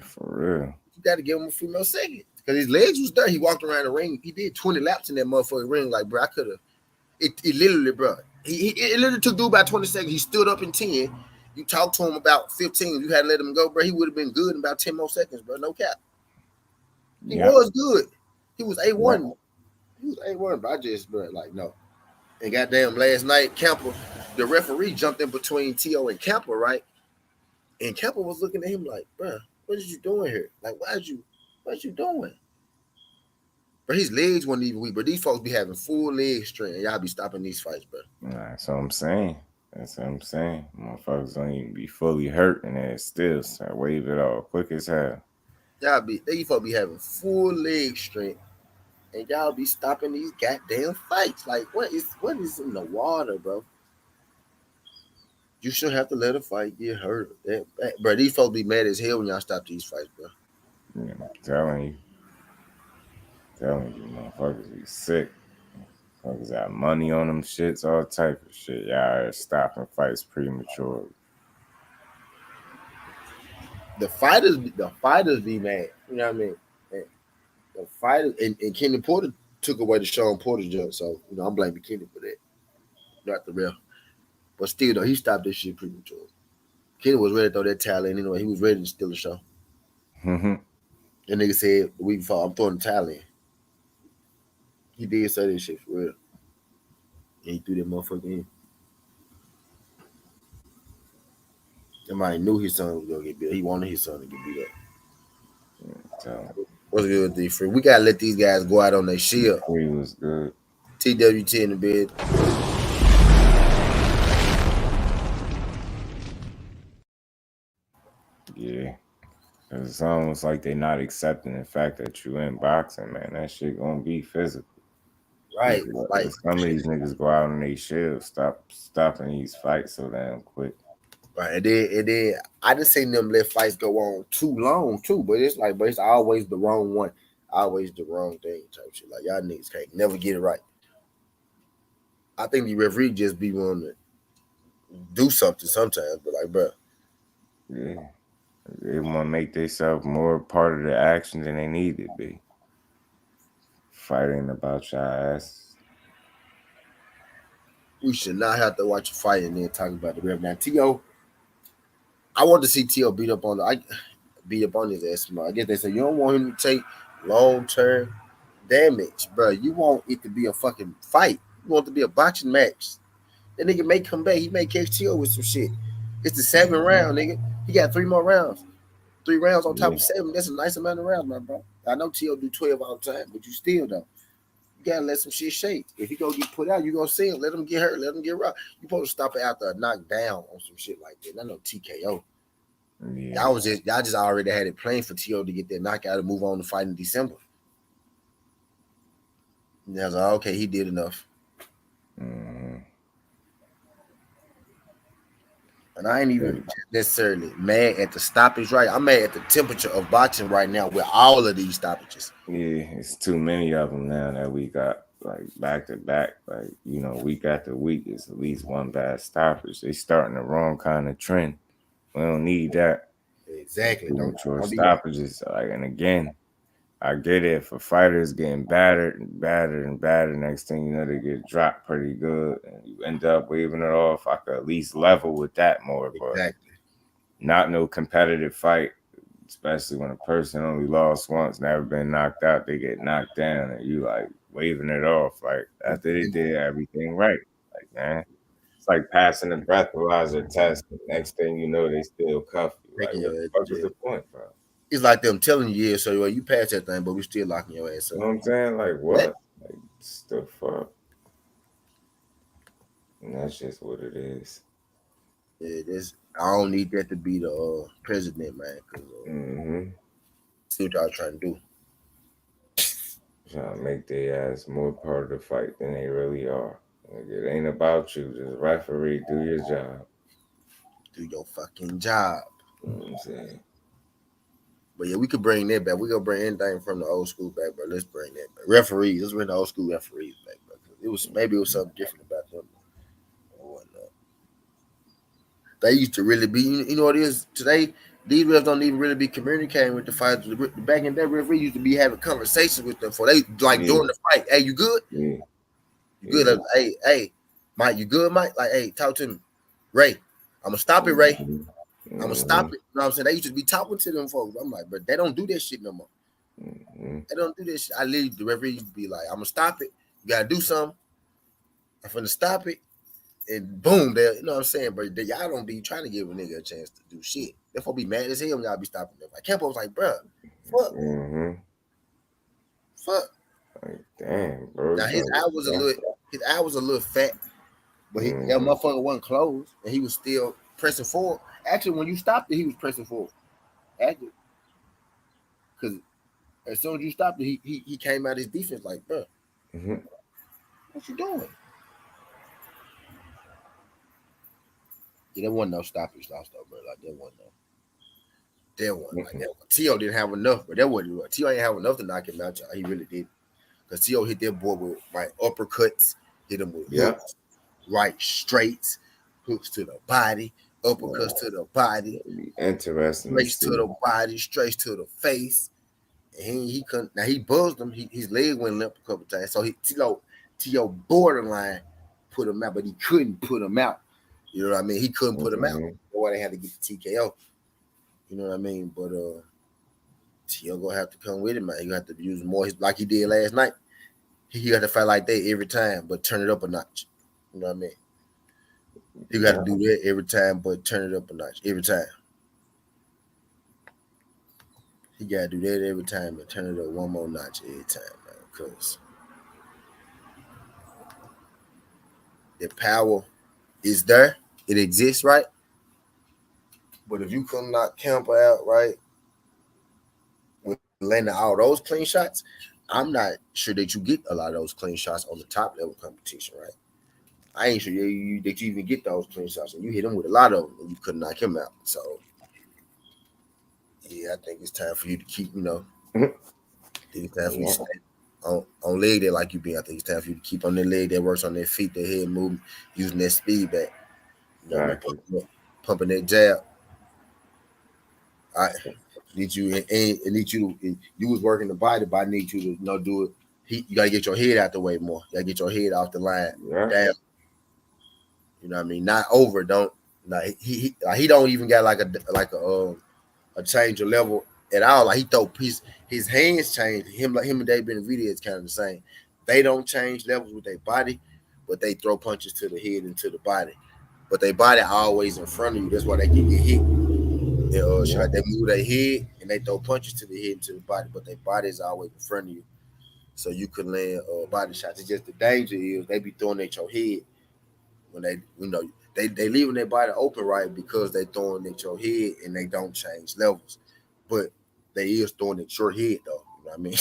For real. You got to give him a few more seconds. Because his legs was there. He walked around the ring. He did 20 laps in that motherfucking ring. Like, bro, I could have. It literally, bro. It literally took dude about 20 seconds. He stood up in 10. You talked to him about 15. You had to let him go, bro. He would have been good in about 10 more seconds, bro. No cap. He was good. He was A1. Yeah. He was A1, but I just, bro, like, no. And goddamn, last night, Camper, the referee jumped in between T.O. and Camper, right? And Camper was looking at him like, bro, what are you doing here? Like, what you doing? But his legs weren't even weak, but these folks be having full leg strength. Y'all be stopping these fights, bro. That's what I'm saying. Motherfuckers don't even be fully hurt and then still start wave it off quick as hell. These folks be having full leg strength. And y'all be stopping these goddamn fights. Like, what is in the water, bro? You should have to let a fight get hurt. Bro, these folks be mad as hell when y'all stop these fights, bro. Yeah, I'm telling you, motherfuckers be sick. Motherfuckers got money on them shits, all type of shit. Y'all are stopping fights prematurely. The fighters be mad. You know what I mean? The fighters and Kenny Porter took away the Sean Porter jump, so I'm blaming Kenny for that. Not the real. But still though, he stopped this shit prematurely. Kenny was ready to throw that towel in anyway. He was ready to steal the show. And nigga said the week before, I'm throwing the towel in. He did say that shit for real. And he threw that motherfucker in. Somebody knew his son was gonna get beat up. He wanted his son to get beat up. What's good with these free? We gotta let these guys go out on their shield. Free was good. TWT in the bed. Yeah. It's almost like they're not accepting the fact that you in boxing, man. That shit gonna be physical. Right. Like some of these niggas go out on their shield, stopping these fights so damn quick. Right. And then I just seen them let fights go on too long too, but it's always the wrong one. always the wrong thing type shit. Like y'all niggas can't never get it right. I think the referee just be wanting to do something sometimes, but like, bro, Yeah. They want to make themselves more part of the action than they need to be. Fighting about your ass. we should not have to watch a fight and then talk about the ref. Now, T.O., I want to see T.O. beat up on his ass. I guess they say you don't want him to take long term damage, bro. You want it to be a fucking fight. You want it to be a boxing match. That nigga may come back. He may catch T.O. with some shit. It's the 7th round, nigga. He got 3 more rounds. 3 rounds on top Yeah. of 7. That's a nice amount of rounds, my bro. I know T.O. do 12 all the time, but you still don't. You gotta let some shit shake. If he gonna get put out, you gonna see him. Let him get hurt. Let him get rough. You supposed to stop it after a knockdown on some shit like that. I know TKO. Yeah. Y'all just already had it planned for T.O. to get that knockout and move on to fight in December. And I was like, okay, he did enough. Mm-hmm. And I ain't even necessarily mad at the stoppage, right? I'm mad at the temperature of boxing right now with all of these stoppages. Yeah, it's too many of them now that we got like back to back. Like, week after week is at least one bad stoppage. They starting the wrong kind of trend. We don't need that. Exactly. Premature Don't do that. stoppages. Like, and again, I get it. For fighters getting battered and battered and battered, next thing you know, they get dropped pretty good, and you end up waving it off. I could at least level with that more, but Exactly. not no competitive fight, especially when a person only lost once, never been knocked out, they get knocked down, and you like waving it off like after they did everything right. Like, man, it's like passing the breathalyzer test. Next thing you know, they still cuff you. Like, Taking what your the ass fuck to is jail. the point, bro? It's like them telling you, yeah, so well, you passed that thing, but we still locking your ass You up. know what I'm saying? Like, What? what? Like, it's the fuck? And that's just what it is. Yeah, this I don't need that to be the president, man. Cause Mm-hmm. see what y'all trying to do. Trying to make their ass more part of the fight than they really are. Like, it ain't about you. Just referee, do your job. Do your fucking job. You know what I'm saying? But yeah, we could bring that back. We gonna bring anything from the old school back, bro. Let's bring that back. Referees, let's bring the old school referees back, bro. Maybe it was something different about them or whatnot. They used to really be, you know what it is today. These refs don't even really be communicating with the fighters. Back in that, referee used to be having conversations with them for they like Yeah, during the fight. Hey, you good? yeah, You good? yeah. Like, hey, Mike, you good, Mike? Like, hey, talk to me, Ray. I'm gonna stop it, Ray. Mm-hmm. I'm gonna Mm-hmm. stop it. You know what I'm saying? They used to be talking to them folks. I'm like, but they don't do that shit no more. Mm-hmm. They don't do this shit. I literally, the referee used to be like, I'm gonna stop it. You gotta do something. I'm finna stop it. And boom, there, you know what I'm saying? But y'all don't be trying to give a nigga a chance to do shit. Therefore, be mad as hell when y'all be stopping them. Like Campo was like, bro, fuck, Mm-hmm. fuck. Like, damn, bro, Now you trying to his eye was a little fat, but that mm-hmm. motherfucker wasn't closed, and he was still pressing forward. Actually, when you stopped it, he was pressing forward. Actually, because as soon as you stopped it, he came out his defense like, bro, Mm-hmm. what you doing? Yeah, there wasn't no stoppage loss though, bro. Like there wasn't no. There wasn't like that. T.O. didn't have enough, but that wasn't what T.O. ain't have enough to knock him out, y'all. He really did. Because T.O. hit that boy with right uppercuts, hit him with Yeah. hooks, right straights, hooks to the body, uppercuts to the body, It'd be interesting to straights to see. the body, straights to the face. And he couldn't. Now he buzzed him. His leg went limp a couple times. So T.O. borderline put him out, but he couldn't put him out. You know what I mean? He couldn't put him out. Mm-hmm. That's why they had to get the TKO. You know what I mean? But T.O. gonna have to come with it, man. You have to use more like he did last night. He got to fight like that every time, but turn it up a notch. You know what I mean? He got to Yeah. do that every time, but turn it up a notch every time. He got to do that every time and turn it up one more notch every time, man. Because the power is there, it exists, right? But if you come knock Camper out, right, with landing all those clean shots, I'm not sure that you get a lot of those clean shots on the top level competition, right? I ain't sure that you even get those clean shots, and you hit him with a lot of them, and you couldn't knock him out. So, yeah, I think it's time for you to keep, Then it's time for you to stay on leg that like you be. I think it's time for you to keep on their leg that works on their feet, their head movement, using that speed back. You know what I Exactly. mean? Pumping that jab. I need you and need you to you was working the body, but I need you to do it. You gotta get your head out the way more. You gotta get your head off the line. Yeah. Down. You know what I mean? Not over. Don't like he don't even got like a change of level at all. Like he throw his hands change. Him and Dave Benavidez is kind of the same. They don't change levels with their body, but they throw punches to the head and to the body. But their body always in front of you. That's why they can get hit. They move their head and they throw punches to the head and to the body, but their body is always in front of you, so you can land body shots. It's just the danger is they be throwing at your head when they leaving their body open right because they throwing at your head and they don't change levels, but they is throwing at your head though. You know what I mean?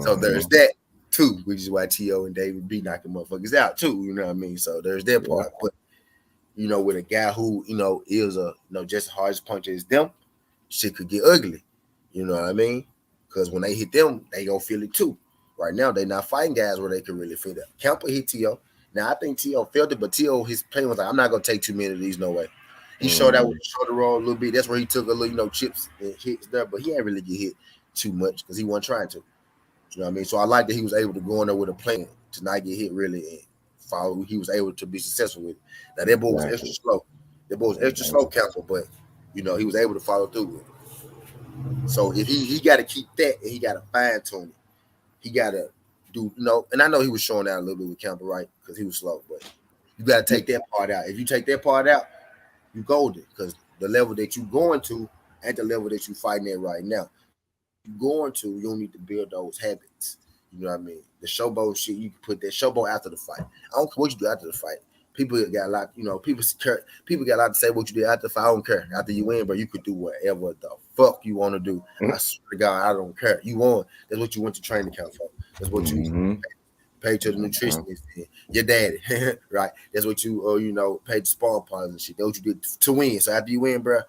So there's that too, which is why T.O. and David B knocking motherfuckers out too. You know what I mean? So there's that part, but. With a guy who, is just as hard as puncher as them, shit could get ugly. You know what I mean? Because when they hit them, they gonna feel it too. Right now, they not fighting guys where they can really feel that. Camper hit T.O. Now, I think T.O. felt it, but T.O. his pain was like, I'm not gonna take too many of these, no way. He showed out with the shoulder roll a little bit. That's where he took a little, chips and hits there, but he ain't really get hit too much because he wasn't trying to. You know what I mean? So I like that he was able to go in there with a plan to not get hit really and follow. He was able to be successful with it. Now that boy was extra slow. That boy was extra slow, Council, but he was able to follow through with it. So if he got to keep that and he got to fine tune it. He got to do and I know he was showing out a little bit with Campbell, right? Because he was slow, but you got to take that part out. If you take that part out, you golden because the level that you going to ain't the level that you fighting at right now. You going to, you don't need to build those habits. You know what I mean? The showboat shit, you can put that showboat after the fight. I don't care what you do after the fight. People got a lot, people got a lot to say what you did after the fight. I don't care. After you win, bro, you could do whatever the fuck you want to do. I swear to God, I don't care. You won. That's what you went to training camp for. That's what you paid to the nutritionist and your daddy, right? That's what you, paid the sparring partners and shit. That's what you did to win. So after you win, bro,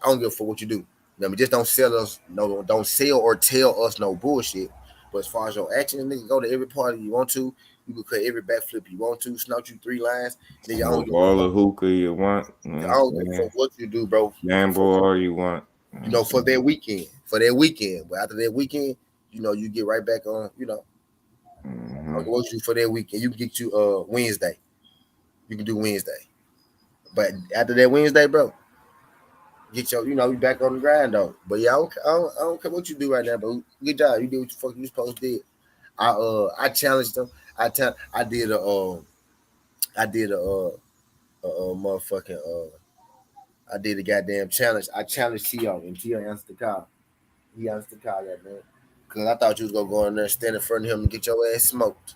I don't give a fuck what you do. Just don't sell us, don't sell or tell us no bullshit. But as far as your action, nigga, go to every party you want to. You can cut every backflip you want to. Snout you 3 lines. Nigga, I don't give all the hookah you want. I don't give a fuck what you do, bro. Gamble all you want. For that weekend. But after that weekend, you get right back on, I'll go with you for that weekend. You can get you Wednesday. You can do Wednesday. But after that Wednesday, bro, get your, you back on the grind though. But yeah, I don't care what you do right now, but good job. You did what the fuck you supposed to do. I challenged them. I did I did a goddamn challenge. I challenged T.O. and T.O. answered the call. He answered the call, goddamn. Cause I thought you was gonna go in there, stand in front of him, and get your ass smoked.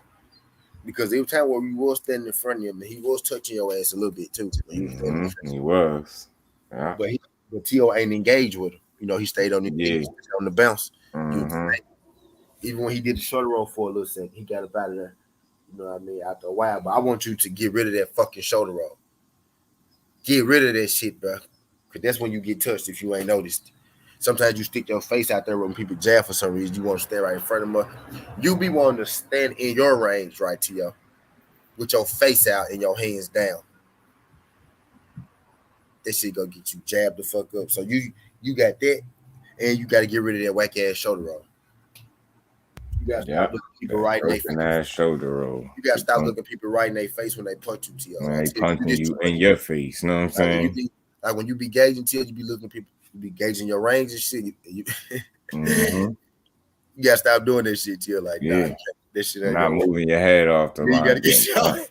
Because every time where you was standing in front of him, he was touching your ass a little bit too. He was. Yeah. But T.O. ain't engaged with him. He stayed on the on the bounce. Even when he did the shoulder roll for a little second, he got up out of there. You know what I mean? After a while. But I want you to get rid of that fucking shoulder roll. Get rid of that shit, bro. Because that's when you get touched if you ain't noticed. Sometimes you stick your face out there when people jab for some reason. You want to stand right in front of them. You be wanting to stand in your range, right, T.O., with your face out and your hands down. That shit gonna get you jabbed the fuck up. So you got that, and you got to get rid of that whack ass shoulder roll. You gotta stop looking people right in their face. Shoulder roll. You gotta stop looking people right in their face when they punch you, T.O. When they punching you in your face. You know what I'm saying? When you be gauging, T.O., you be looking people. You be gauging your range and shit. You gotta stop doing this shit, T.O. Like, nah, this shit ain't not moving your head off the line. You gotta get shot.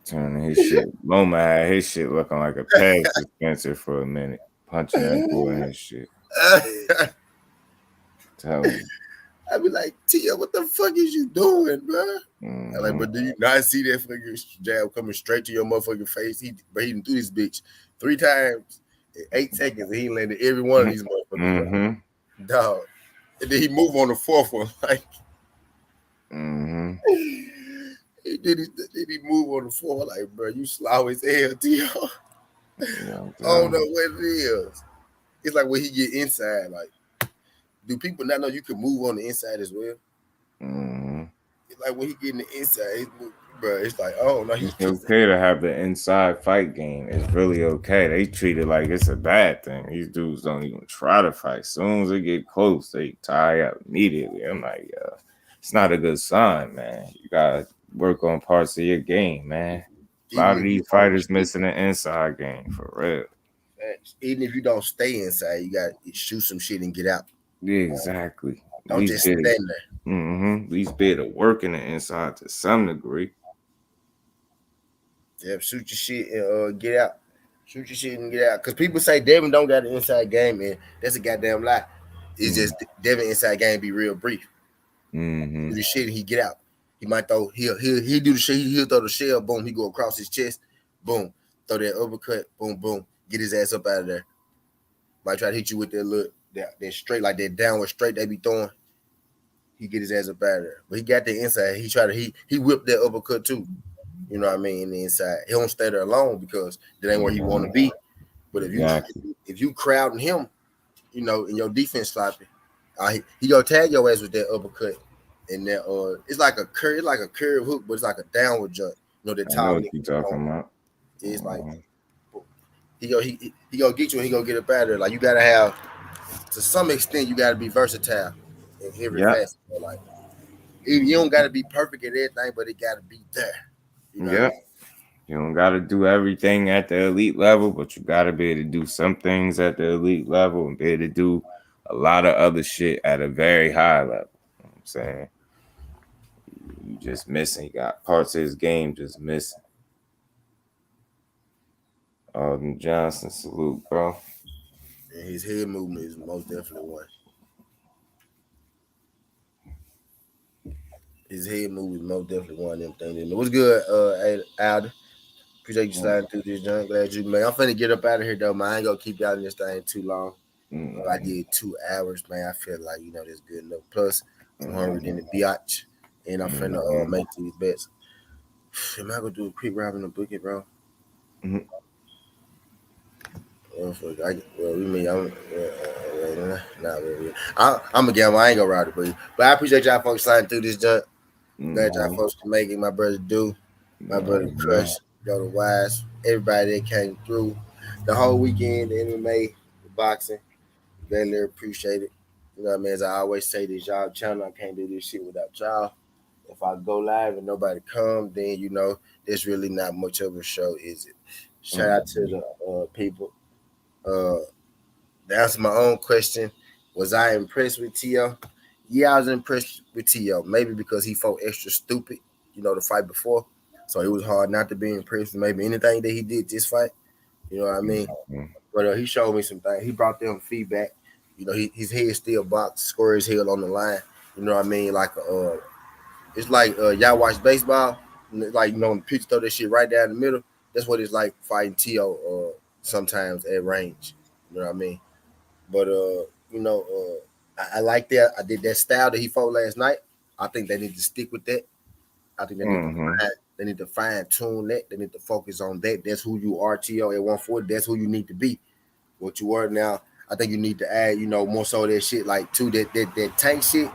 Turning his shit. Loma had his shit looking like a pad dispenser for a minute. Punching and pulling his shit. Tell you. I be like, Tia, what the fuck is you doing, bro? I'm like, but do you not see that fucking jab coming straight to your motherfucking face? He done threw this bitch 3 times in 8 seconds, and he landed every one of these motherfuckers. Dog. And then he moved on the 4th one, like. Then he move on the 4th, like, bro, you slow as hell, Tia. I don't know what it is. It's like when he get inside, like, do people not know you can move on the inside as well? Mm-hmm. It's like when he get in the inside, bro, it's like, oh no, he It's keeps. okay to have the inside fight game. It's really okay. They treat it like it's a bad thing. These dudes don't even try to fight. As soon as they get close, they tie up immediately. I'm like, it's not a good sign, man. You gotta work on parts of your game, man. A lot Even of if you these don't, fighters missing the inside game for real. even if you don't stay inside, you got to shoot some shit and get out. Yeah, exactly. At Don't least just bit of, stand there. at least bit of work in the inside to some degree. Yeah, shoot your shit and get out. Shoot your shit and get out. Cause people say Devin don't got an inside game, and that's a goddamn lie. It's just Devin inside game be real brief. Mm-hmm. Do the shit and he get out. He might throw. He'll do the shit. He'll throw the shell. Boom. He go across his chest. Boom. Throw that uppercut. Boom. Boom. Get his ass up out of there. Might try to hit you with that look that straight like that downward straight they be throwing. He get his ass up out of there. But he got the inside. He try to he whipped that uppercut too. You know what I mean? In the inside. He don't stay there alone because that ain't where he want to be. But Exactly. if you crowding him, you know, in your defense sloppy, he gonna tag your ass with that uppercut. And that it's like a curve hook, but it's like a downward jump. You know, that I know tall what nigga. you're talking about. It's like he gonna get you and he gonna get up out of there. Like you gotta have to some extent you gotta be versatile in every Yep. facet. Like you don't gotta be perfect at everything, but it gotta be there. You know what I Yep. mean? You don't got to do everything at the elite level, but you got to be able to do some things at the elite level and be able to do a lot of other shit at a very high level. You know what I'm saying? You just missing. You got parts of his game just missing. Alden Johnson, salute, bro. And his head movement is most definitely one. His head movement is most definitely one of them things. What's good, Alden? Appreciate you sliding through this, John. Glad you, man. I'm finna get up out of here, though, man. I ain't gonna keep y'all in this thing too long. I Mm-hmm. did 2 hours, man. I feel like, you know, that's good enough. Plus, I'm hungry than Mm-hmm. the biatch. And I'm finna Mm-hmm. make these bets. Am I gonna do a quick round in the bookie, bro? Mm-hmm. Fuck, well, we mean, not really. I'm a gamble. I ain't gonna ride it, but I appreciate y'all folks sliding through this junk. Glad y'all Mm-hmm. folks can make it. My brother Do, my brother Mm-hmm. Crush, Brother Wise, everybody that came through the whole weekend, the MMA, the boxing. Greatly appreciate it. You know what I mean? As I always say, this y'all channel, I can't do this shit without y'all. If I go live and nobody come, then you know there's really not much of a show, is it? Shout out to Mm-hmm. the people. Uh, to answer my own question, was I impressed with T.O.? Yeah, I was impressed with T.O. Maybe because he fought extra stupid, you know, the fight before. So it was hard not to be impressed with maybe anything that he did this fight. You know what I mean? But he showed me some things. He brought them feedback. You know, his head still boxed, square his head on the line. You know what I mean? Like, it's like y'all watch baseball, like you know, the pitch throw that shit right down the middle. That's what it's like fighting T.O. Sometimes at range. You know what I mean? But you know, I like that. I did that style that he fought last night. I think they need to stick with that. I think Mm-hmm. they need to fine tune that. They need to focus on that. That's who you are, T.O. at 140. That's who you need to be. What you are now. I think you need to add, you know, more so that shit like to that tank shit.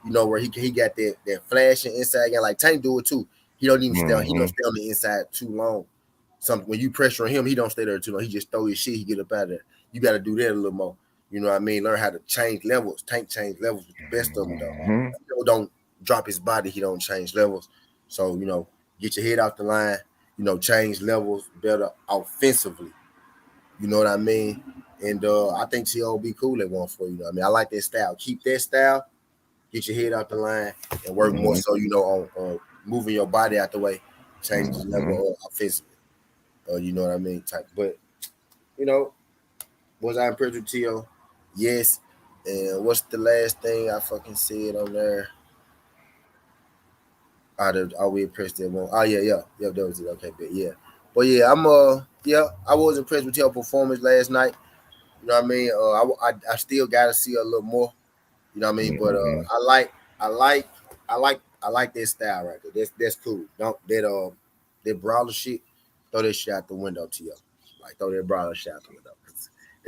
You know where he got that flashing inside game. Like Tank do it too. He don't even stay. He don't Mm-hmm. stay on the inside too long. Something when you pressure him, he don't stay there too long. He just throw his shit. He get up out of there. You got to do that a little more. You know what I mean? Learn how to change levels. Tank change levels with the best of them though. Mm-hmm. Don't drop his body. He don't change levels. So you know, get your head off the line. You know, change levels better offensively. You know what I mean? And I think T.O. be cool at 140. You know what I mean? I like that style. Keep that style. Get your head out the line and work more Mm-hmm. so you know on moving your body out the way, change the Mm-hmm. level of offensively. You know what I mean? Type. But you know, was I impressed with T.O.? Yes. And what's the last thing I fucking said on there? Are we impressed at one? Oh yeah. That was it. Okay, but yeah. But yeah, I was impressed with T.O. performance last night. You know what I mean? I still gotta see a little more. You know what I mean? But Mm-hmm. I like I like that style right there. That's cool. Don't that brawler shit. Throw that shit out the window, T.O. Like throw that brawler shit out the window.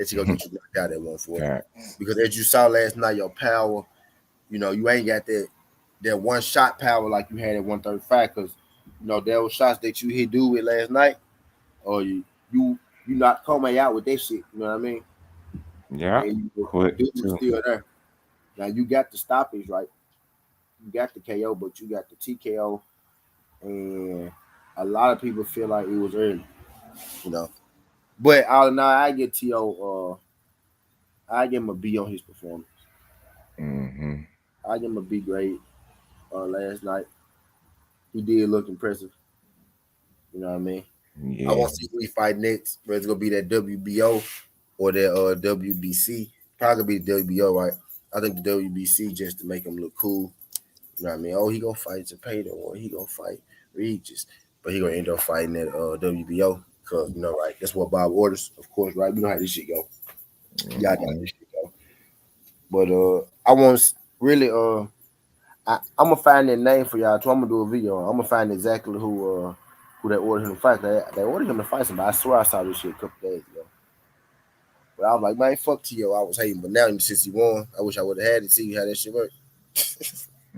that you gonna get you knocked out at 140. Facts. Because as you saw last night, your power, you ain't got that one shot power like you had at 135. Because there were shots that you hit dude with last night, or you knocked Comey out with that shit. You know what I mean? Yeah. And Quick dude was too. still there. Now you got the stoppage right. You got the KO, but you got the TKO, and a lot of people feel like it was early. But all in all, I get To. I give him a B on his performance. Mm-hmm. I give him a B grade. Last night he did look impressive. You know what I mean? I Yeah. want to see who he fight next. Whether it's gonna be that WBO or that WBC. Probably be the WBO, right? I think the WBC just to make him look cool. You know what I mean? Oh, he gonna fight Zepeda or he gonna fight Regis, but he gonna end up fighting at WBO because right? That's what Bob orders, of course, right? We know how this shit go. Y'all know how this shit go. But I want really I'm gonna find that name for y'all too. I'm gonna do a video. I'm gonna find exactly who they ordered him to fight. They ordered him to fight somebody. I swear I saw this shit a couple days ago. But I was like, man, fuck T.O. I was hating, but now since he won, I wish I would have had it to see how that shit worked.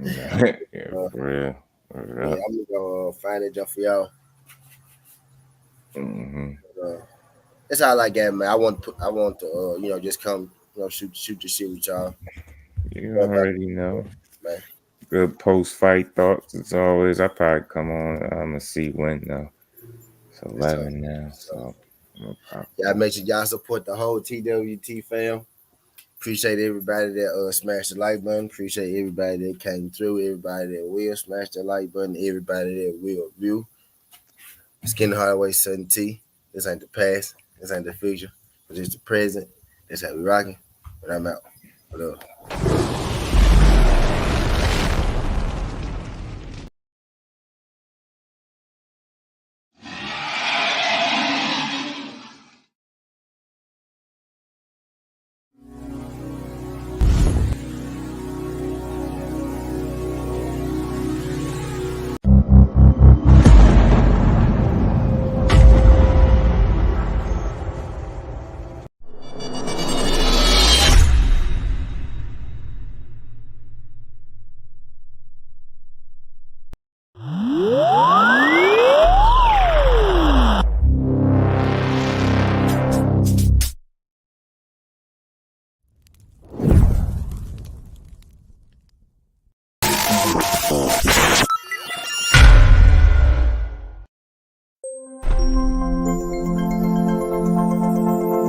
Yeah, for real. Yeah, I'm gonna find that jump for y'all. Mm-hmm. That's all I got, man. I want to just come, shoot the shit with y'all. You already know. Man. Good post-fight thoughts as always. I probably come on. I'm gonna see when though. It's 11 now, so y'all make sure y'all support the whole TWT fam. Appreciate everybody that smashed the like button. Appreciate everybody that came through. Everybody that will smash the like button. Everybody that will view. Skin Hardaway 7T. This ain't the past. This ain't the future. But it's the present. That's how we rocking. But I'm out. What up?